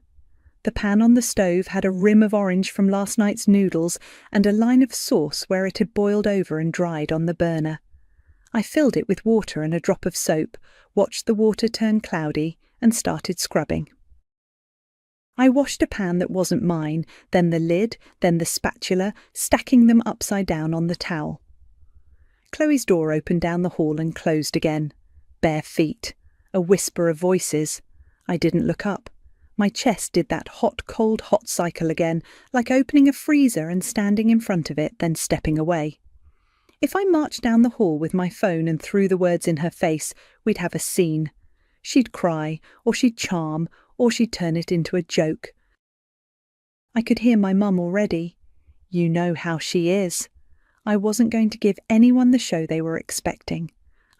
The pan on the stove had a rim of orange from last night's noodles and a line of sauce where it had boiled over and dried on the burner. I filled it with water and a drop of soap, watched the water turn cloudy, and started scrubbing. I washed a pan that wasn't mine, then the lid, then the spatula, stacking them upside down on the towel. Chloe's door opened down the hall and closed again. Bare feet. A whisper of voices. I didn't look up. My chest did that hot cycle again, like opening a freezer and standing in front of it, then stepping away. If I marched down the hall with my phone and threw the words in her face, we'd have a scene. She'd cry, or she'd charm, or she'd turn it into a joke. I could hear my mum already. You know how she is. I wasn't going to give anyone the show they were expecting.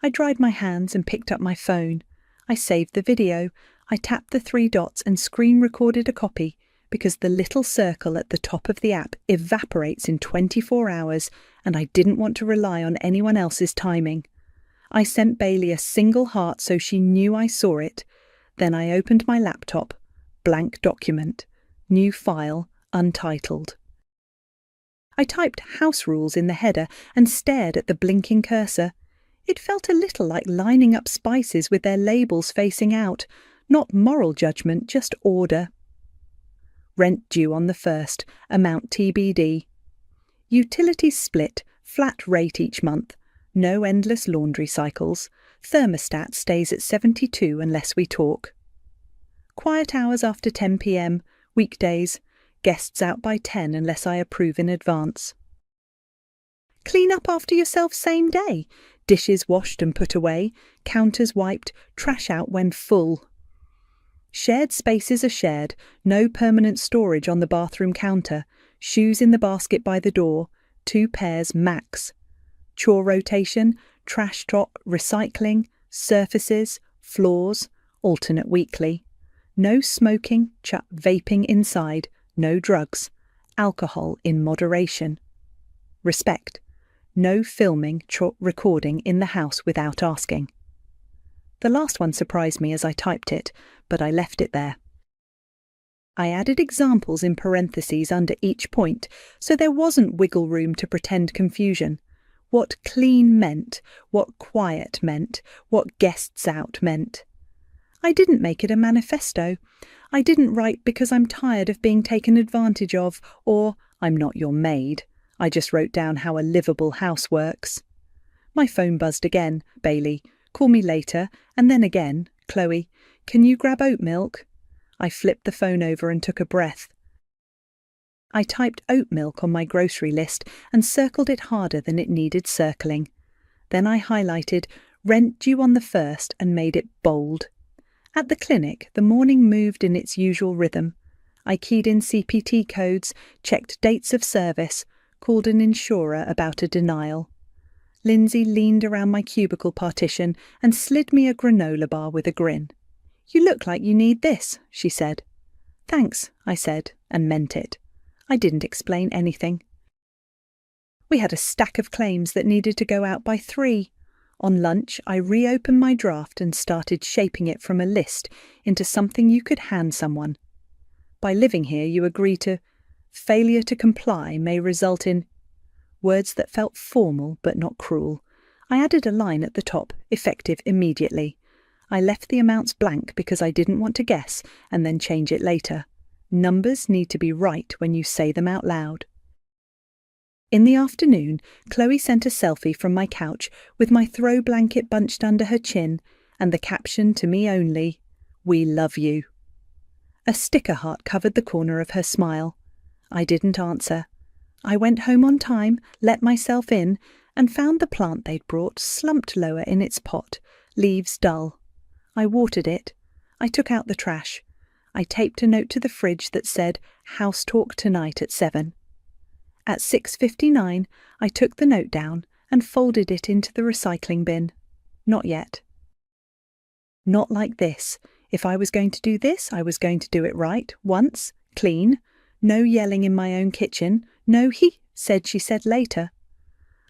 I dried my hands and picked up my phone. I saved the video. I tapped the 3 dots and screen recorded a copy, because the little circle at the top of the app evaporates in 24 hours and I didn't want to rely on anyone else's timing. I sent Bailey a single heart so she knew I saw it. Then I opened my laptop. Blank document. New file, untitled. I typed house rules in the header and stared at the blinking cursor. It felt a little like lining up spices with their labels facing out. Not moral judgment, just order. Rent due on the 1st, amount TBD. Utilities split, flat rate each month. No endless laundry cycles. Thermostat stays at 72 unless we talk. Quiet hours after 10 p.m, weekdays. Guests out by 10 unless I approve in advance. Clean up after yourself same day. Dishes washed and put away. Counters wiped. Trash out when full. Shared spaces are shared. No permanent storage on the bathroom counter. Shoes in the basket by the door. 2 pairs max. Chore rotation. Trash top, recycling. Surfaces. Floors. Alternate weekly. No smoking, vaping inside. No drugs. Alcohol in moderation. Respect. No filming, recording in the house without asking. The last one surprised me as I typed it, but I left it there. I added examples in parentheses under each point, so there wasn't wiggle room to pretend confusion. What clean meant, what quiet meant, what guests out meant. I didn't make it a manifesto. I didn't write because I'm tired of being taken advantage of, or I'm not your maid. I just wrote down how a livable house works. My phone buzzed again. Bailey, call me later, and then again. Chloe, can you grab oat milk? I flipped the phone over and took a breath. I typed oat milk on my grocery list and circled it harder than it needed circling. Then I highlighted rent due on the 1st and made it bold. At the clinic, the morning moved in its usual rhythm. I keyed in CPT codes, checked dates of service, called an insurer about a denial. Lindsay leaned around my cubicle partition and slid me a granola bar with a grin. "You look like you need this," she said. "Thanks," I said, and meant it. I didn't explain anything. We had a stack of claims that needed to go out by 3. On lunch, I reopened my draft and started shaping it from a list into something you could hand someone. By living here, you agree to failure to comply may result in words that felt formal but not cruel. I added a line at the top, effective immediately. I left the amounts blank because I didn't want to guess and then change it later. Numbers need to be right when you say them out loud. In the afternoon, Chloe sent a selfie from my couch with my throw blanket bunched under her chin and the caption to me only, "We love you." A sticker heart covered the corner of her smile. I didn't answer. I went home on time, let myself in, and found the plant they'd brought slumped lower in its pot, leaves dull. I watered it. I took out the trash. I taped a note to the fridge that said, "House talk tonight at 7. At 6:59, I took the note down and folded it into the recycling bin. Not yet. Not like this. If I was going to do this, I was going to do it right, once, clean. No yelling in my own kitchen. No he said she said later.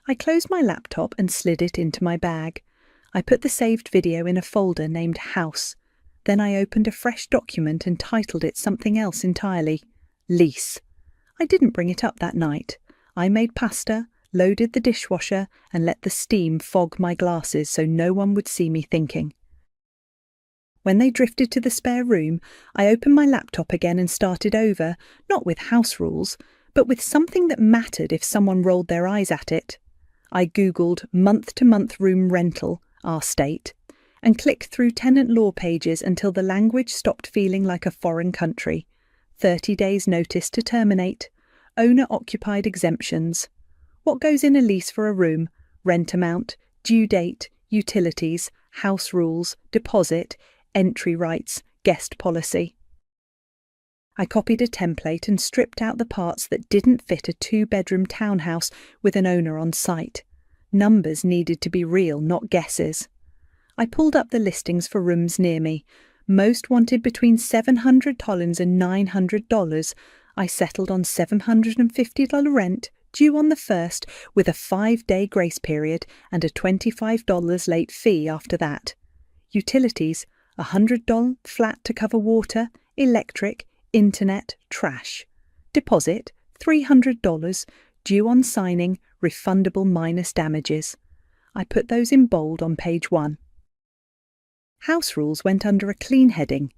I closed my laptop and slid it into my bag. I put the saved video in a folder named House. Then I opened a fresh document and titled it something else entirely. Lease. I didn't bring it up that night. I made pasta, loaded the dishwasher, and let the steam fog my glasses so no one would see me thinking. When they drifted to the spare room, I opened my laptop again and started over, not with house rules, but with something that mattered if someone rolled their eyes at it. I Googled month-to-month room rental, our state, and clicked through tenant law pages until the language stopped feeling like a foreign country. 30 days notice to terminate, owner-occupied exemptions. What goes in a lease for a room? Rent amount, due date, utilities, house rules, deposit, entry rights, guest policy. I copied a template and stripped out the parts that didn't fit a 2-bedroom townhouse with an owner on site. Numbers needed to be real, not guesses. I pulled up the listings for rooms near me. Most wanted between $700 and $900. I settled on $750 rent, due on the 1st, with a 5-day grace period and a $25 late fee after that. Utilities, $100 flat to cover water, electric, internet, trash. Deposit, $300, due on signing, refundable minus damages. I put those in bold on page 1. House rules went under a clean heading.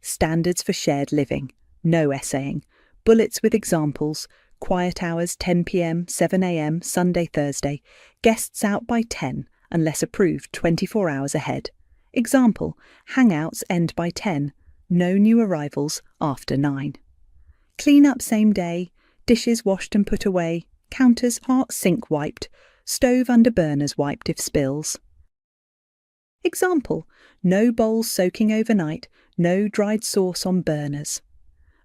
Standards for shared living. No essaying. Bullets with examples. Quiet hours 10 p.m, 7 a.m, Sunday, Thursday. Guests out by 10, unless approved 24 hours ahead. Example, hangouts end by 10. No new arrivals after 9. Clean up same day. Dishes washed and put away. Counters, hot sink wiped. Stove under burners wiped if spills. Example, no bowls soaking overnight, no dried sauce on burners.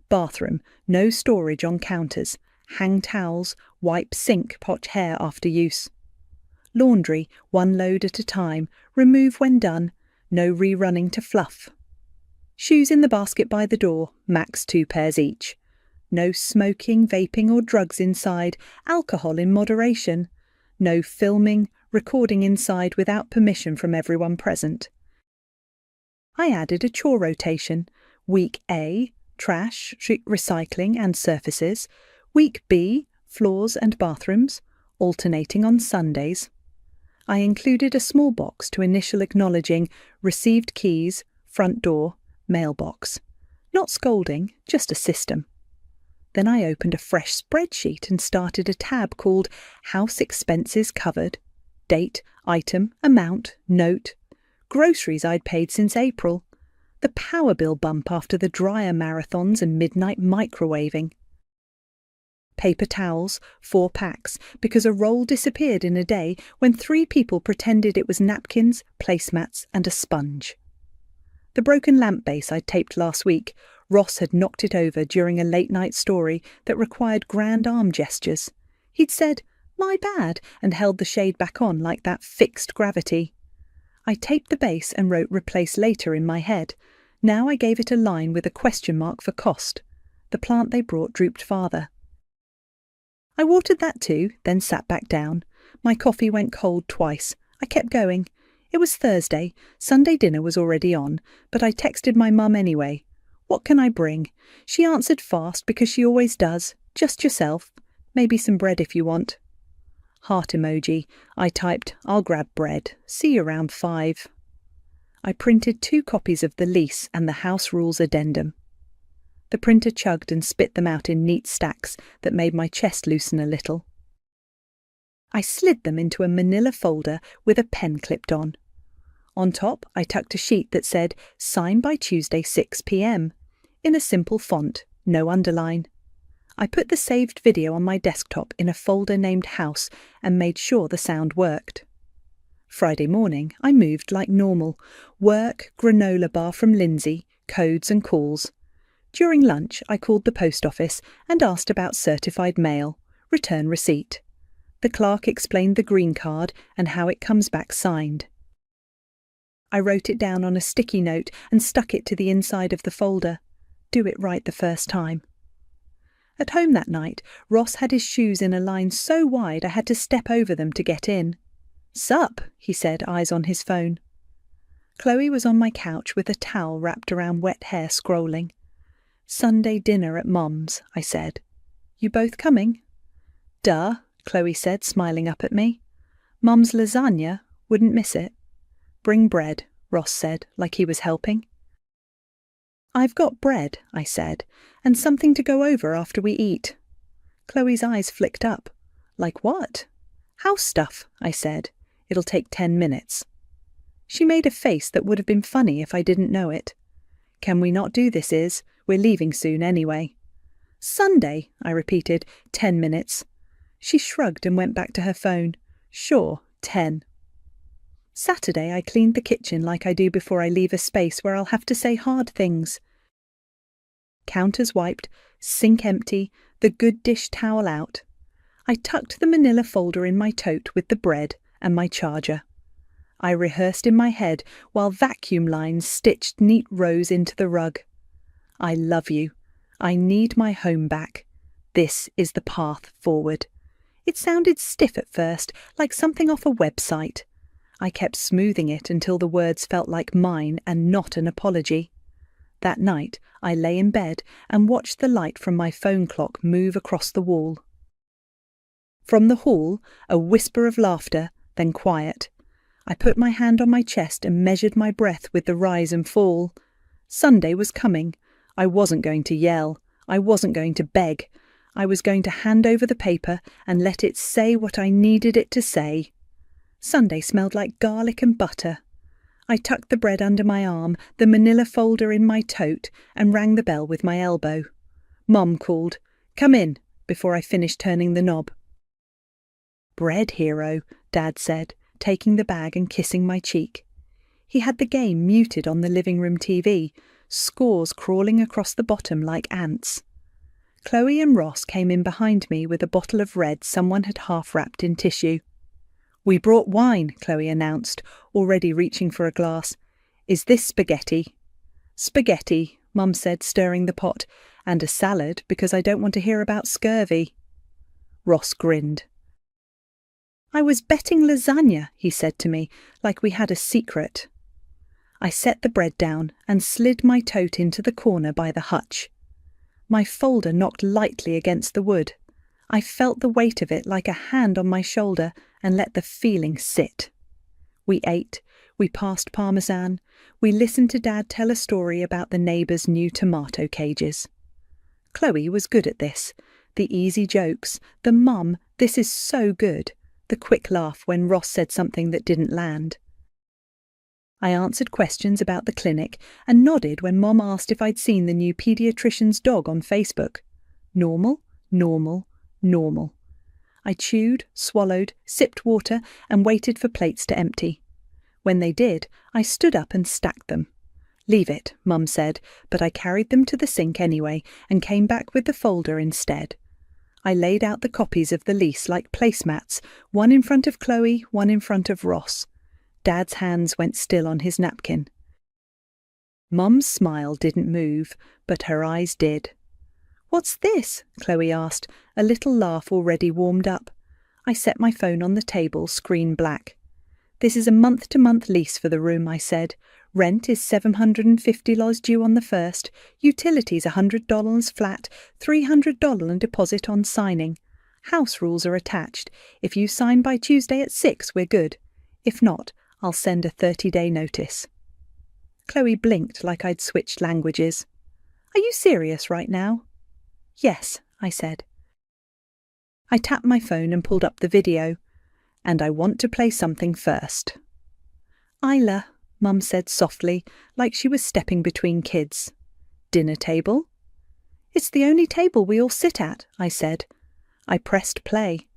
Bathroom, no storage on counters, hang towels, wipe sink pot hair after use. Laundry, 1 load at a time, remove when done, no rerunning to fluff. Shoes in the basket by the door, max 2 pairs each. No smoking, vaping or drugs inside, alcohol in moderation. No filming, recording inside without permission from everyone present. I added a chore rotation. Week A, trash, recycling and surfaces. Week B, floors and bathrooms, alternating on Sundays. I included a small box to initial acknowledging received keys, front door, mailbox. Not scolding, just a system. Then I opened a fresh spreadsheet and started a tab called House Expenses Covered. Date, item, amount, note. Groceries I'd paid since April. The power bill bump after the dryer marathons and midnight microwaving. Paper towels, 4 packs, because a roll disappeared in a day when 3 people pretended it was napkins, placemats and a sponge. The broken lamp base I'd taped last week, Ross had knocked it over during a late-night story that required grand arm gestures. He'd said, "My bad," and held the shade back on like that fixed gravity. I taped the base and wrote "replace later" in my head. Now I gave it a line with a question mark for cost. The plant they brought drooped farther. I watered that too, then sat back down. My coffee went cold twice. I kept going. It was Thursday. Sunday dinner was already on, but I texted my mum anyway. "What can I bring?" She answered fast because she always does. "Just yourself. Maybe some bread if you want." Heart emoji. I typed, "I'll grab bread. See you around 5. I printed 2 copies of the lease and the house rules addendum. The printer chugged and spit them out in neat stacks that made my chest loosen a little. I slid them into a manila folder with a pen clipped on. On top, I tucked a sheet that said, "Sign by Tuesday 6 p.m, in a simple font, no underline. I put the saved video on my desktop in a folder named House and made sure the sound worked. Friday morning, I moved like normal. Work, granola bar from Lindsay, codes and calls. During lunch, I called the post office and asked about certified mail, return receipt. The clerk explained the green card and how it comes back signed. I wrote it down on a sticky note and stuck it to the inside of the folder. Do it right the first time. At home that night, Ross had his shoes in a line so wide I had to step over them to get in. "Sup," he said, eyes on his phone. Chloe was on my couch with a towel wrapped around wet hair scrolling. "Sunday dinner at Mum's," I said. "You both coming?" "Duh," Chloe said, smiling up at me. "Mum's lasagna, wouldn't miss it." "Bring bread," Ross said, like he was helping. "I've got bread," I said, "and something to go over after we eat." Chloe's eyes flicked up. "Like what?" "House stuff," I said. "It'll take 10 minutes. She made a face that would have been funny if I didn't know it. "Can we not do this, Is? We're leaving soon anyway." "Sunday," I repeated, 10 minutes. She shrugged and went back to her phone. "Sure, 10. Saturday I cleaned the kitchen like I do before I leave a space where I'll have to say hard things. Counters wiped, sink empty, the good dish towel out. I tucked the manila folder in my tote with the bread and my charger. I rehearsed in my head while vacuum lines stitched neat rows into the rug. I love you. I need my home back. This is the path forward. It sounded stiff at first, like something off a website. I kept smoothing it until the words felt like mine and not an apology. That night, I lay in bed and watched the light from my phone clock move across the wall. From the hall, a whisper of laughter, then quiet. I put my hand on my chest and measured my breath with the rise and fall. Sunday was coming. I wasn't going to yell. I wasn't going to beg. I was going to hand over the paper and let it say what I needed it to say. Sunday smelled like garlic and butter. I tucked the bread under my arm, the manila folder in my tote, and rang the bell with my elbow. Mum called, "Come in," before I finished turning the knob. "Bread hero," Dad said, taking the bag and kissing my cheek. He had the game muted on the living room TV, scores crawling across the bottom like ants. Chloe and Ross came in behind me with a bottle of red someone had half-wrapped in tissue. "We brought wine," Chloe announced, already reaching for a glass. "Is this spaghetti?" "Spaghetti," Mum said, stirring the pot, "and a salad because I don't want to hear about scurvy." Ross grinned. "I was betting lasagna," he said to me, like we had a secret. I set the bread down and slid my tote into the corner by the hutch. My folder knocked lightly against the wood. I felt the weight of it like a hand on my shoulder and let the feeling sit. We ate. We passed Parmesan. We listened to Dad tell a story about the neighbours' new tomato cages. Chloe was good at this. The easy jokes, the "Mum, this is so good," the quick laugh when Ross said something that didn't land. I answered questions about the clinic and nodded when Mom asked if I'd seen the new paediatrician's dog on Facebook. Normal, normal, normal. I chewed, swallowed, sipped water and waited for plates to empty. When they did, I stood up and stacked them. "Leave it," Mum said, but I carried them to the sink anyway and came back with the folder instead. I laid out the copies of the lease like placemats, one in front of Chloe, one in front of Ross. Dad's hands went still on his napkin. Mum's smile didn't move, but her eyes did. "What's this?" Chloe asked, a little laugh already warmed up. I set my phone on the table, screen black. "This is a month-to-month lease for the room," I said. "Rent is $750 due on the 1st, utilities $100 flat, $300 deposit on signing. House rules are attached. If you sign by Tuesday at 6, we're good. If not, I'll send a 30-day notice." Chloe blinked like I'd switched languages. "Are you serious right now?" "Yes," I said. I tapped my phone and pulled up the video. "And I want to play something first." "Isla," Mum said softly, like she was stepping between kids. "Dinner table?" "It's the only table we all sit at," I said. I pressed play.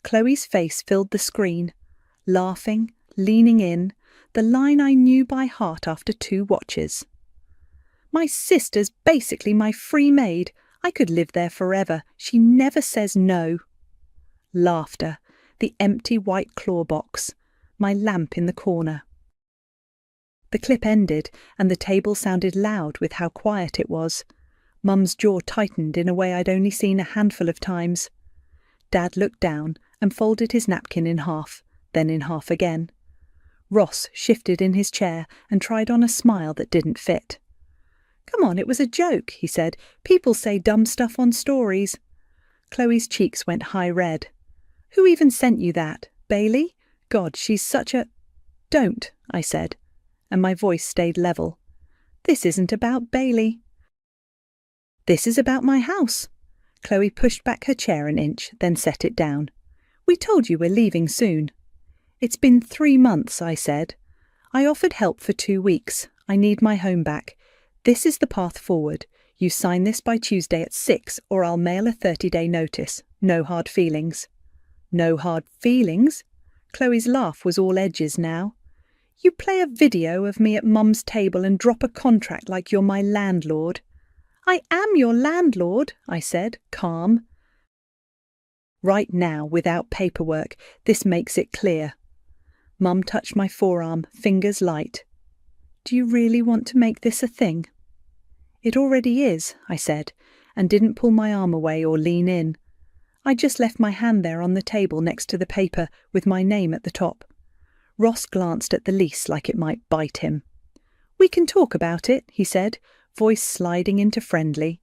Chloe's face filled the screen, laughing, leaning in, the line I knew by heart after 2 watches. "My sister's basically my free maid. I could live there forever. She never says no." Laughter, the empty white claw box, my lamp in the corner. The clip ended, and the table sounded loud with how quiet it was. Mum's jaw tightened in a way I'd only seen a handful of times. Dad looked down and folded his napkin in half, then in half again. Ross shifted in his chair and tried on a smile that didn't fit. "Come on, it was a joke," he said. "People say dumb stuff on stories." Chloe's cheeks went high red. "Who even sent you that? Bailey? God, she's such a—" "Don't," I said, and my voice stayed level. "This isn't about Bailey. This is about my house." Chloe pushed back her chair an inch, then set it down. "We told you we're leaving soon." "It's been 3 months," I said. "I offered help for 2 weeks. I need my home back. This is the path forward. You sign this by Tuesday at 6, or I'll mail a 30-day notice. No hard feelings." "No hard feelings?" Chloe's laugh was all edges now. "You play a video of me at Mum's table and drop a contract like you're my landlord." "I am your landlord," I said, calm. "Right now, without paperwork, this makes it clear." Mum touched my forearm, fingers light. "Do you really want to make this a thing?" "It already is," I said, and didn't pull my arm away or lean in. I just left my hand there on the table next to the paper with my name at the top. Ross glanced at the lease like it might bite him. "We can talk about it," he said, voice sliding into friendly.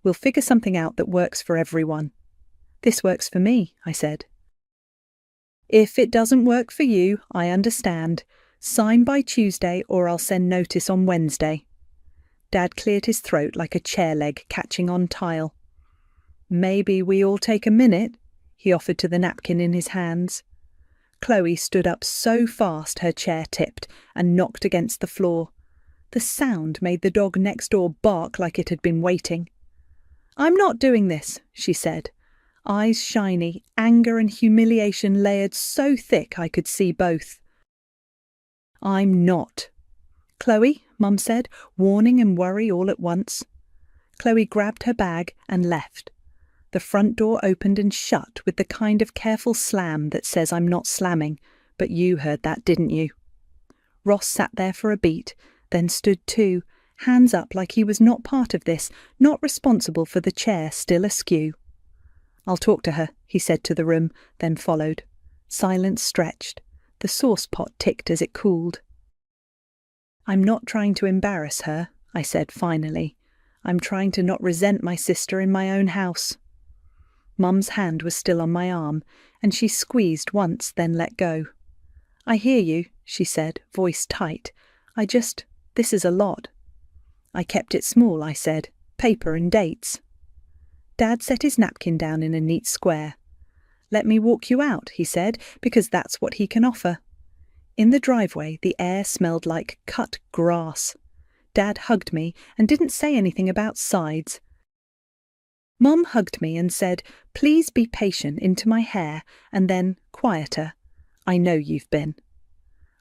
"We'll figure something out that works for everyone." "This works for me," I said. "If it doesn't work for you, I understand. Sign by Tuesday or I'll send notice on Wednesday." Dad cleared his throat like a chair leg catching on tile. "Maybe we all take a minute," he offered to the napkin in his hands. Chloe stood up so fast her chair tipped and knocked against the floor. The sound made the dog next door bark like it had been waiting. "I'm not doing this," she said. Eyes shiny, anger and humiliation layered so thick I could see both. "I'm not." "Chloe," Mum said, warning and worry all at once. Chloe grabbed her bag and left. The front door opened and shut with the kind of careful slam that says I'm not slamming, but you heard that, didn't you? Ross sat there for a beat, then stood too, hands up like he was not part of this, not responsible for the chair still askew. "I'll talk to her," he said to the room, then followed. Silence stretched. The sauce pot ticked as it cooled. "I'm not trying to embarrass her," I said finally. "I'm trying to not resent my sister in my own house." Mum's hand was still on my arm, and she squeezed once, then let go. I hear you, she said, voice tight. This is a lot. I kept it small, I said. Paper and dates. Dad set his napkin down in a neat square. Let me walk you out, he said, because that's what he can offer. In the driveway, the air smelled like cut grass. Dad hugged me and didn't say anything about sides. Mum hugged me and said, please be patient, into my hair, and then, quieter. I know you've been.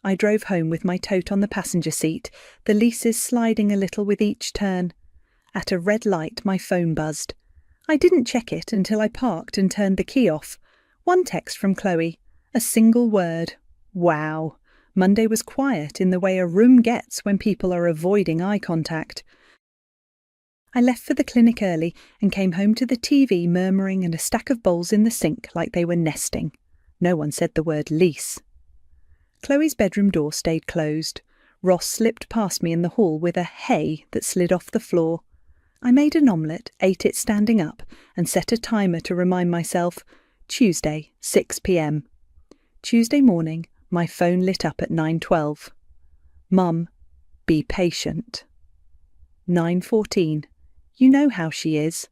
I drove home with my tote on the passenger seat, the leases sliding a little with each turn. At a red light, my phone buzzed. I didn't check it until I parked and turned the key off. One text from Chloe. A single word. Wow. Monday was quiet in the way a room gets when people are avoiding eye contact. I left for the clinic early and came home to the TV murmuring and a stack of bowls in the sink like they were nesting. No one said the word lease. Chloe's bedroom door stayed closed. Ross slipped past me in the hall with a hey that slid off the floor. I made an omelette, ate it standing up, and set a timer to remind myself, Tuesday, 6 p.m. Tuesday morning, my phone lit up at 9:12. Mum, be patient. 9:14. You know how she is.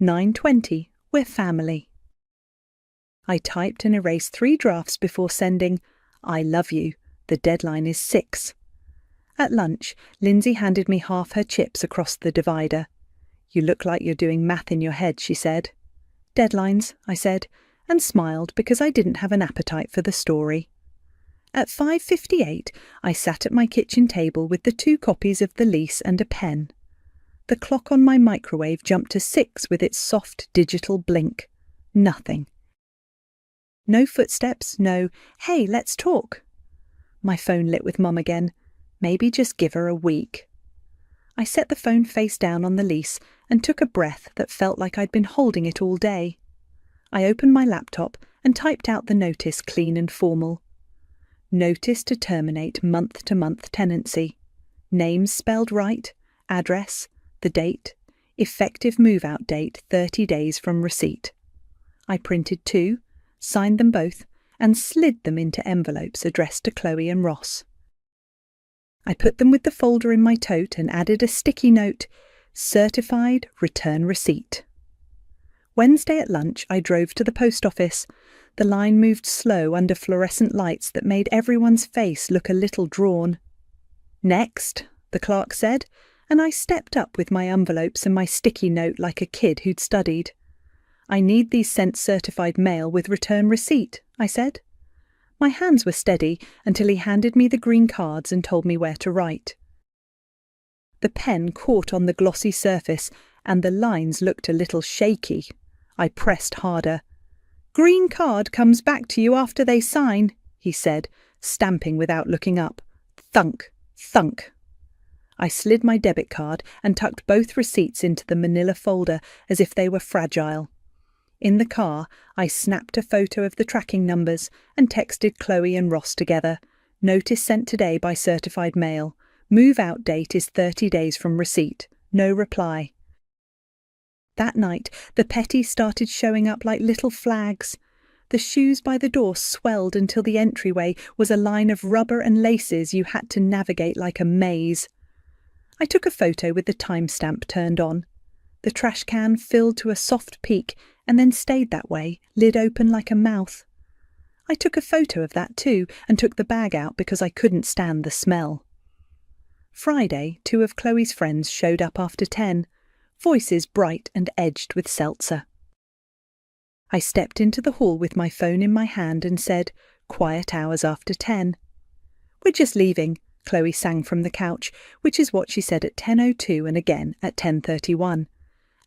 9:20. We're family. I typed and erased 3 drafts before sending, I love you. The deadline is 6. At lunch, Lindsay handed me half her chips across the divider. You look like you're doing math in your head, she said. Deadlines, I said, and smiled because I didn't have an appetite for the story. At 5:58, I sat at my kitchen table with the 2 copies of the lease and a pen. The clock on my microwave jumped to 6 with its soft digital blink. Nothing. No footsteps, no, hey, let's talk. My phone lit with Mum again. Maybe just give her a week. I set the phone face down on the lease and took a breath that felt like I'd been holding it all day. I opened my laptop and typed out the notice clean and formal. Notice to terminate month-to-month tenancy. Names spelled right, address, the date, effective move-out date 30 days from receipt. I printed 2, signed them both, and slid them into envelopes addressed to Chloe and Ross. I put them with the folder in my tote and added a sticky note, certified return receipt. Wednesday at lunch I drove to the post office. The line moved slow under fluorescent lights that made everyone's face look a little drawn. Next, the clerk said, and I stepped up with my envelopes and my sticky note like a kid who'd studied. I need these sent certified mail with return receipt, I said. My hands were steady until he handed me the green cards and told me where to write. The pen caught on the glossy surface and the lines looked a little shaky. I pressed harder. Green card comes back to you after they sign, he said, stamping without looking up. Thunk, thunk. I slid my debit card and tucked both receipts into the manila folder as if they were fragile. In the car, I snapped a photo of the tracking numbers and texted Chloe and Ross together. Notice sent today by certified mail. Move-out date is 30 days from receipt. No reply. That night, the petties started showing up like little flags. The shoes by the door swelled until the entryway was a line of rubber and laces you had to navigate like a maze. I took a photo with the timestamp turned on. The trash can filled to a soft peak and then stayed that way, lid open like a mouth. I took a photo of that too and took the bag out because I couldn't stand the smell. Friday, 2 of Chloe's friends showed up after 10, voices bright and edged with seltzer. I stepped into the hall with my phone in my hand and said, quiet hours after 10. We're just leaving, Chloe sang from the couch, which is what she said at 10:02 and again at 10:31.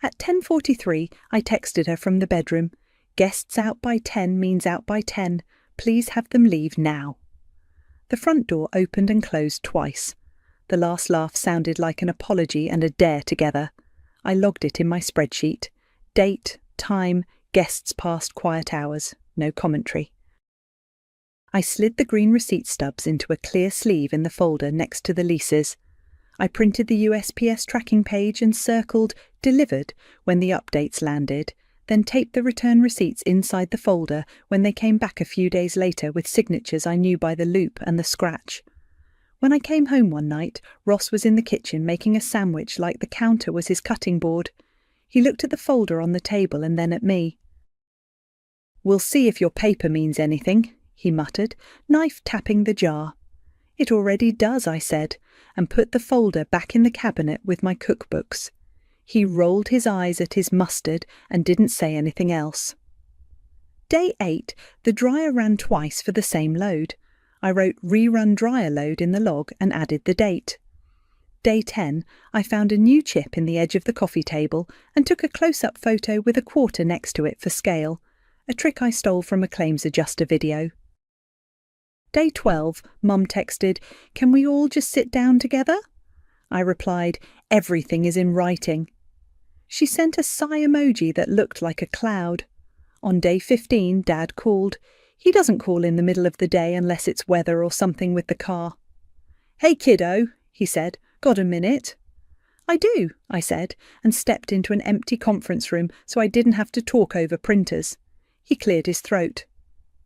At 10:43, I texted her from the bedroom. Guests out by 10 means out by 10. Please have them leave now. The front door opened and closed twice. The last laugh sounded like an apology and a dare together. I logged it in my spreadsheet. Date, time, guests past quiet hours. No commentary. I slid the green receipt stubs into a clear sleeve in the folder next to the leases. I printed the USPS tracking page and circled delivered when the updates landed, then taped the return receipts inside the folder when they came back a few days later with signatures I knew by the loop and the scratch. When I came home one night, Ross was in the kitchen making a sandwich like the counter was his cutting board. He looked at the folder on the table and then at me. "We'll see if your paper means anything," he muttered, knife tapping the jar. "It already does," I said, and put the folder back in the cabinet with my cookbooks. He rolled his eyes at his mustard and didn't say anything else. Day 8, the dryer ran twice for the same load. I wrote "rerun dryer load" in the log and added the date. Day 10, I found a new chip in the edge of the coffee table and took a close-up photo with a quarter next to it for scale, a trick I stole from a claims adjuster video. Day 12, Mum texted, "Can we all just sit down together?" I replied, "Everything is in writing." She sent a sigh emoji that looked like a cloud. On day 15, Dad called. He doesn't call in the middle of the day unless it's weather or something with the car. "Hey kiddo," he said, "got a minute?" "I do," I said, and stepped into an empty conference room so I didn't have to talk over printers. He cleared his throat.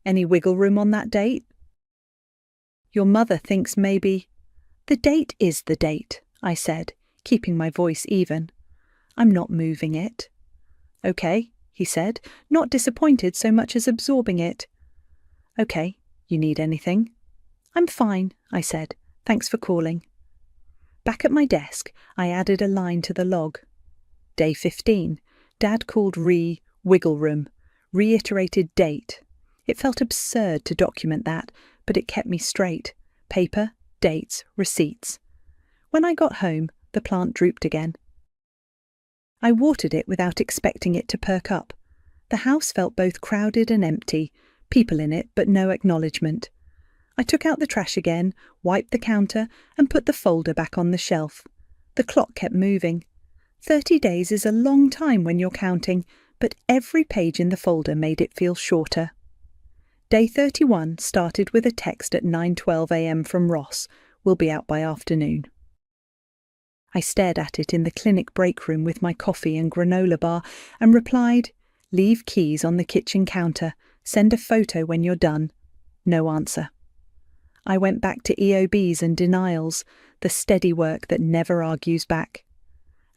"Any wiggle room on that date?" "Your mother thinks maybe—" "The date is the date," I said, keeping my voice even. "I'm not moving it." "Okay," he said, not disappointed so much as absorbing it. "Okay, you need anything?" "I'm fine," I said. "Thanks for calling." Back at my desk, I added a line to the log. Day 15, Dad called wiggle room, reiterated date. It felt absurd to document that, but it kept me straight. Paper, dates, receipts. When I got home, the plant drooped again. I watered it without expecting it to perk up. The house felt both crowded and empty, people in it but no acknowledgement. I took out the trash again, wiped the counter, and put the folder back on the shelf. The clock kept moving. 30 days is a long time when you're counting, but every page in the folder made it feel shorter. Day 31 started with a text at 9:12 a.m. from Ross. "We'll be out by afternoon." I stared at it in the clinic break room with my coffee and granola bar and replied, "Leave keys on the kitchen counter. Send a photo when you're done." No answer. I went back to EOBs and denials, the steady work that never argues back.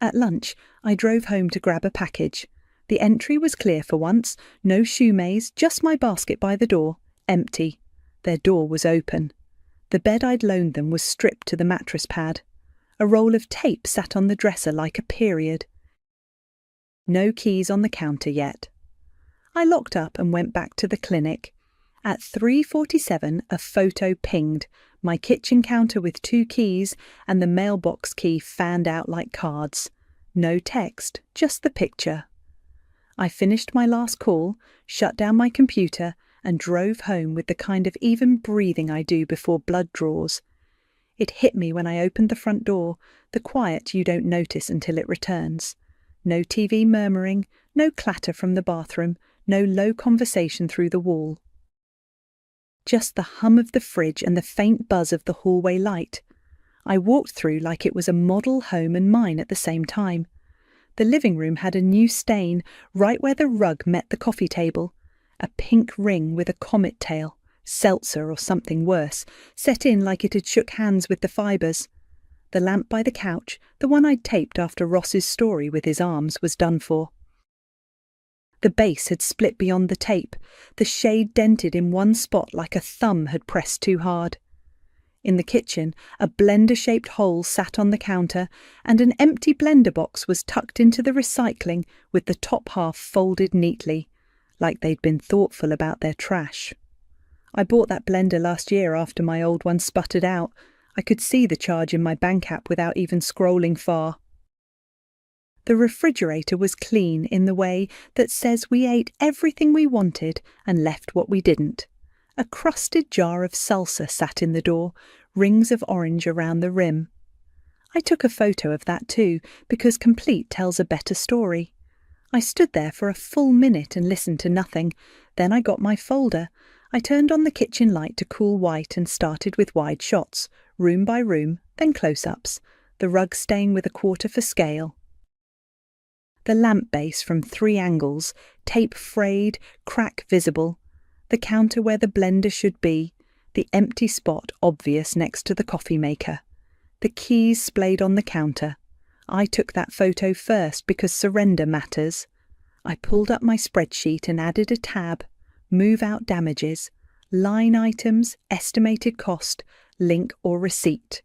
At lunch, I drove home to grab a package. The entry was clear for once, no shoe maze, just my basket by the door, empty. Their door was open. The bed I'd loaned them was stripped to the mattress pad. A roll of tape sat on the dresser like a period. No keys on the counter yet. I locked up and went back to the clinic. At 3:47, a photo pinged, my kitchen counter with 2 keys and the mailbox key fanned out like cards. No text, just the picture. I finished my last call, shut down my computer, and drove home with the kind of even breathing I do before blood draws. It hit me when I opened the front door, the quiet you don't notice until it returns. No TV murmuring, no clatter from the bathroom, no low conversation through the wall. Just the hum of the fridge and the faint buzz of the hallway light. I walked through like it was a model home and mine at the same time. The living room had a new stain right where the rug met the coffee table. A pink ring with a comet tail, seltzer or something worse, set in like it had shook hands with the fibres. The lamp by the couch, the one I'd taped after Ross's story with his arms, was done for. The base had split beyond the tape, the shade dented in one spot like a thumb had pressed too hard. In the kitchen, a blender-shaped hole sat on the counter, and an empty blender box was tucked into the recycling with the top half folded neatly, like they'd been thoughtful about their trash. I bought that blender last year after my old one sputtered out. I could see the charge in my bank app without even scrolling far. The refrigerator was clean in the way that says we ate everything we wanted and left what we didn't. A crusted jar of salsa sat in the door, rings of orange around the rim. I took a photo of that too, because complete tells a better story. I stood there for a full minute and listened to nothing. Then I got my folder. I turned on the kitchen light to cool white and started with wide shots, room by room, then close-ups, the rug staying with a quarter for scale. the lamp base from 3 angles, tape frayed, crack visible, the counter where the blender should be, the empty spot obvious next to the coffee maker, the keys splayed on the counter. I took that photo first because surrender matters. I pulled up my spreadsheet and added a tab, move out damages, line items, estimated cost, link or receipt.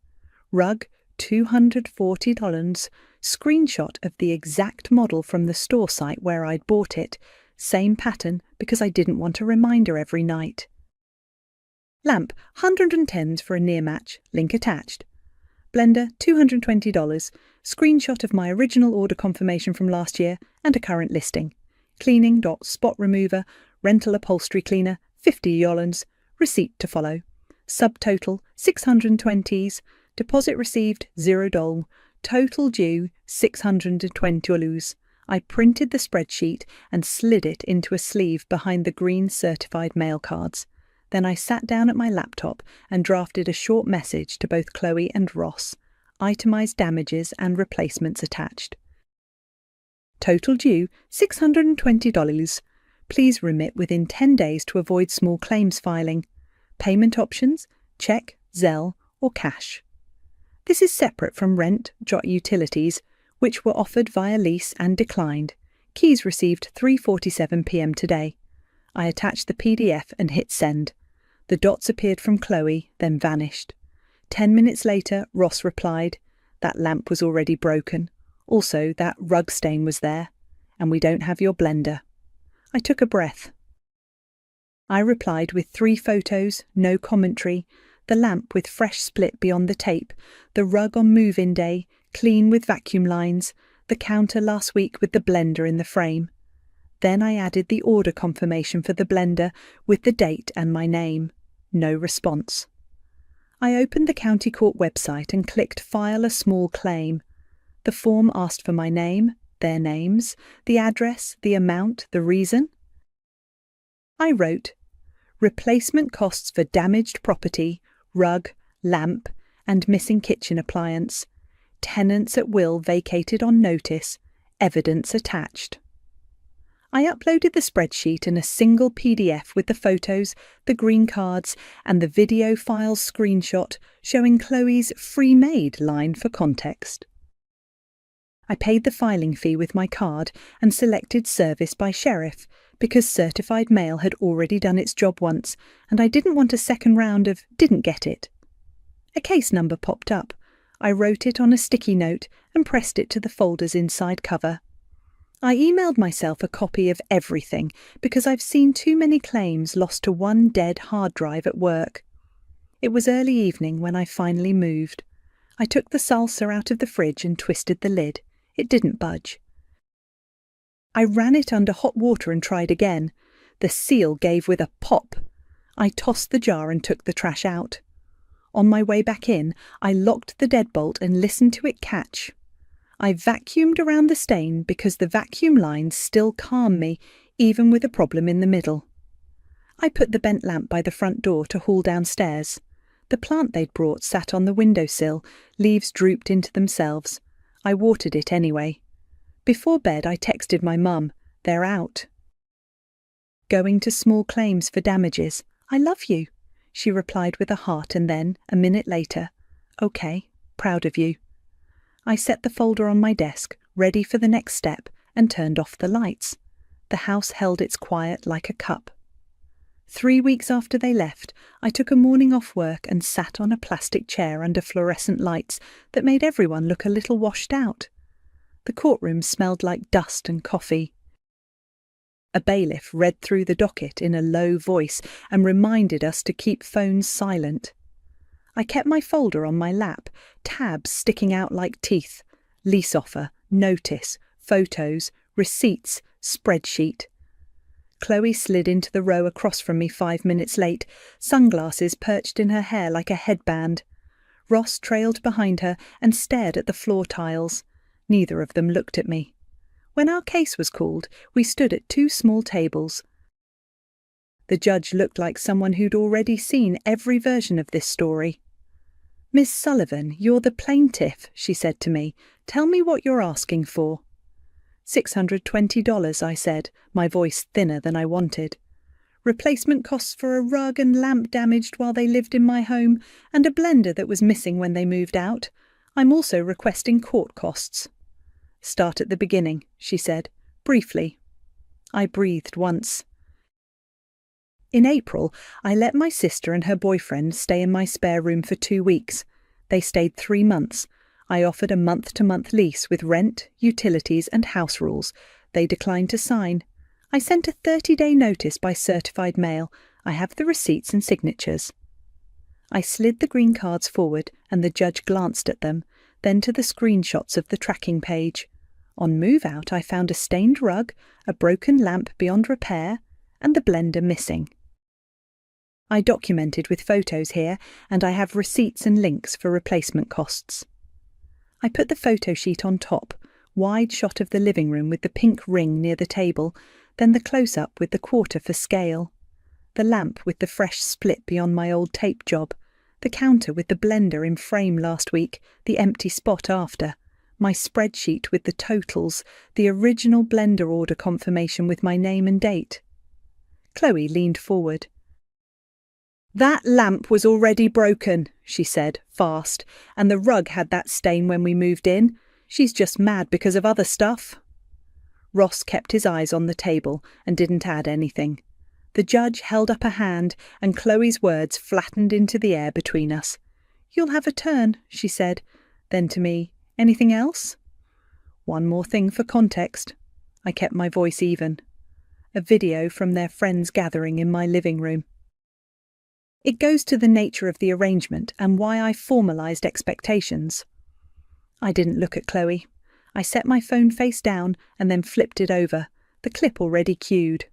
Rug, $240, screenshot of the exact model from the store site where I'd bought it, same pattern because I didn't want a reminder every night. Lamp, $110 for a near match, link attached. Blender, $220, screenshot of my original order confirmation from last year and a current listing. Cleaning, spot remover, rental upholstery cleaner, $50, receipt to follow. Subtotal, $620, deposit received, $0, total due, $620. I printed the spreadsheet and slid it into a sleeve behind the green certified mail cards. Then I sat down at my laptop and drafted a short message to both Chloe and Ross, itemised damages and replacements attached. Total due, $620. Please remit within 10 days to avoid small claims filing. Payment options, cheque, Zelle or cash. This is separate from rent, utilities, which were offered via lease and declined. Keys received 3:47 p.m. today. I attached the PDF and hit send. The dots appeared from Chloe, then vanished. 10 minutes later, Ross replied, "That lamp was already broken. Also, that rug stain was there. And we don't have your blender." I took a breath. I replied with 3 photos, no commentary, the lamp with fresh split beyond the tape, the rug on move-in day, clean with vacuum lines, the counter last week with the blender in the frame. Then I added the order confirmation for the blender with the date and my name. No response. I opened the county court website and clicked File a Small Claim. The form asked for my name, their names, the address, the amount, the reason. I wrote, "Replacement costs for damaged property, rug, lamp, and missing kitchen appliance. Tenants at will vacated on notice. Evidence attached." I uploaded the spreadsheet in a single PDF with the photos, the green cards, and the video file screenshot showing Chloe's free-made line for context. I paid the filing fee with my card and selected service by sheriff because certified mail had already done its job once and I didn't want a second round of "didn't get it." A case number popped up. I wrote it on a sticky note and pressed it to the folder's inside cover. I emailed myself a copy of everything because I've seen too many claims lost to one dead hard drive at work. It was early evening when I finally moved. I took the salsa out of the fridge and twisted the lid. It didn't budge. I ran it under hot water and tried again. The seal gave with a pop. I tossed the jar and took the trash out. On my way back in, I locked the deadbolt and listened to it catch. I vacuumed around the stain because the vacuum lines still calm me, even with a problem in the middle. I put the bent lamp by the front door to haul downstairs. The plant they'd brought sat on the windowsill, leaves drooped into themselves. I watered it anyway. Before bed I texted my mum, "They're out." "Going to small claims for damages. I love you." She replied with a heart and then, a minute later, "Okay, proud of you." I set the folder on my desk, ready for the next step, and turned off the lights. The house held its quiet like a cup. 3 weeks after they left, I took a morning off work and sat on a plastic chair under fluorescent lights that made everyone look a little washed out. The courtroom smelled like dust and coffee. A bailiff read through the docket in a low voice and reminded us to keep phones silent. I kept my folder on my lap, tabs sticking out like teeth. Lease offer, notice, photos, receipts, spreadsheet. Chloe slid into the row across from me 5 minutes late, sunglasses perched in her hair like a headband. Ross trailed behind her and stared at the floor tiles. Neither of them looked at me. When our case was called, we stood at 2 small tables. The judge looked like someone who'd already seen every version of this story. "Miss Sullivan, you're the plaintiff," she said to me. "Tell me what you're asking for." $620, I said, my voice thinner than I wanted. Replacement costs for a rug and lamp damaged while they lived in my home, and a blender that was missing when they moved out. I'm also requesting court costs. Start at the beginning, she said, briefly. I breathed once. In April, I let my sister and her boyfriend stay in my spare room for 2 weeks. They stayed 3 months. I offered a month-to-month lease with rent, utilities and house rules. They declined to sign. I sent a 30-day notice by certified mail. I have the receipts and signatures. I slid the green cards forward and the judge glanced at them, then to the screenshots of the tracking page. On move out, I found a stained rug, a broken lamp beyond repair, and the blender missing. I documented with photos here, and I have receipts and links for replacement costs. I put the photo sheet on top, wide shot of the living room with the pink ring near the table, then the close-up with the quarter for scale, the lamp with the fresh split beyond my old tape job, the counter with the blender in frame last week, the empty spot after, my spreadsheet with the totals, the original blender order confirmation with my name and date. Chloe leaned forward. "That lamp was already broken," she said, fast, "and the rug had that stain when we moved in. She's just mad because of other stuff." Ross kept his eyes on the table and didn't add anything. The judge held up a hand, and Chloe's words flattened into the air between us. "You'll have a turn," she said. Then to me, "Anything else?" "One more thing for context." I kept my voice even. A video from their friends gathering in my living room. It goes to the nature of the arrangement and why I formalised expectations. I didn't look at Chloe. I set my phone face down and then flipped it over, the clip already cued.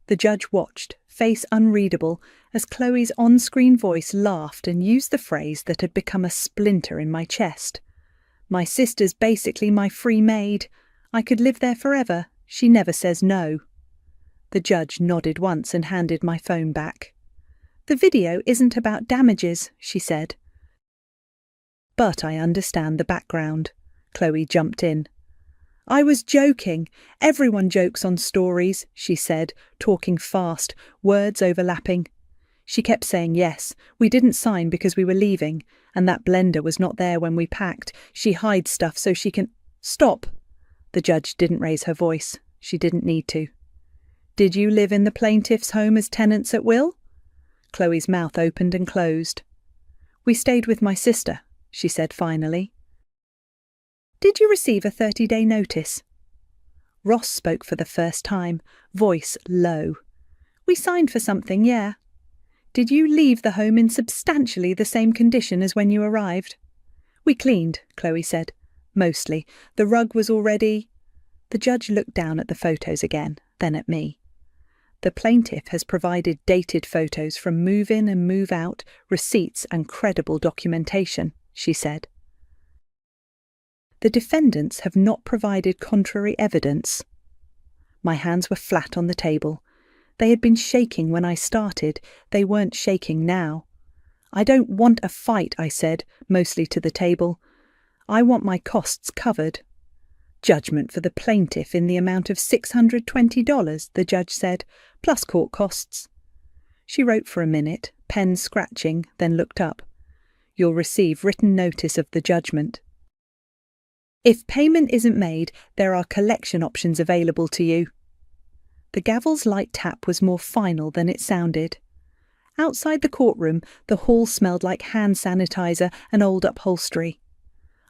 The judge watched, face unreadable, as Chloe's on-screen voice laughed and used the phrase that had become a splinter in my chest. "My sister's basically my free maid. I could live there forever. She never says no." The judge nodded once and handed my phone back. "The video isn't about damages," she said. "But I understand the background." Chloe jumped in. "I was joking. Everyone jokes on stories," she said, talking fast, words overlapping. She kept saying yes. We didn't sign because we were leaving, and that blender was not there when we packed. She hides stuff so she can— "Stop!" The judge didn't raise her voice. She didn't need to. "Did you live in the plaintiff's home as tenants at will?" Chloe's mouth opened and closed. "We stayed with my sister," she said finally. "Did you receive a 30-day notice?" Ross spoke for the first time, voice low. "We signed for something, yeah." "Did you leave the home in substantially the same condition as when you arrived?" "We cleaned," Chloe said. "Mostly. The rug was already—" The judge looked down at the photos again, then at me. "The plaintiff has provided dated photos from move-in and move-out, receipts and credible documentation," she said. "The defendants have not provided contrary evidence." My hands were flat on the table. They had been shaking when I started. They weren't shaking now. "I don't want a fight," I said, mostly to the table. "I want my costs covered." "Judgment for the plaintiff in the amount of $620, the judge said, "plus court costs." She wrote for a minute, pen scratching, then looked up. "You'll receive written notice of the judgment. If payment isn't made, there are collection options available to you." The gavel's light tap was more final than it sounded. Outside the courtroom, the hall smelled like hand sanitizer and old upholstery.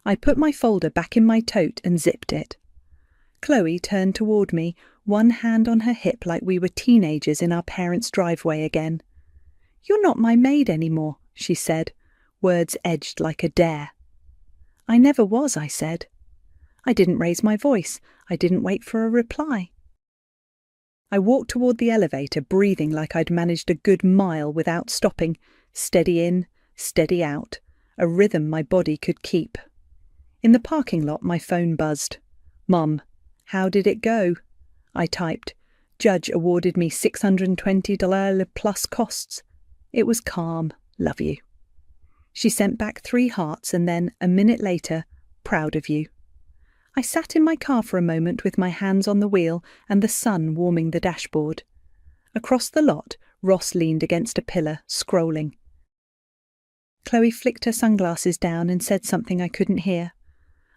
I put my folder back in my tote and zipped it. Chloe turned toward me, one hand on her hip like we were teenagers in our parents' driveway again. "You're not my maid anymore," she said, words edged like a dare. "I never was," I said. I didn't raise my voice. I didn't wait for a reply. I walked toward the elevator, breathing like I'd managed a good mile without stopping, steady in, steady out, a rhythm my body could keep. In the parking lot, my phone buzzed. "Mum, how did it go?" I typed. "Judge awarded me $620 plus costs." It was calm. "Love you." She sent back 3 hearts and then, a minute later, "Proud of you." I sat in my car for a moment with my hands on the wheel and the sun warming the dashboard. Across the lot, Ross leaned against a pillar, scrolling. Chloe flicked her sunglasses down and said something I couldn't hear.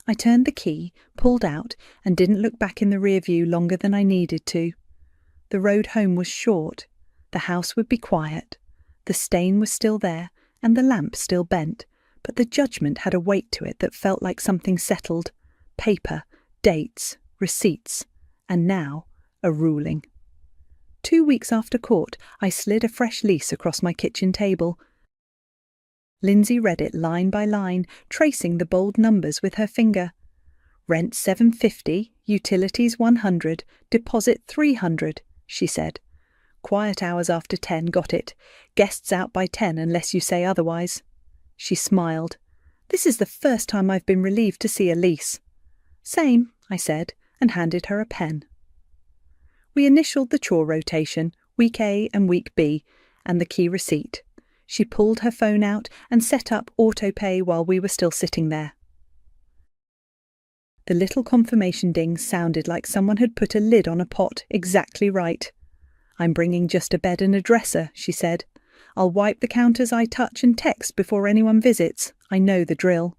I turned the key, pulled out, and didn't look back in the rear view longer than I needed to. The road home was short. The house would be quiet. The stain was still there, and the lamp still bent, but the judgment had a weight to it that felt like something settled. Paper, dates, receipts, and now a ruling. 2 weeks after court, I slid a fresh lease across my kitchen table. Lindsay read it line by line, tracing the bold numbers with her finger. Rent $750, utilities $100, deposit $300, she said. Quiet hours after 10 got it. Guests out by 10 unless you say otherwise. She smiled. This is the first time I've been relieved to see a lease. Same, I said, and handed her a pen. We initialed the chore rotation, week A and week B, and the key receipt. She pulled her phone out and set up autopay while we were still sitting there. The little confirmation ding sounded like someone had put a lid on a pot exactly right. I'm bringing just a bed and a dresser, she said. I'll wipe the counters I touch and text before anyone visits. I know the drill.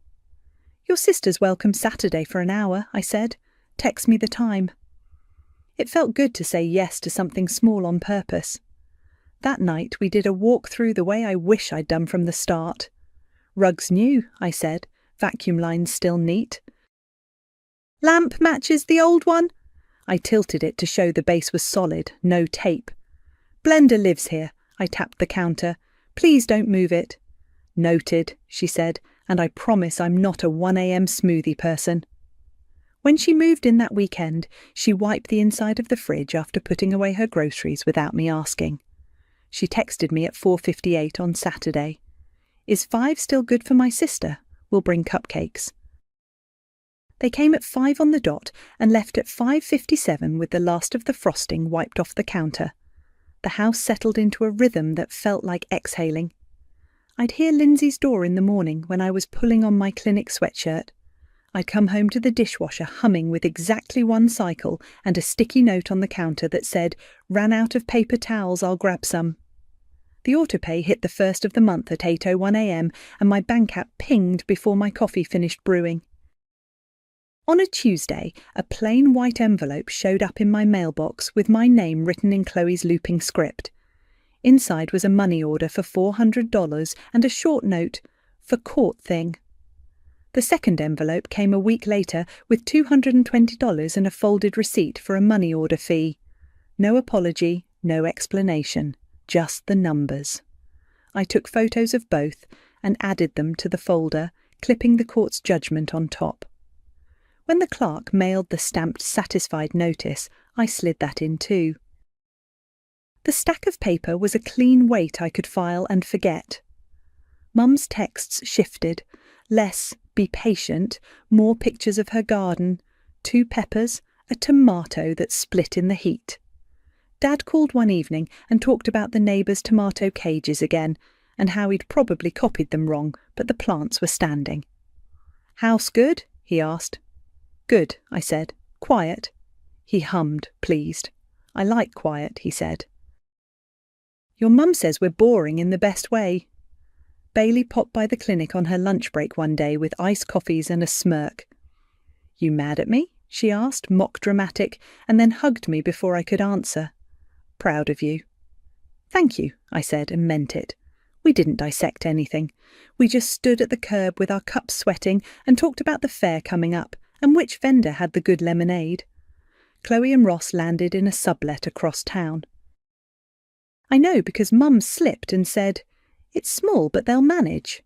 Your sister's welcome Saturday for an hour, I said. Text me the time. It felt good to say yes to something small on purpose. That night we did a walk through the way I wish I'd done from the start. Rugs new, I said, vacuum lines still neat. Lamp matches the old one. I tilted it to show the base was solid, no tape. Blender lives here, I tapped the counter. Please don't move it. Noted, she said, and I promise I'm not a 1 a.m. smoothie person. When she moved in that weekend, she wiped the inside of the fridge after putting away her groceries without me asking. She texted me at 4:58 on Saturday. Is 5 still good for my sister? We'll bring cupcakes. They came at 5 on the dot and left at 5:57 with the last of the frosting wiped off the counter. The house settled into a rhythm that felt like exhaling. I'd hear Lindsay's door in the morning when I was pulling on my clinic sweatshirt. I'd come home to the dishwasher humming with exactly one cycle and a sticky note on the counter that said, "Ran out of paper towels, I'll grab some." The autopay hit the first of the month at 8:01 a.m. and my bank app pinged before my coffee finished brewing. On a Tuesday, a plain white envelope showed up in my mailbox with my name written in Chloe's looping script. Inside was a money order for $400 and a short note, "For court thing." The second envelope came a week later with $220 and a folded receipt for a money order fee. No apology, no explanation, just the numbers. I took photos of both and added them to the folder, clipping the court's judgment on top. When the clerk mailed the stamped satisfied notice, I slid that in too. The stack of paper was a clean weight I could file and forget. Mum's texts shifted. Less, be patient, more pictures of her garden, 2 peppers, a tomato that split in the heat. Dad called one evening and talked about the neighbours' tomato cages again, and how he'd probably copied them wrong, but the plants were standing. "House good?" he asked. "Good," I said. "Quiet?" He hummed, pleased. "I like quiet," he said. "Your mum says we're boring in the best way." Bailey popped by the clinic on her lunch break one day with iced coffees and a smirk. "You mad at me?" she asked, mock dramatic, and then hugged me before I could answer. "Proud of you." "Thank you," I said, and meant it. We didn't dissect anything. We just stood at the curb with our cups sweating and talked about the fair coming up and which vendor had the good lemonade. Chloe and Ross landed in a sublet across town. I know because Mum slipped and said, "It's small, but they'll manage."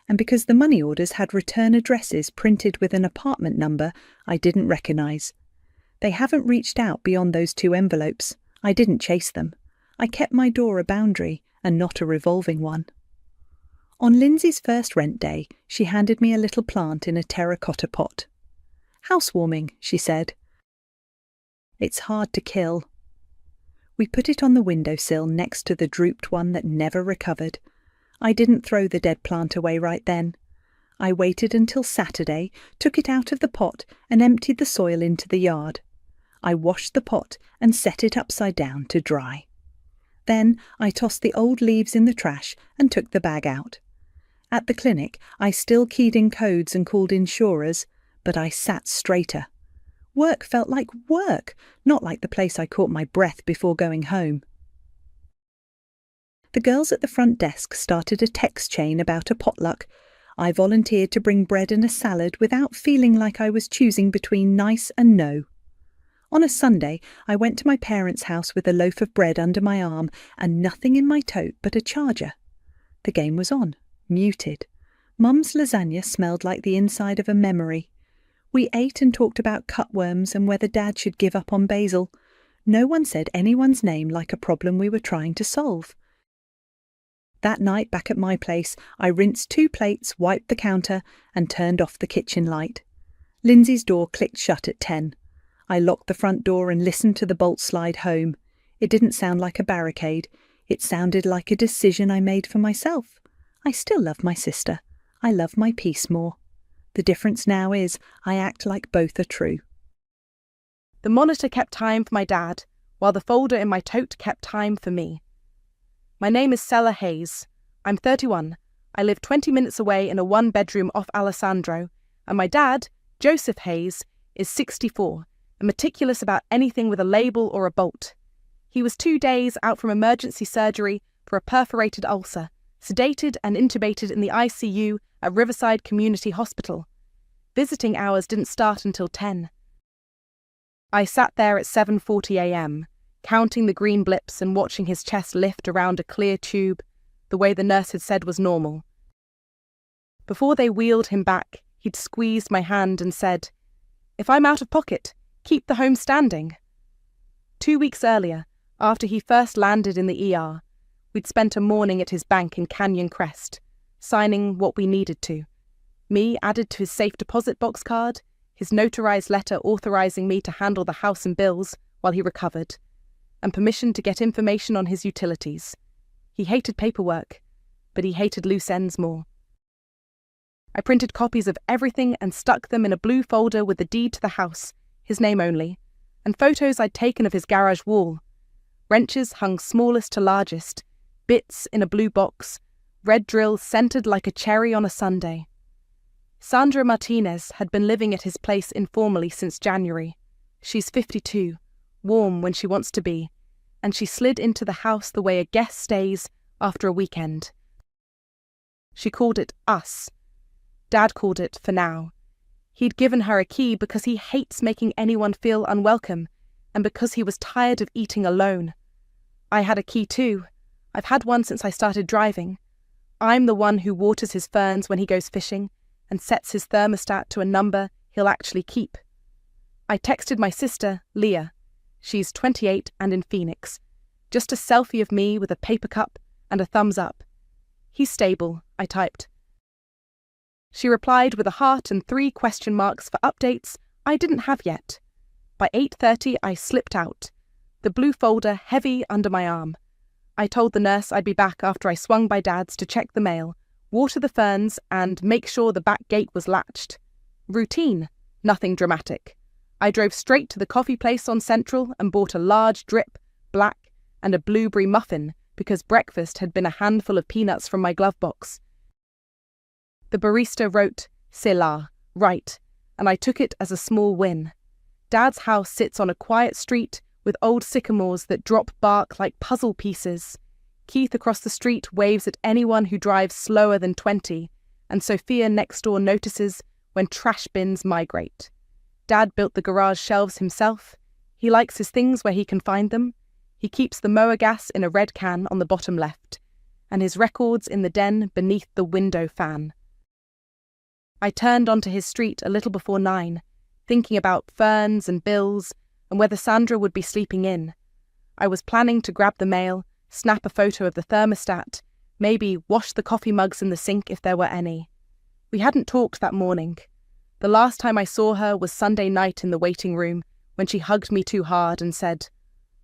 And because the money orders had return addresses printed with an apartment number I didn't recognise. They haven't reached out beyond those 2 envelopes. I didn't chase them. I kept my door a boundary and not a revolving one. On Lindsay's first rent day, she handed me a little plant in a terracotta pot. "Housewarming," she said. "It's hard to kill." We put it on the windowsill next to the drooped one that never recovered. I didn't throw the dead plant away right then. I waited until Saturday, took it out of the pot and emptied the soil into the yard. I washed the pot and set it upside down to dry. Then I tossed the old leaves in the trash and took the bag out. At the clinic, I still keyed in codes and called insurers, but I sat straighter. Work felt like work, not like the place I caught my breath before going home. The girls at the front desk started a text chain about a potluck. I volunteered to bring bread and a salad without feeling like I was choosing between nice and no. On a Sunday, I went to my parents' house with a loaf of bread under my arm and nothing in my tote but a charger. The game was on, muted. Mum's lasagna smelled like the inside of a memory. We ate and talked about cutworms and whether Dad should give up on basil. No one said anyone's name like a problem we were trying to solve. That night back at my place, I rinsed 2 plates, wiped the counter and turned off the kitchen light. Lindsay's door clicked shut at 10. I locked the front door and listened to the bolt slide home. It didn't sound like a barricade. It sounded like a decision I made for myself. I still love my sister. I love my peace more. The difference now is I act like both are true. The monitor kept time for my dad, while the folder in my tote kept time for me. My name is Sella Hayes. I'm 31. I live 20 minutes away in a 1-bedroom off Alessandro, and my dad, Joseph Hayes, is 64, and meticulous about anything with a label or a bolt. He was 2 days out from emergency surgery for a perforated ulcer, sedated and intubated in the ICU at Riverside Community Hospital. Visiting hours didn't start until 10. I sat there at 7:40 a.m., counting the green blips and watching his chest lift around a clear tube, the way the nurse had said was normal. Before they wheeled him back, he'd squeezed my hand and said, "If I'm out of pocket, keep the home standing." 2 weeks earlier, after he first landed in the ER, we'd spent a morning at his bank in Canyon Crest, signing what we needed to. Me added to his safe deposit box card, his notarized letter authorizing me to handle the house and bills while he recovered, and permission to get information on his utilities. He hated paperwork, but he hated loose ends more. I printed copies of everything and stuck them in a blue folder with the deed to the house, his name only, and photos I'd taken of his garage wall. Wrenches hung smallest to largest, bits in a blue box, red drills scented like a cherry on a Sunday. Sandra Martinez had been living at his place informally since January. She's 52, warm when she wants to be, and she slid into the house the way a guest stays after a weekend. She called it us. Dad called it for now. He'd given her a key because he hates making anyone feel unwelcome, and because he was tired of eating alone. I had a key too. I've had one since I started driving. I'm the one who waters his ferns when he goes fishing and sets his thermostat to a number he'll actually keep. I texted my sister, Leah. She's 28 and in Phoenix. Just a selfie of me with a paper cup and a thumbs up. "He's stable," I typed. She replied with a heart and 3 question marks for updates I didn't have yet. By 8:30 I slipped out, the blue folder heavy under my arm. I told the nurse I'd be back after I swung by Dad's to check the mail, water the ferns and make sure the back gate was latched. Routine, nothing dramatic. I drove straight to the coffee place on Central and bought a large drip, black, and a blueberry muffin because breakfast had been a handful of peanuts from my glove box. The barista wrote, "C'est là," right, and I took it as a small win. Dad's house sits on a quiet street with old sycamores that drop bark like puzzle pieces. Keith across the street waves at anyone who drives slower than 20, and Sophia next door notices when trash bins migrate. Dad built the garage shelves himself. He likes his things where he can find them. He keeps the mower gas in a red can on the bottom left, and his records in the den beneath the window fan. I turned onto his street a little before 9, thinking about ferns and bills and whether Sandra would be sleeping in. I was planning to grab the mail, snap a photo of the thermostat, maybe wash the coffee mugs in the sink if there were any. We hadn't talked that morning. The last time I saw her was Sunday night in the waiting room when she hugged me too hard and said,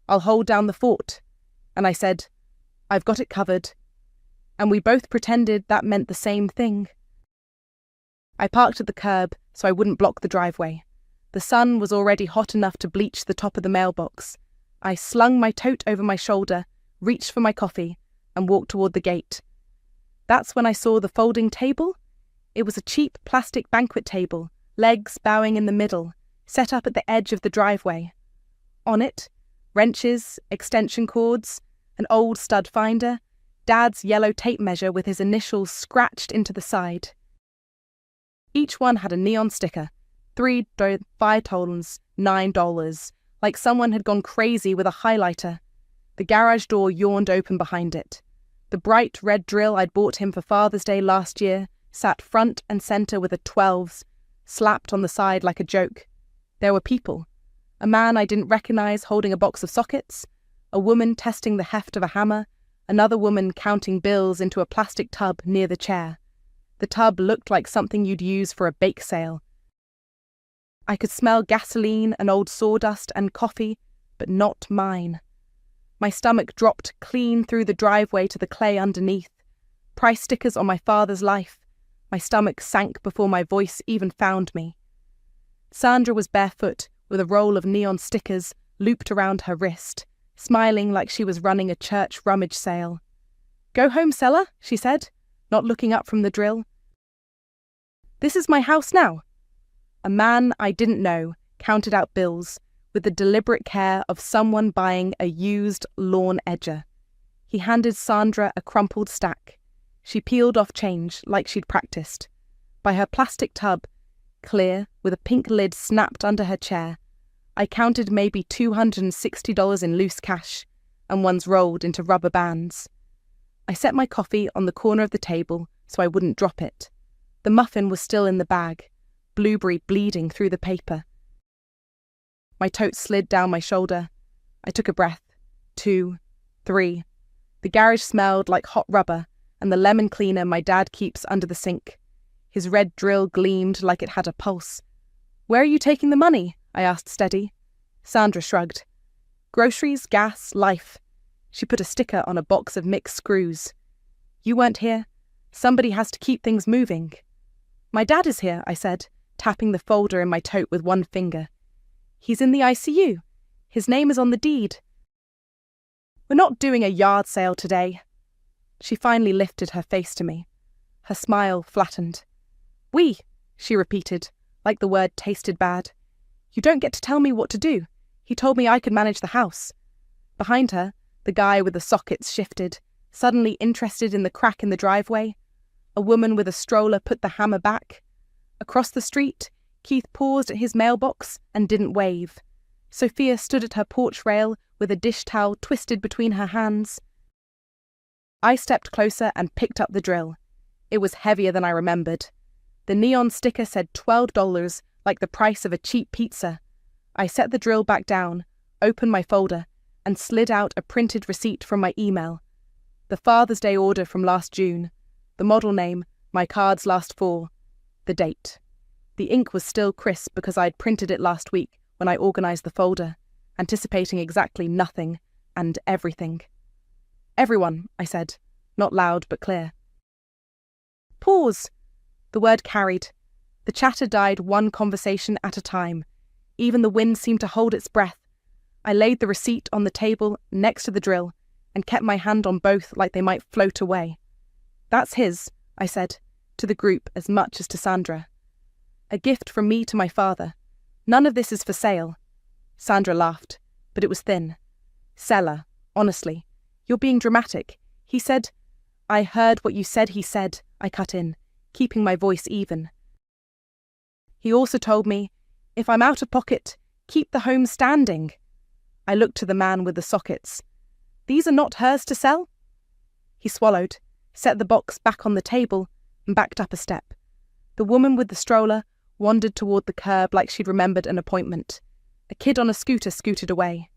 "I'll hold down the fort." And I said, "I've got it covered." And we both pretended that meant the same thing. I parked at the curb so I wouldn't block the driveway. The sun was already hot enough to bleach the top of the mailbox. I slung my tote over my shoulder, reached for my coffee, and walked toward the gate. That's when I saw the folding table. It was a cheap plastic banquet table, legs bowing in the middle, set up at the edge of the driveway. On it, wrenches, extension cords, an old stud finder, Dad's yellow tape measure with his initials scratched into the side. Each one had a neon sticker, $3, $5, $9, like someone had gone crazy with a highlighter. The garage door yawned open behind it. The bright red drill I'd bought him for Father's Day last year sat front and centre with a 12s, slapped on the side like a joke. There were people. A man I didn't recognise holding a box of sockets, a woman testing the heft of a hammer, another woman counting bills into a plastic tub near the chair. The tub looked like something you'd use for a bake sale. I could smell gasoline and old sawdust and coffee, but not mine. My stomach dropped clean through the driveway to the clay underneath. Price stickers on my father's life. My stomach sank before my voice even found me. Sandra was barefoot, with a roll of neon stickers looped around her wrist, smiling like she was running a church rummage sale. "Go home, Sella," she said, not looking up from the drill. "This is my house now." A man I didn't know counted out bills with the deliberate care of someone buying a used lawn edger. He handed Sandra a crumpled stack. She peeled off change like she'd practiced. By her plastic tub, clear, with a pink lid snapped under her chair, I counted maybe $260 in loose cash, and ones rolled into rubber bands. I set my coffee on the corner of the table so I wouldn't drop it. The muffin was still in the bag, blueberry bleeding through the paper. My tote slid down my shoulder. I took a breath. 2, 3. The garage smelled like hot rubber and the lemon cleaner my dad keeps under the sink. His red drill gleamed like it had a pulse. "Where are you taking the money?" I asked steady. Sandra shrugged. "Groceries, gas, life." She put a sticker on a box of mixed screws. "You weren't here. Somebody has to keep things moving." "My dad is here," I said, tapping the folder in my tote with one finger. "He's in the ICU. His name is on the deed." "We're not doing a yard sale today." She finally lifted her face to me. Her smile flattened. "We," she repeated, like the word tasted bad. "You don't get to tell me what to do. He told me I could manage the house." Behind her, the guy with the sockets shifted, suddenly interested in the crack in the driveway. A woman with a stroller put the hammer back. Across the street, Keith paused at his mailbox and didn't wave. Sophia stood at her porch rail with a dish towel twisted between her hands. I stepped closer and picked up the drill. It was heavier than I remembered. The neon sticker said $12, like the price of a cheap pizza. I set the drill back down, opened my folder, and slid out a printed receipt from my email. The Father's Day order from last June. The model name, my card's last 4. The date. The ink was still crisp because I'd printed it last week when I organised the folder, anticipating exactly nothing and everything. "Everyone," I said, not loud but clear. Pause. The word carried. The chatter died one conversation at a time. Even the wind seemed to hold its breath. I laid the receipt on the table next to the drill and kept my hand on both like they might float away. "That's his," I said, to the group as much as to Sandra. "A gift from me to my father. None of this is for sale." Sandra laughed, but it was thin. "Sella, honestly, you're being dramatic. He said—" "I heard what you said he said," I cut in, keeping my voice even. "He also told me, if I'm out of pocket, keep the home standing." I looked to the man with the sockets. "These are not hers to sell?" He swallowed, set the box back on the table, and backed up a step. The woman with the stroller wandered toward the curb like she'd remembered an appointment. A kid on a scooter scooted away.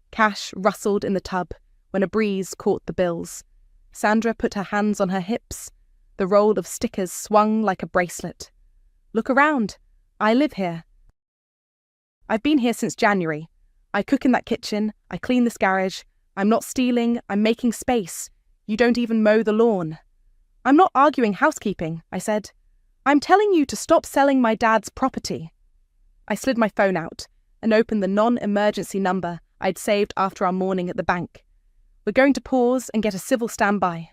Cash rustled in the tub when a breeze caught the bills. Sandra put her hands on her hips. The roll of stickers swung like a bracelet. "Look around. I live here. I've been here since January. I cook in that kitchen. I clean this garage. I'm not stealing. I'm making space. You don't even mow the lawn." "I'm not arguing housekeeping," I said. I'm telling you to stop selling my dad's property. I slid my phone out and opened the non-emergency number I'd saved after our morning at the bank. We're going to pause and get a civil standby.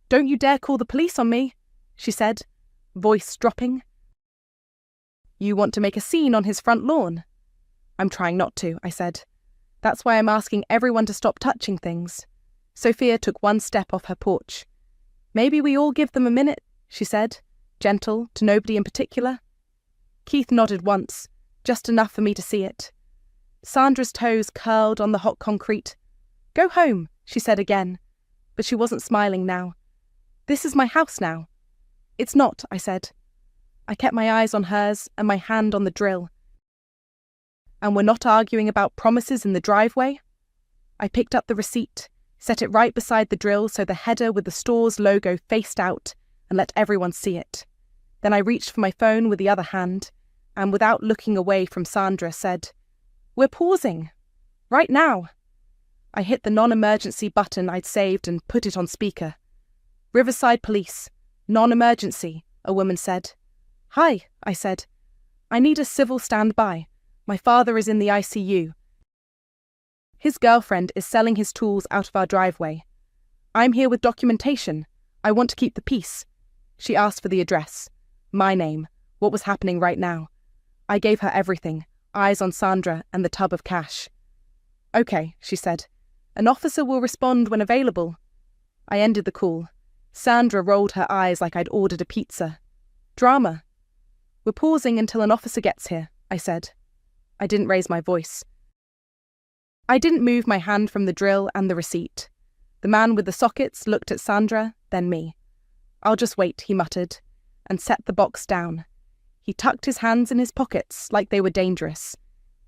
Don't you dare call the police on me, she said, voice dropping. You want to make a scene on his front lawn? I'm trying not to, I said. That's why I'm asking everyone to stop touching things. Sophia took one step off her porch. Maybe we all give them a minute, she said, gentle to nobody in particular. Keith nodded once, just enough for me to see it. Sandra's toes curled on the hot concrete. Go home, she said again, but she wasn't smiling now. This is my house now. It's not, I said. I kept my eyes on hers and my hand on the drill. And we're not arguing about promises in the driveway? I picked up the receipt, set it right beside the drill so the header with the store's logo faced out, and let everyone see it. Then I reached for my phone with the other hand, and without looking away from Sandra, said, We're pausing. Right now. I hit the non-emergency button I'd saved and put it on speaker. Riverside Police. Non-emergency, a woman said. Hi, I said. I need a civil standby. My father is in the ICU. His girlfriend is selling his tools out of our driveway. I'm here with documentation. I want to keep the peace. She asked for the address. My name. What was happening right now. I gave her everything, eyes on Sandra and the tub of cash. Okay, she said. An officer will respond when available. I ended the call. Sandra rolled her eyes like I'd ordered a pizza. Drama. We're pausing until an officer gets here, I said. I didn't raise my voice. I didn't move my hand from the drill and the receipt. The man with the sockets looked at Sandra, then me. I'll just wait, he muttered, and set the box down. He tucked his hands in his pockets like they were dangerous.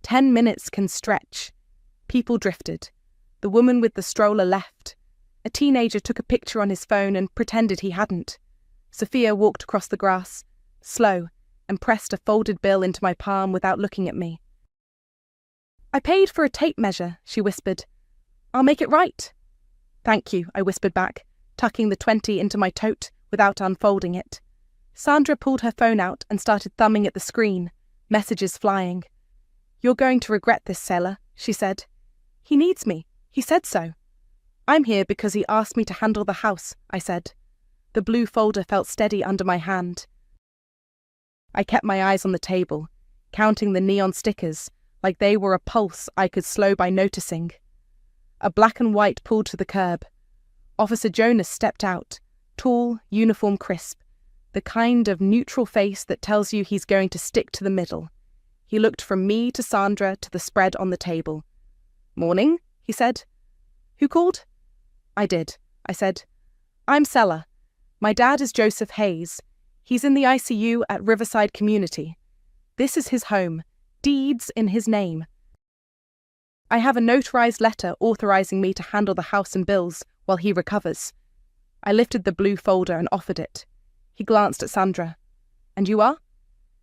10 minutes can stretch. People drifted. The woman with the stroller left. A teenager took a picture on his phone and pretended he hadn't. Sophia walked across the grass, slow, and pressed a folded bill into my palm without looking at me. I paid for a tape measure, she whispered. I'll make it right. Thank you, I whispered back, tucking the 20 into my tote without unfolding it. Sandra pulled her phone out and started thumbing at the screen, messages flying. You're going to regret this, sailor, she said. He needs me. He said so. I'm here because he asked me to handle the house, I said. The blue folder felt steady under my hand. I kept my eyes on the table, counting the neon stickers, like they were a pulse I could slow by noticing. A black and white pulled to the curb. Officer Jonas stepped out, tall, uniform crisp, the kind of neutral face that tells you he's going to stick to the middle. He looked from me to Sandra to the spread on the table. Morning, he said. Who called? I did, I said. I'm Sella. My dad is Joseph Hayes. He's in the ICU at Riverside Community. This is his home. Deeds in his name. I have a notarized letter authorizing me to handle the house and bills while he recovers. I lifted the blue folder and offered it. He glanced at Sandra. And you are?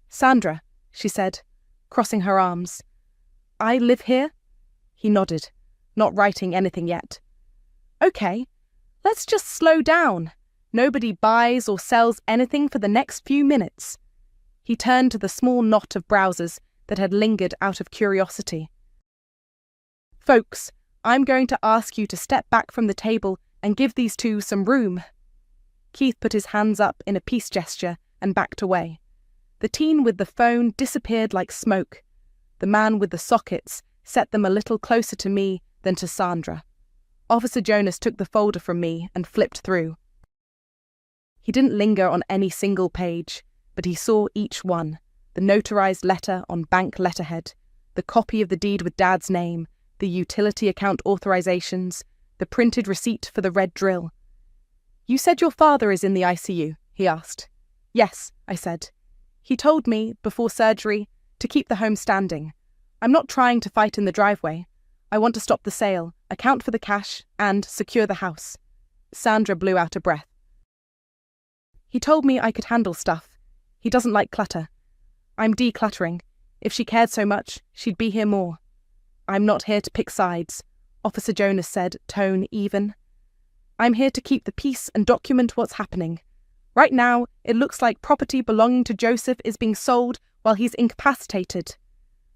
Sandra, she said, crossing her arms. I live here? He nodded, not writing anything yet. Okay, let's just slow down. Nobody buys or sells anything for the next few minutes. He turned to the small knot of browsers that had lingered out of curiosity. Folks, I'm going to ask you to step back from the table and give these two some room. Keith put his hands up in a peace gesture and backed away. The teen with the phone disappeared like smoke. The man with the sockets set them a little closer to me than to Sandra. Officer Jonas took the folder from me and flipped through. He didn't linger on any single page, but he saw each one, the notarized letter on bank letterhead, the copy of the deed with Dad's name, the utility account authorizations, the printed receipt for the red drill. You said your father is in the ICU, he asked. Yes, I said. He told me, before surgery, to keep the home standing. I'm not trying to fight in the driveway. I want to stop the sale, account for the cash, and secure the house. Sandra blew out a breath. He told me I could handle stuff. He doesn't like clutter. I'm decluttering. If she cared so much, she'd be here more. I'm not here to pick sides, Officer Jonas said, tone even. I'm here to keep the peace and document what's happening. Right now, it looks like property belonging to Joseph is being sold while he's incapacitated.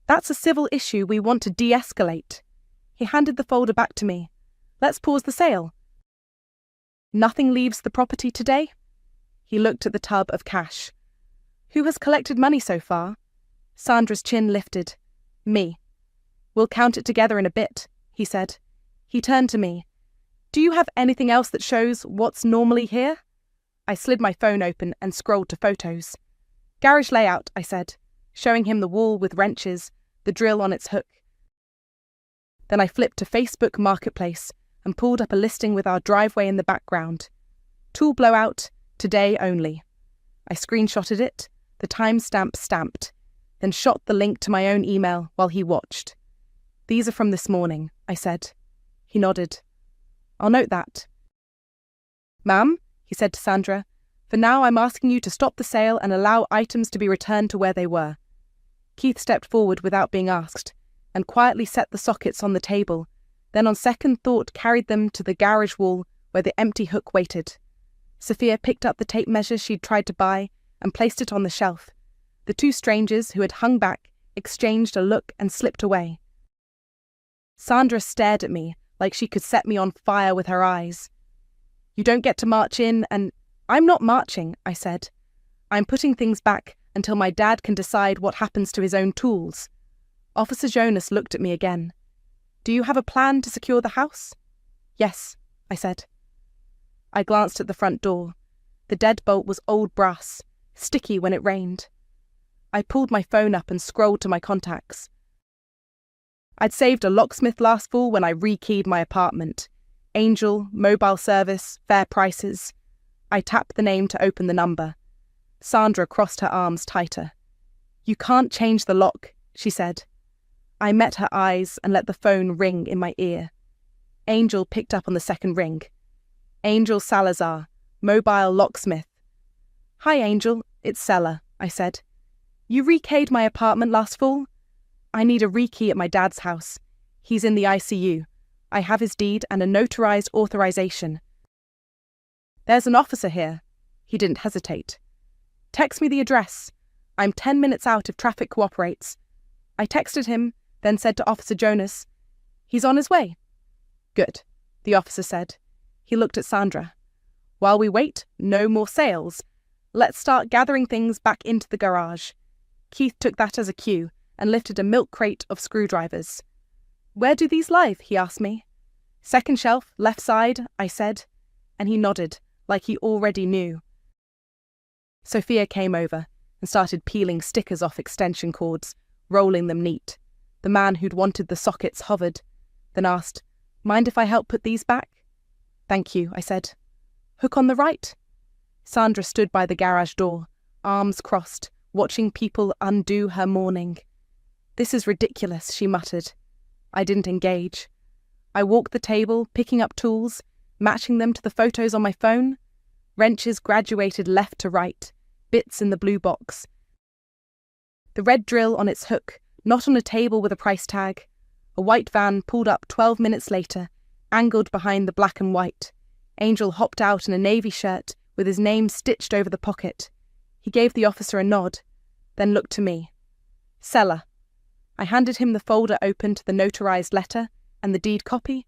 That's a civil issue we want to de-escalate. He handed the folder back to me. Let's pause the sale. Nothing leaves the property today? He looked at the tub of cash. Who has collected money so far? Sandra's chin lifted. Me. We'll count it together in a bit, he said. He turned to me. Do you have anything else that shows what's normally here? I slid my phone open and scrolled to photos. Garage layout, I said, showing him the wall with wrenches, the drill on its hook. Then I flipped to Facebook Marketplace and pulled up a listing with our driveway in the background. Tool blowout, today only. I screenshotted it, the timestamp stamped, then shot the link to my own email while he watched. These are from this morning, I said. He nodded. I'll note that. Ma'am, he said to Sandra, for now I'm asking you to stop the sale and allow items to be returned to where they were. Keith stepped forward without being asked and quietly set the sockets on the table, then on second thought carried them to the garage wall where the empty hook waited. Sophia picked up the tape measure she'd tried to buy and placed it on the shelf. The two strangers who had hung back exchanged a look and slipped away. Sandra stared at me like she could set me on fire with her eyes. You don't get to march in and... I'm not marching, I said. I'm putting things back until my dad can decide what happens to his own tools. Officer Jonas looked at me again. Do you have a plan to secure the house? Yes, I said. I glanced at the front door. The deadbolt was old brass, sticky when it rained. I pulled my phone up and scrolled to my contacts. I'd saved a locksmith last fall when I rekeyed my apartment. Angel, mobile service, fair prices. I tapped the name to open the number. Sandra crossed her arms tighter. You can't change the lock, she said. I met her eyes and let the phone ring in my ear. Angel picked up on the second ring. Angel Salazar, mobile locksmith. Hi, Angel, it's Sella, I said. You rekeyed my apartment last fall? I need a rekey at my dad's house. He's in the ICU. I have his deed and a notarized authorization. There's an officer here. He didn't hesitate. Text me the address. I'm 10 minutes out if traffic cooperates. I texted him, then said to Officer Jonas, he's on his way. Good, the officer said. He looked at Sandra. While we wait, no more sales. Let's start gathering things back into the garage. Keith took that as a cue and lifted a milk crate of screwdrivers. Where do these lie? He asked me. Second shelf, left side, I said, and he nodded, like he already knew. Sophia came over and started peeling stickers off extension cords, rolling them neat. The man who'd wanted the sockets hovered, then asked, Mind if I help put these back? Thank you, I said. Hook on the right? Sandra stood by the garage door, arms crossed, watching people undo her mourning. This is ridiculous, she muttered. I didn't engage. I walked the table, picking up tools, matching them to the photos on my phone. Wrenches graduated left to right, bits in the blue box. The red drill on its hook, not on a table with a price tag. A white van pulled up 12 minutes later, angled behind the black and white. Angel hopped out in a navy shirt with his name stitched over the pocket. He gave the officer a nod, then looked to me. Seller. I handed him the folder open to the notarized letter and the deed copy.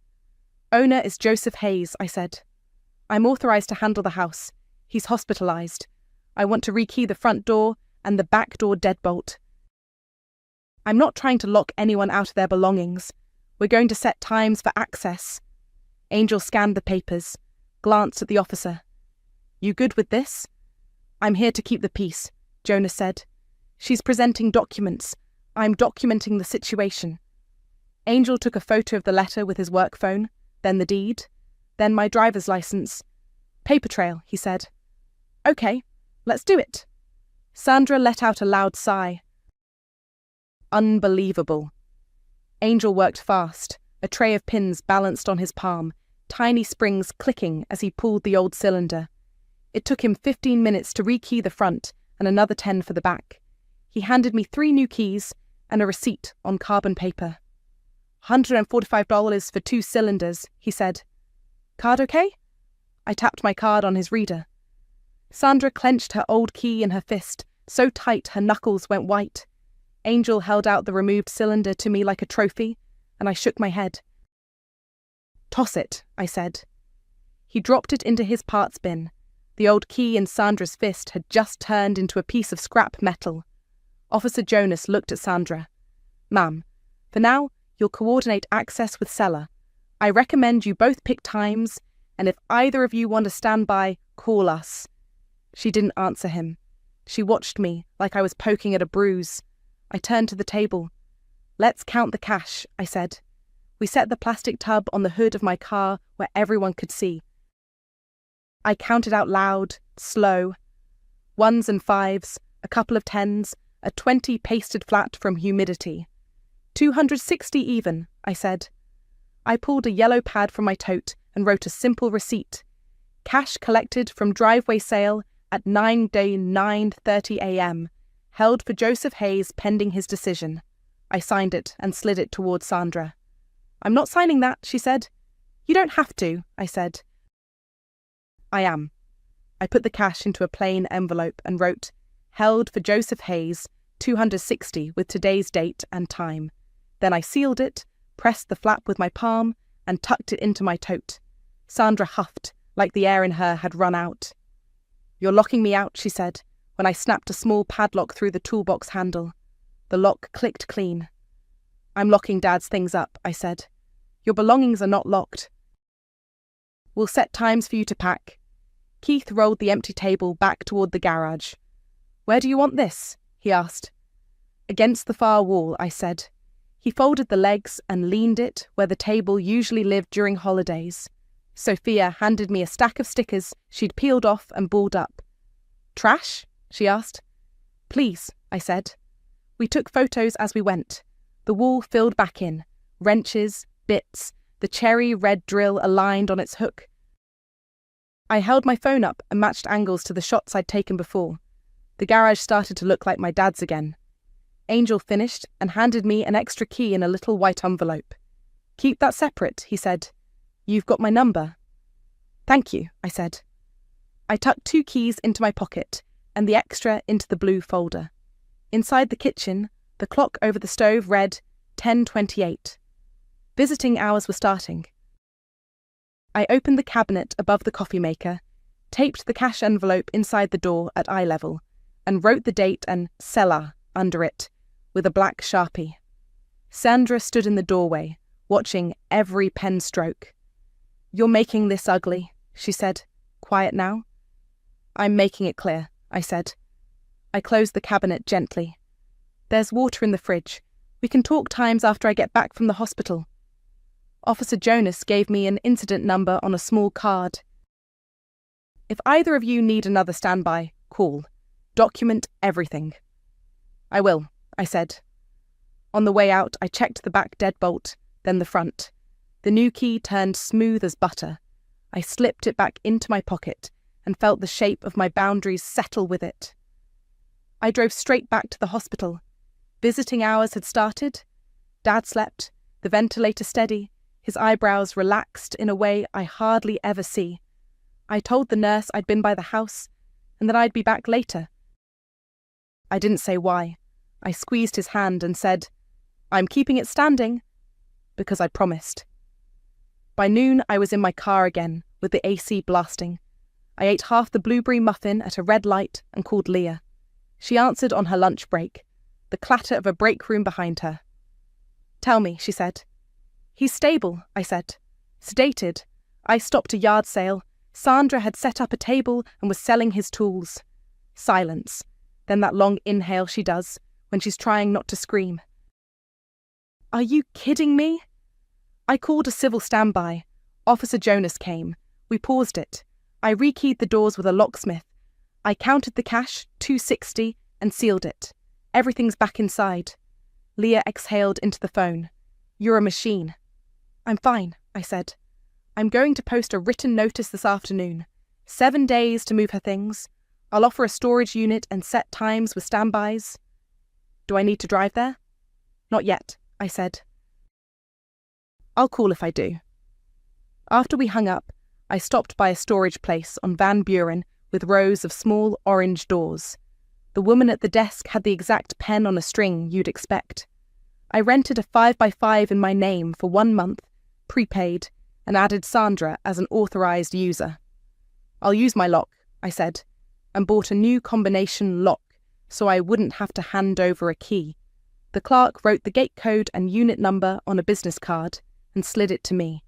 Owner is Joseph Hayes, I said. I'm authorized to handle the house. He's hospitalized. I want to rekey the front door and the back door deadbolt. I'm not trying to lock anyone out of their belongings. We're going to set times for access. Angel scanned the papers, glanced at the officer. You good with this? I'm here to keep the peace, Jonas said. She's presenting documents. I'm documenting the situation. Angel took a photo of the letter with his work phone, then the deed, then my driver's license. Paper trail, he said. Okay, let's do it. Sandra let out a loud sigh. Unbelievable. Angel worked fast, a tray of pins balanced on his palm, tiny springs clicking as he pulled the old cylinder. It took him 15 minutes to rekey the front and another 10 for the back. He handed me 3 new keys and a receipt on carbon paper. $145 for 2 cylinders, he said. Card okay? I tapped my card on his reader. Sandra clenched her old key in her fist, so tight her knuckles went white. Angel held out the removed cylinder to me like a trophy, and I shook my head. "Toss it," I said. He dropped it into his parts bin. The old key in Sandra's fist had just turned into a piece of scrap metal. Officer Jonas looked at Sandra. "Ma'am, for now, you'll coordinate access with Sella. I recommend you both pick times, and if either of you want to stand by, call us." She didn't answer him. She watched me like I was poking at a bruise. I turned to the table. "Let's count the cash," I said. We set the plastic tub on the hood of my car where everyone could see. I counted out loud, slow. 1s and 5s, a couple of 10s, a 20 pasted flat from humidity. 260 even, I said. I pulled a yellow pad from my tote and wrote a simple receipt. Cash collected from driveway sale at 9:30 a.m. Held for Joseph Hayes pending his decision. I signed it and slid it towards Sandra. "I'm not signing that," she said. "You don't have to," I said. "I am." I put the cash into a plain envelope and wrote, "Held for Joseph Hayes, 260 with today's date and time." Then I sealed it, pressed the flap with my palm, and tucked it into my tote. Sandra huffed, like the air in her had run out. "You're locking me out," she said, when I snapped a small padlock through the toolbox handle. The lock clicked clean. "I'm locking Dad's things up," I said. "Your belongings are not locked." "We'll set times for you to pack." Keith rolled the empty table back toward the garage. "Where do you want this?" he asked. "Against the far wall," I said. He folded the legs and leaned it where the table usually lived during holidays. Sophia handed me a stack of stickers she'd peeled off and balled up. "Trash?" she asked. "Please," I said. We took photos as we went. The wall filled back in. Wrenches, bits, the cherry red drill aligned on its hook. I held my phone up and matched angles to the shots I'd taken before. The garage started to look like my dad's again. Angel finished and handed me an extra key in a little white envelope. "Keep that separate," he said. "You've got my number." "Thank you," I said. I tucked 2 keys into my pocket and the extra into the blue folder. Inside the kitchen, the clock over the stove read 10:28. Visiting hours were starting. I opened the cabinet above the coffee maker, taped the cash envelope inside the door at eye level, and wrote the date and Sella under it with a black Sharpie. Sandra stood in the doorway, watching every pen stroke. "You're making this ugly," she said. "Quiet now." "I'm making it clear," I said. I closed the cabinet gently. "There's water in the fridge. We can talk times after I get back from the hospital." Officer Jonas gave me an incident number on a small card. "If either of you need another standby, call. Document everything." "I will," I said. On the way out, I checked the back deadbolt, then the front. The new key turned smooth as butter. I slipped it back into my pocket and felt the shape of my boundaries settle with it. I drove straight back to the hospital. Visiting hours had started. Dad slept, the ventilator steady, his eyebrows relaxed in a way I hardly ever see. I told the nurse I'd been by the house and that I'd be back later. I didn't say why. I squeezed his hand and said, "I'm keeping it standing," because I promised. By noon, I was in my car again, with the AC blasting. I ate half the blueberry muffin at a red light and called Leah. She answered on her lunch break, the clatter of a break room behind her. "Tell me," she said. "He's stable," I said. "Sedated. I stopped a yard sale. Sandra had set up a table and was selling his tools." Silence. Then that long inhale she does when she's trying not to scream. "Are you kidding me?" I called a civil standby. Officer Jonas came. We paused it. I rekeyed the doors with a locksmith. I counted the cash, 260, and sealed it. Everything's back inside. Leah exhaled into the phone. "You're a machine." "I'm fine," I said. "I'm going to post a written notice this afternoon. 7 days to move her things. I'll offer a storage unit and set times with standbys." "Do I need to drive there?" "Not yet," I said. "I'll call if I do." After we hung up, I stopped by a storage place on Van Buren with rows of small orange doors. The woman at the desk had the exact pen on a string you'd expect. I rented a 5x5 in my name for 1 month, prepaid, and added Sandra as an authorized user. "I'll use my lock," I said, and bought a new combination lock so I wouldn't have to hand over a key. The clerk wrote the gate code and unit number on a business card and slid it to me.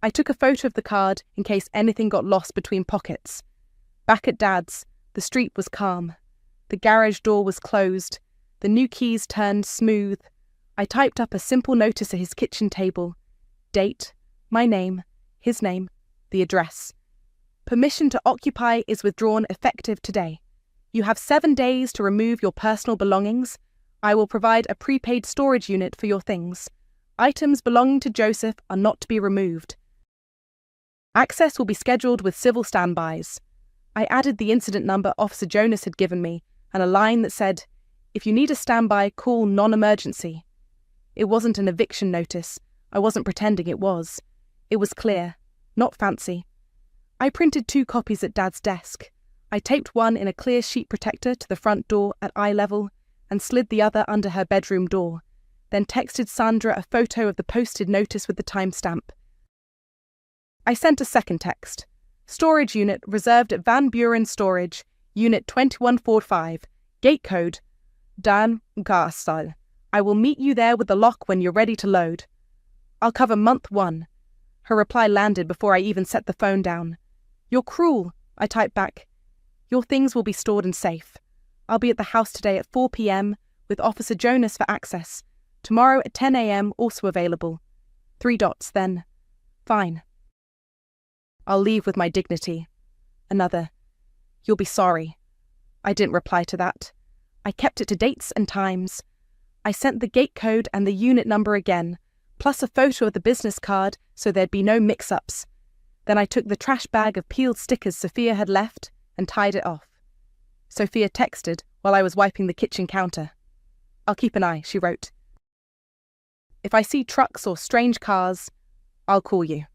I took a photo of the card in case anything got lost between pockets. Back at Dad's, the street was calm. The garage door was closed. The new keys turned smooth. I typed up a simple notice at his kitchen table. Date, my name, his name, the address. Permission to occupy is withdrawn effective today. You have 7 days to remove your personal belongings. I will provide a prepaid storage unit for your things. Items belonging to Joseph are not to be removed. Access will be scheduled with civil standbys. I added the incident number Officer Jonas had given me and a line that said, "If you need a standby, call non-emergency." It wasn't an eviction notice. I wasn't pretending it was. It was clear, not fancy. I printed 2 copies at Dad's desk. I taped one in a clear sheet protector to the front door at eye level and slid the other under her bedroom door, then texted Sandra a photo of the posted notice with the timestamp. I sent a second text. Storage unit reserved at Van Buren Storage, Unit 2145, gate code, Dan Garstal. I will meet you there with the lock when you're ready to load. I'll cover month 1. Her reply landed before I even set the phone down. "You're cruel," I typed back. "Your things will be stored and safe. I'll be at the house today at 4 p.m. with Officer Jonas for access. Tomorrow at 10 a.m. also available. 3 dots, then. Fine. I'll leave with my dignity." Another. "You'll be sorry." I didn't reply to that. I kept it to dates and times. I sent the gate code and the unit number again, plus a photo of the business card so there'd be no mix-ups. Then I took the trash bag of peeled stickers Sophia had left and tied it off. Sophia texted while I was wiping the kitchen counter. "I'll keep an eye," she wrote. "If I see trucks or strange cars, I'll call you."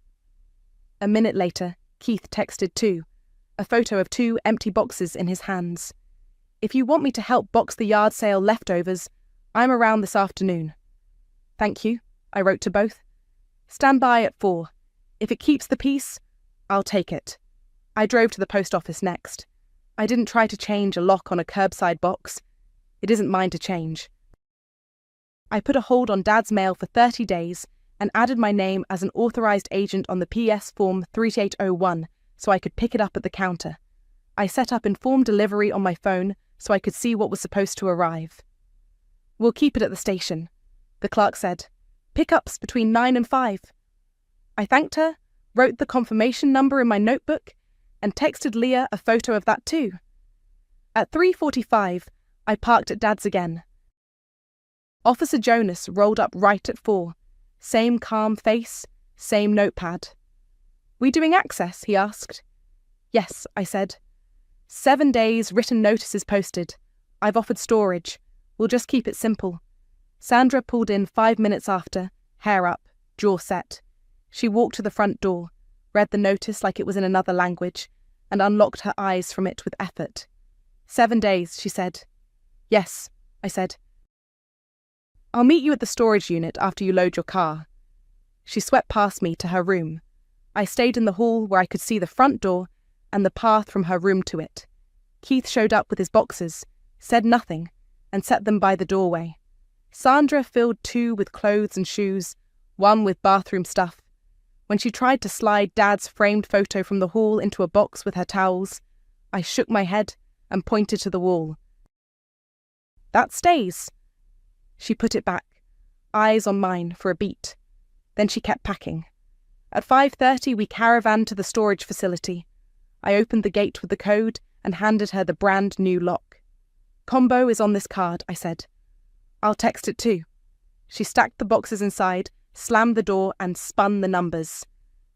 A minute later, Keith texted too, a photo of 2 empty boxes in his hands. "If you want me to help box the yard sale leftovers, I'm around this afternoon." "Thank you," I wrote to both. "Stand by at 4. If it keeps the peace, I'll take it." I drove to the post office next. I didn't try to change a lock on a curbside box. It isn't mine to change. I put a hold on Dad's mail for 30 days and added my name as an authorized agent on the PS form 3801 so I could pick it up at the counter. I set up informed delivery on my phone so I could see what was supposed to arrive. "We'll keep it at the station," the clerk said. "Pickups between 9 and 5. I thanked her, wrote the confirmation number in my notebook, and texted Leah a photo of that too. At 3:45, I parked at Dad's again. Officer Jonas rolled up right at 4. Same calm face, same notepad. "We doing access?" he asked. "Yes," I said. 7 days written notices posted. I've offered storage. We'll just keep it simple. Sandra pulled in 5 minutes after, hair up, jaw set. She walked to the front door, read the notice like it was in another language, and unlocked her eyes from it with effort. 7 days, she said. "Yes," I said. "I'll meet you at the storage unit after you load your car." She swept past me to her room. I stayed in the hall where I could see the front door and the path from her room to it. Keith showed up with his boxes, said nothing, and set them by the doorway. Sandra filled 2 with clothes and shoes, 1 with bathroom stuff. When she tried to slide Dad's framed photo from the hall into a box with her towels, I shook my head and pointed to the wall. "That stays." She put it back, eyes on mine for a beat. Then she kept packing. At 5:30 we caravanned to the storage facility. I opened the gate with the code and handed her the brand new lock. "Combo is on this card," I said. "I'll text it too." She stacked the boxes inside, slammed the door and spun the numbers.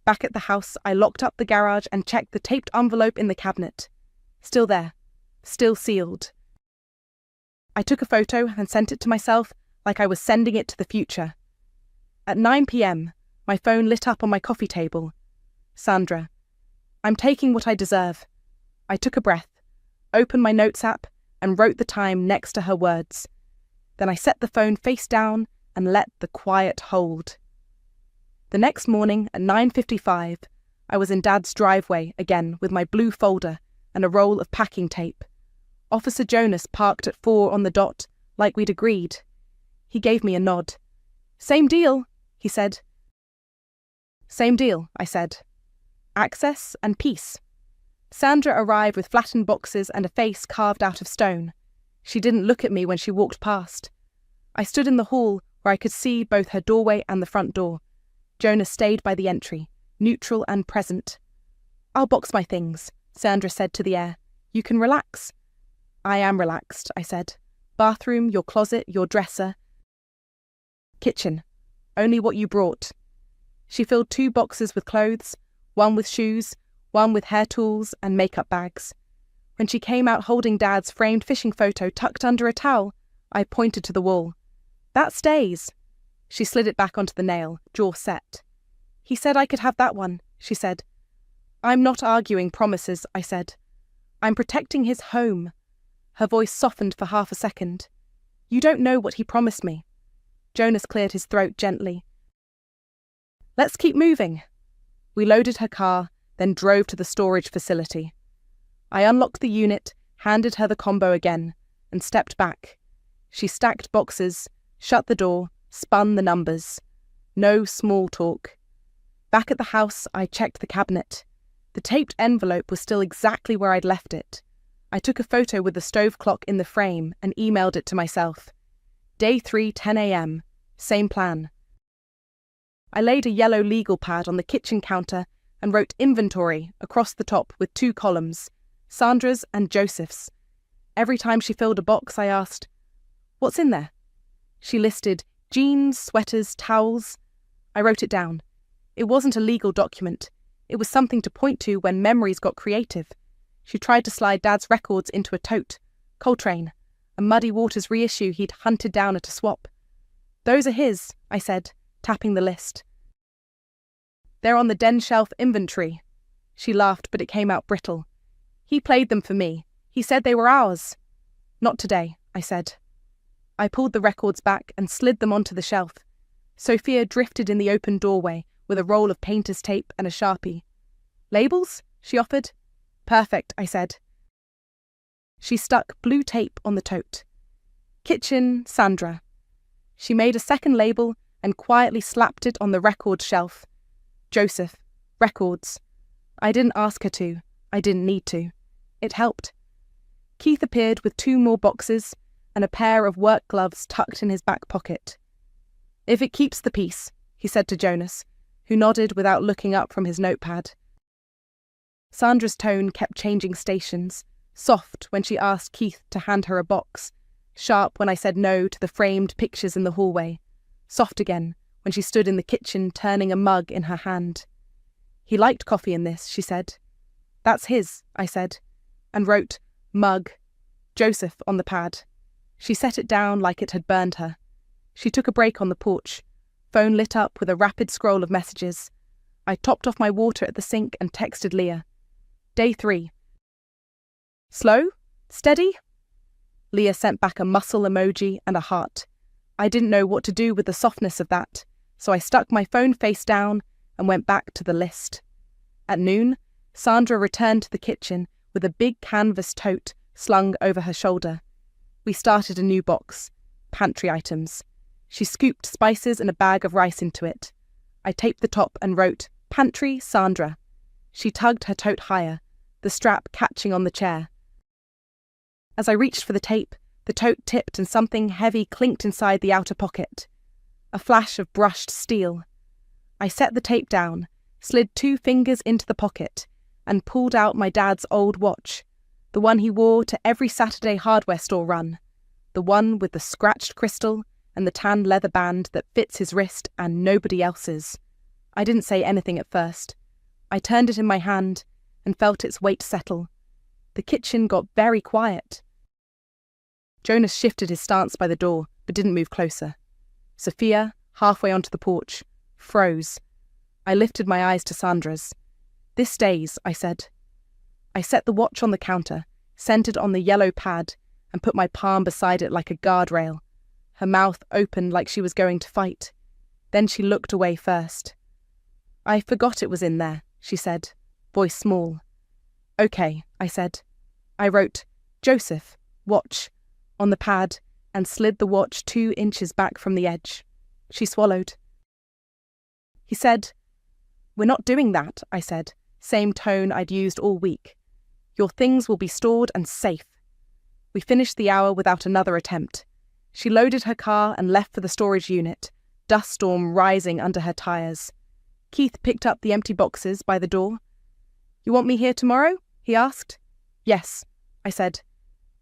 Back at the house, I locked up the garage and checked the taped envelope in the cabinet. Still there. Still sealed. I took a photo and sent it to myself like I was sending it to the future. At 9 p.m, my phone lit up on my coffee table. "Sandra, I'm taking what I deserve. I took a breath, opened my notes app, and wrote the time next to her words. Then I set the phone face down and let the quiet hold. The next morning at 9:55, I was in Dad's driveway again with my blue folder and a roll of packing tape. Officer Jonas parked at 4 on the dot, like we'd agreed. He gave me a nod. "Same deal," he said. "Same deal," I said. Access and peace. Sandra arrived with flattened boxes and a face carved out of stone. She didn't look at me when she walked past. I stood in the hall where I could see both her doorway and the front door. Jonas stayed by the entry, neutral and present. "I'll box my things," Sandra said to the air. "You can relax." "I am relaxed," I said. "Bathroom, your closet, your dresser. Kitchen. Only what you brought." She filled 2 boxes with clothes, one with shoes, one with hair tools and makeup bags. When she came out holding Dad's framed fishing photo tucked under a towel, I pointed to the wall. "That stays." She slid it back onto the nail, jaw set. "He said I could have that one," she said. "I'm not arguing promises," I said. "I'm protecting his home." Her voice softened for half a second. "You don't know what he promised me." Jonas cleared his throat gently. "Let's keep moving." We loaded her car, then drove to the storage facility. I unlocked the unit, handed her the combo again, and stepped back. She stacked boxes, shut the door, spun the numbers. No small talk. Back at the house, I checked the cabinet. The taped envelope was still exactly where I'd left it. I took a photo with the stove clock in the frame and emailed it to myself. Day 3, 10 a.m. Same plan. I laid a yellow legal pad on the kitchen counter and wrote inventory across the top with 2 columns, Sandra's and Joseph's. Every time she filled a box, I asked, "What's in there?" She listed jeans, sweaters, towels. I wrote it down. It wasn't a legal document. It was something to point to when memories got creative. She tried to slide Dad's records into a tote. Coltrane, a Muddy Waters reissue he'd hunted down at a swap. "Those are his," I said, tapping the list. "They're on the den shelf inventory." She laughed, but it came out brittle. "He played them for me. He said they were ours." "Not today," I said. I pulled the records back and slid them onto the shelf. Sophia drifted in the open doorway with a roll of painter's tape and a Sharpie. "Labels?" she offered. "Perfect," I said. She stuck blue tape on the tote. "Kitchen, Sandra." She made a second label and quietly slapped it on the records shelf. "Joseph, records." I didn't ask her to. I didn't need to. It helped. Keith appeared with 2 more boxes and a pair of work gloves tucked in his back pocket. "If it keeps the peace," he said to Jonas, who nodded without looking up from his notepad. Sandra's tone kept changing stations, soft when she asked Keith to hand her a box, sharp when I said no to the framed pictures in the hallway, soft again when she stood in the kitchen turning a mug in her hand. "He liked coffee in this," she said. "That's his," I said, and wrote mug, Joseph on the pad. She set it down like it had burned her. She took a break on the porch, phone lit up with a rapid scroll of messages. I topped off my water at the sink and texted Leah. Day 3. "Slow? Steady?" Leah sent back a muscle emoji and a heart. I didn't know what to do with the softness of that, so I stuck my phone face down and went back to the list. At noon, Sandra returned to the kitchen with a big canvas tote slung over her shoulder. We started a new box, pantry items. She scooped spices and a bag of rice into it. I taped the top and wrote, "Pantry, Sandra." She tugged her tote higher, the strap catching on the chair. As I reached for the tape, the tote tipped and something heavy clinked inside the outer pocket. A flash of brushed steel. I set the tape down, slid 2 fingers into the pocket, and pulled out my dad's old watch, the one he wore to every Saturday hardware store run, the one with the scratched crystal and the tan leather band that fits his wrist and nobody else's. I didn't say anything at first. I turned it in my hand and felt its weight settle. The kitchen got very quiet. Jonas shifted his stance by the door, but didn't move closer. Sophia, halfway onto the porch, froze. I lifted my eyes to Sandra's. "This stays," I said. I set the watch on the counter, centered on the yellow pad, and put my palm beside it like a guardrail. Her mouth opened like she was going to fight. Then she looked away first. "I forgot it was in there," she said, voice small. "Okay," I said. I wrote, "Joseph, watch," on the pad and slid the watch 2 inches back from the edge. She swallowed. He said, "We're not doing that," I said, same tone I'd used all week. "Your things will be stored and safe." We finished the hour without another attempt. She loaded her car and left for the storage unit, dust storm rising under her tyres. Keith picked up the empty boxes by the door. "You want me here tomorrow?" he asked. "Yes," I said.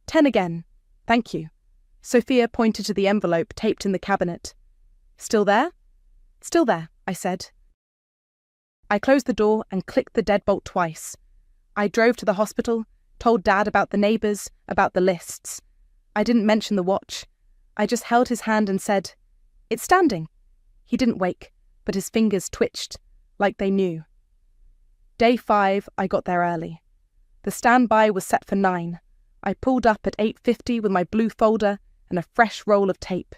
10 again. "Thank you." Sophia pointed to the envelope taped in the cabinet. "Still there?" "Still there," I said. I closed the door and clicked the deadbolt twice. I drove to the hospital, told Dad about the neighbours, about the lists. I didn't mention the watch. I just held his hand and said, "It's standing." He didn't wake, but his fingers twitched, like they knew. Day 5, I got there early. The standby was set for 9. I pulled up at 8:50 with my blue folder and a fresh roll of tape.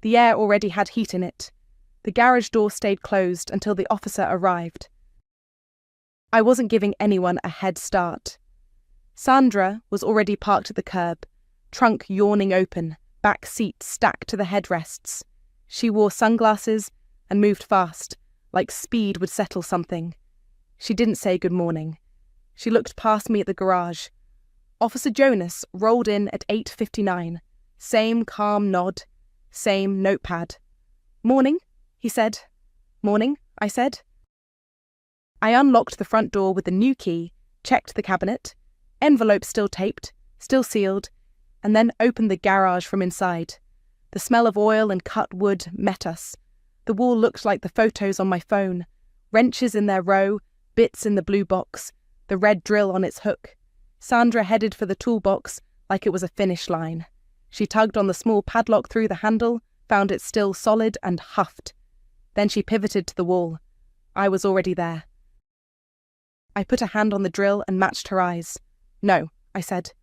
The air already had heat in it. The garage door stayed closed until the officer arrived. I wasn't giving anyone a head start. Sandra was already parked at the curb, trunk yawning open, back seat stacked to the headrests. She wore sunglasses and moved fast, like speed would settle something. She didn't say good morning. She looked past me at the garage. Officer Jonas rolled in at 8:59. Same calm nod, same notepad. "Morning," he said. "Morning," I said. I unlocked the front door with the new key, checked the cabinet, envelope still taped, still sealed, and then opened the garage from inside. The smell of oil and cut wood met us. The wall looked like the photos on my phone, wrenches in their row, bits in the blue box, the red drill on its hook. Sandra headed for the toolbox like it was a finish line. She tugged on the small padlock through the handle, found it still solid, and huffed. Then she pivoted to the wall. I was already there. I put a hand on the drill and matched her eyes. "No," I said.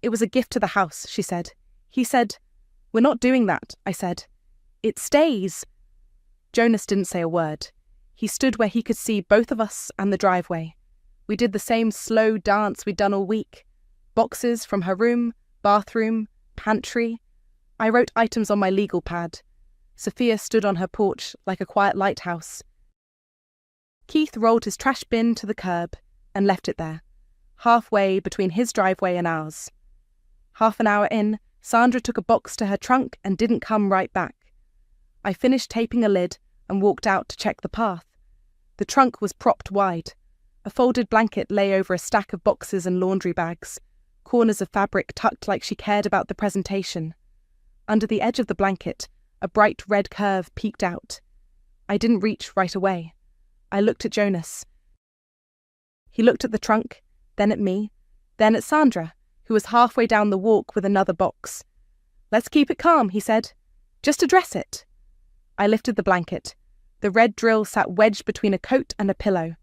"It was a gift to the house," she said. He said, "We're not doing that," I said. "It stays." Jonas didn't say a word. He stood where he could see both of us and the driveway. We did the same slow dance we'd done all week. Boxes from her room, bathroom, pantry. I wrote items on my legal pad. Sophia stood on her porch like a quiet lighthouse. Keith rolled his trash bin to the curb and left it there, halfway between his driveway and ours. Half an hour in, Sandra took a box to her trunk and didn't come right back. I finished taping a lid and walked out to check the path. The trunk was propped wide. A folded blanket lay over a stack of boxes and laundry bags, corners of fabric tucked like she cared about the presentation. Under the edge of the blanket, a bright red curve peeked out. I didn't reach right away. I looked at Jonas. He looked at the trunk, then at me, then at Sandra, who was halfway down the walk with another box. "Let's keep it calm," he said. "Just address it." I lifted the blanket. The red drill sat wedged between a coat and a pillow.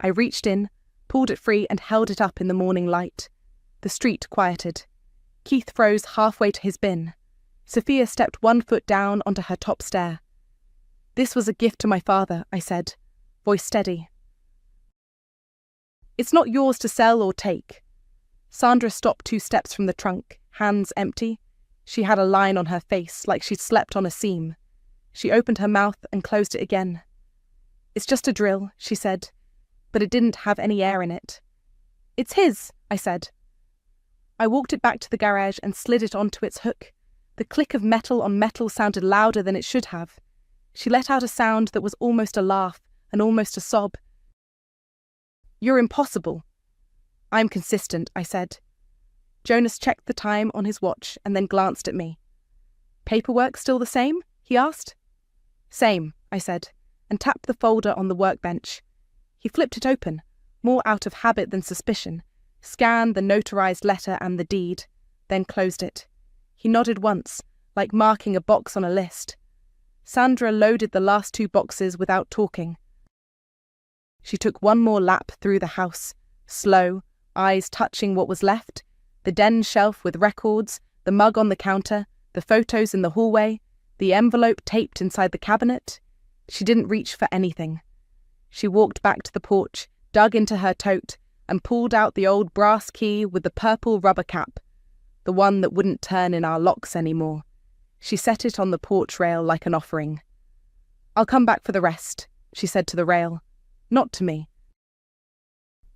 I reached in, pulled it free and held it up in the morning light. The street quieted. Keith froze halfway to his bin. Sophia stepped 1 foot down onto her top stair. "This was a gift to my father," I said, voice steady. "It's not yours to sell or take." Sandra stopped 2 steps from the trunk, hands empty. She had a line on her face like she'd slept on a seam. She opened her mouth and closed it again. "It's just a drill," she said, but it didn't have any air in it. "It's his," I said. I walked it back to the garage and slid it onto its hook. The click of metal on metal sounded louder than it should have. She let out a sound that was almost a laugh and almost a sob. "You're impossible." "I'm consistent," I said. Jonas checked the time on his watch and then glanced at me. "Paperwork still the same?" he asked. "Same," I said, and tapped the folder on the workbench. He flipped it open, more out of habit than suspicion, scanned the notarized letter and the deed, then closed it. He nodded once, like marking a box on a list. Sandra loaded the last 2 boxes without talking. She took one more lap through the house, slow, eyes touching what was left, the den shelf with records, the mug on the counter, the photos in the hallway, the envelope taped inside the cabinet. She didn't reach for anything. She walked back to the porch, dug into her tote, and pulled out the old brass key with the purple rubber cap, the one that wouldn't turn in our locks anymore. She set it on the porch rail like an offering. "I'll come back for the rest," she said to the rail. Not to me.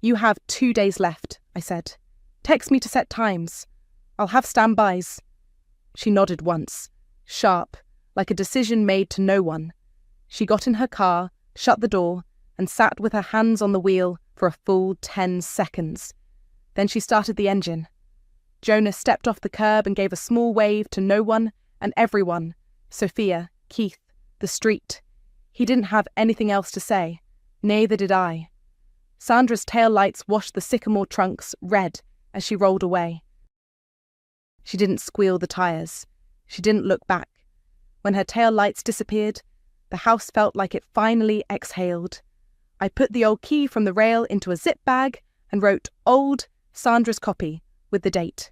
"You have 2 days left," I said. "Text me to set times. I'll have standbys." She nodded once, sharp, like a decision made to no one. She got in her car, shut the door, and sat with her hands on the wheel for a full 10 seconds. Then she started the engine. Jonas stepped off the curb and gave a small wave to no one and everyone, Sophia, Keith, the street. He didn't have anything else to say. Neither did I. Sandra's tail lights washed the sycamore trunks red as she rolled away. She didn't squeal the tires. She didn't look back. When her tail lights disappeared, the house felt like it finally exhaled. I put the old key from the rail into a zip bag and wrote "Old Sandra's copy" with the date.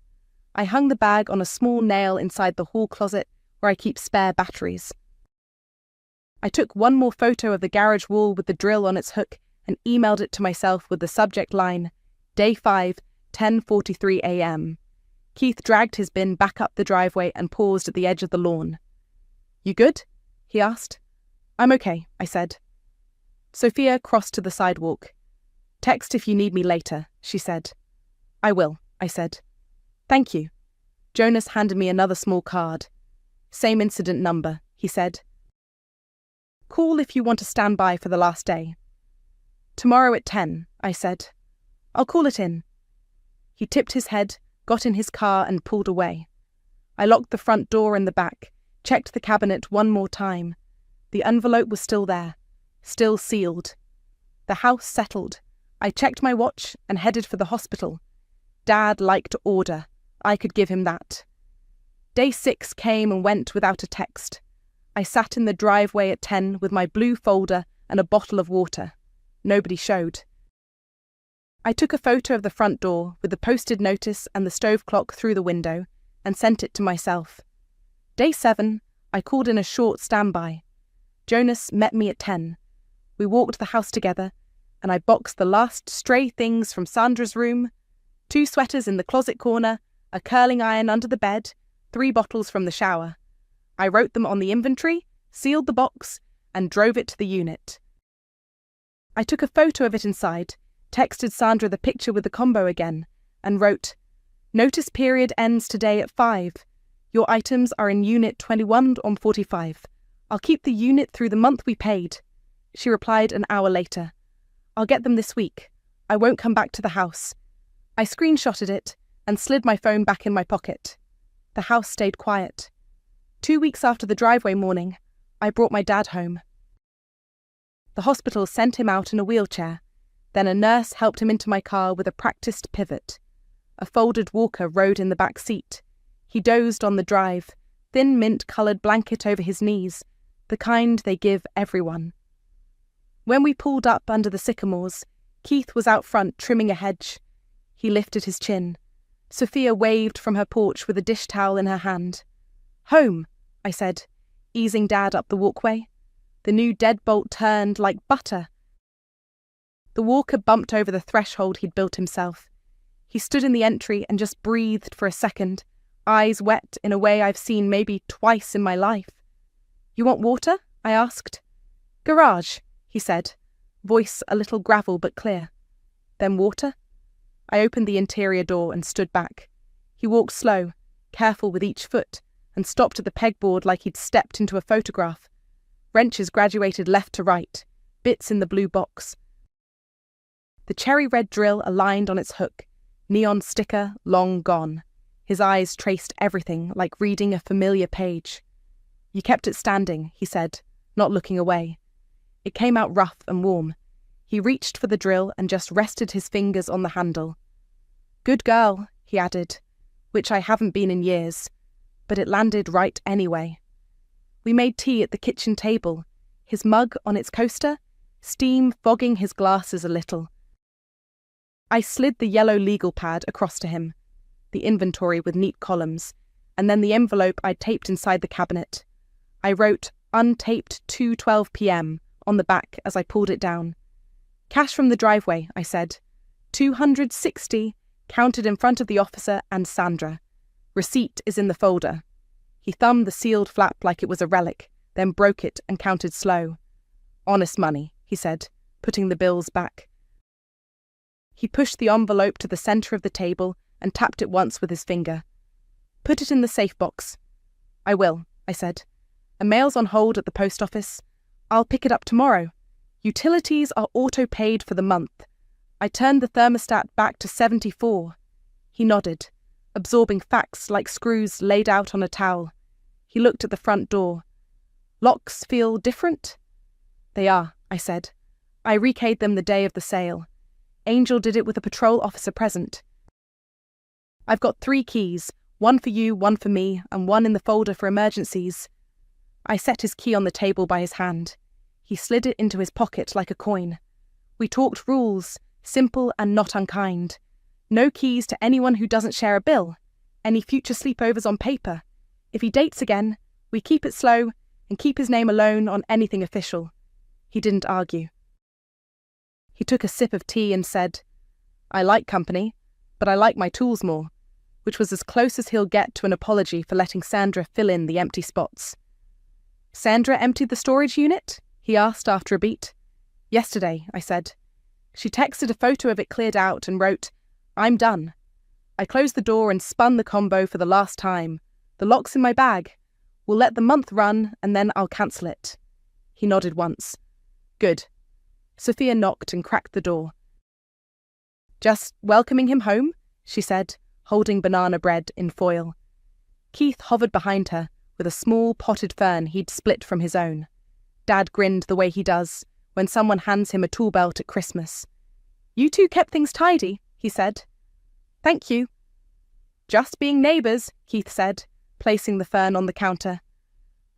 I hung the bag on a small nail inside the hall closet where I keep spare batteries. I took one more photo of the garage wall with the drill on its hook and emailed it to myself with the subject line, Day 5, 10:43 a.m. Keith dragged his bin back up the driveway and paused at the edge of the lawn. "You good?" he asked. "I'm okay," I said. Sophia crossed to the sidewalk. "Text if you need me later," she said. "I will," I said. "Thank you." Jonas handed me another small card. "Same incident number," he said. "Call if you want to stand by for the last day." "Tomorrow at 10, I said. "I'll call it in." He tipped his head, got in his car and pulled away. I locked the front door and the back, checked the cabinet one more time. The envelope was still there, still sealed. The house settled. I checked my watch and headed for the hospital. Dad liked order. I could give him that. Day 6 came and went without a text. I sat in the driveway at 10 with my blue folder and a bottle of water. Nobody showed. I took a photo of the front door with the posted notice and the stove clock through the window and sent it to myself. Day 7, I called in a short standby. Jonas met me at 10. We walked the house together, and I boxed the last stray things from Sandra's room: 2 sweaters in the closet corner, a curling iron under the bed, 3 bottles from the shower. I wrote them on the inventory, sealed the box, and drove it to the unit. I took a photo of it inside, texted Sandra the picture with the combo again, and wrote, "Notice period ends today at 5. Your items are in unit 21 on 45. I'll keep the unit through the month we paid." She replied an hour later, "I'll get them this week. I won't come back to the house." I screenshotted it and slid my phone back in my pocket. The house stayed quiet. 2 weeks after the driveway morning, I brought my dad home. The hospital sent him out in a wheelchair. Then a nurse helped him into my car with a practiced pivot. A folded walker rode in the back seat. He dozed on the drive, thin mint-coloured blanket over his knees, the kind they give everyone. When we pulled up under the sycamores, Keith was out front trimming a hedge. He lifted his chin. Sophia waved from her porch with a dish towel in her hand. "Home," I said, easing Dad up the walkway. The new deadbolt turned like butter. The walker bumped over the threshold he'd built himself. He stood in the entry and just breathed for a second, eyes wet in a way I've seen maybe twice in my life. "You want water?" I asked. "Garage," he said, voice a little gravel but clear. "Then water?" I opened the interior door and stood back. He walked slow, careful with each foot, and stopped at the pegboard like he'd stepped into a photograph. Wrenches graduated left to right, bits in the blue box. The cherry-red drill aligned on its hook, neon sticker long gone. His eyes traced everything like reading a familiar page. "You kept it standing," he said, not looking away. It came out rough and warm. He reached for the drill and just rested his fingers on the handle. "Good girl," he added, which I haven't been in years, but it landed right anyway. We made tea at the kitchen table, his mug on its coaster, steam fogging his glasses a little. I slid the yellow legal pad across to him, the inventory with neat columns, and then the envelope I'd taped inside the cabinet. I wrote untaped 2:12 p.m. on the back as I pulled it down. Cash from the driveway, I said. 260, counted in front of the officer and Sandra. Receipt is in the folder. He thumbed the sealed flap like it was a relic, then broke it and counted slow. Honest money, he said, putting the bills back. He pushed the envelope to the centre of the table and tapped it once with his finger. Put it in the safe box. I will, I said. A mail's on hold at the post office. I'll pick it up tomorrow. Utilities are auto-paid for the month. I turned the thermostat back to 74. He nodded, absorbing facts like screws laid out on a towel. He looked at the front door. Locks feel different? They are, I said. I rekeyed them the day of the sale. Angel did it with a patrol officer present. I've got 3 keys, one for you, one for me, and one in the folder for emergencies. I set his key on the table by his hand. He slid it into his pocket like a coin. We talked rules, simple and not unkind. No keys to anyone who doesn't share a bill. Any future sleepovers on paper. If he dates again, we keep it slow and keep his name alone on anything official. He didn't argue. He took a sip of tea and said, I like company, but I like my tools more, which was as close as he'll get to an apology for letting Sandra fill in the empty spots. Sandra emptied the storage unit? He asked after a beat. Yesterday, I said. She texted a photo of it cleared out and wrote, I'm done. I closed the door and spun the combo for the last time. The lock's in my bag. We'll let the month run and then I'll cancel it. He nodded once. Good. Sophia knocked and cracked the door. Just welcoming him home, she said, holding banana bread in foil. Keith hovered behind her with a small potted fern he'd split from his own. Dad grinned the way he does when someone hands him a tool belt at Christmas. You two kept things tidy, he said. Thank you. Just being neighbours, Keith said, placing the fern on the counter.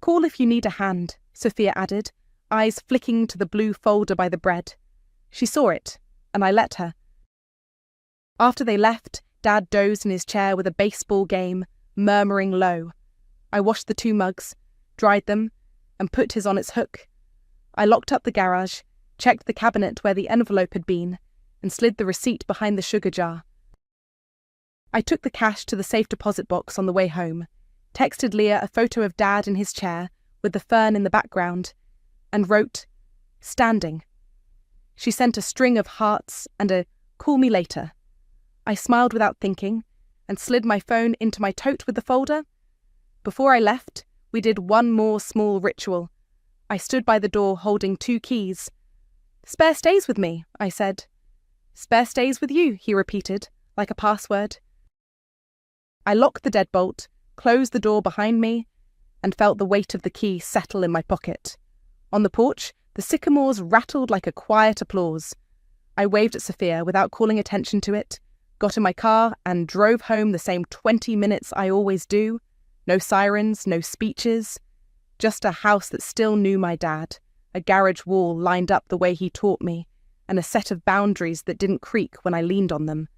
Call if you need a hand, Sophia added, eyes flicking to the blue folder by the bread. She saw it, and I let her. After they left, Dad dozed in his chair with a baseball game, murmuring low. I washed the 2 mugs, dried them, and put his on its hook. I locked up the garage, checked the cabinet where the envelope had been, and slid the receipt behind the sugar jar. I took the cash to the safe deposit box on the way home, texted Leah a photo of Dad in his chair with the fern in the background, and wrote, standing. She sent a string of hearts and a call me later. I smiled without thinking and slid my phone into my tote with the folder. Before I left, we did one more small ritual. I stood by the door holding 2 keys. Spare stays with me, I said. Spare stays with you, he repeated, like a password. I locked the deadbolt, closed the door behind me, and felt the weight of the key settle in my pocket. On the porch, the sycamores rattled like a quiet applause. I waved at Sophia without calling attention to it, got in my car and drove home the same 20 minutes I always do. No sirens, no speeches. Just a house that still knew my dad, a garage wall lined up the way he taught me, and a set of boundaries that didn't creak when I leaned on them.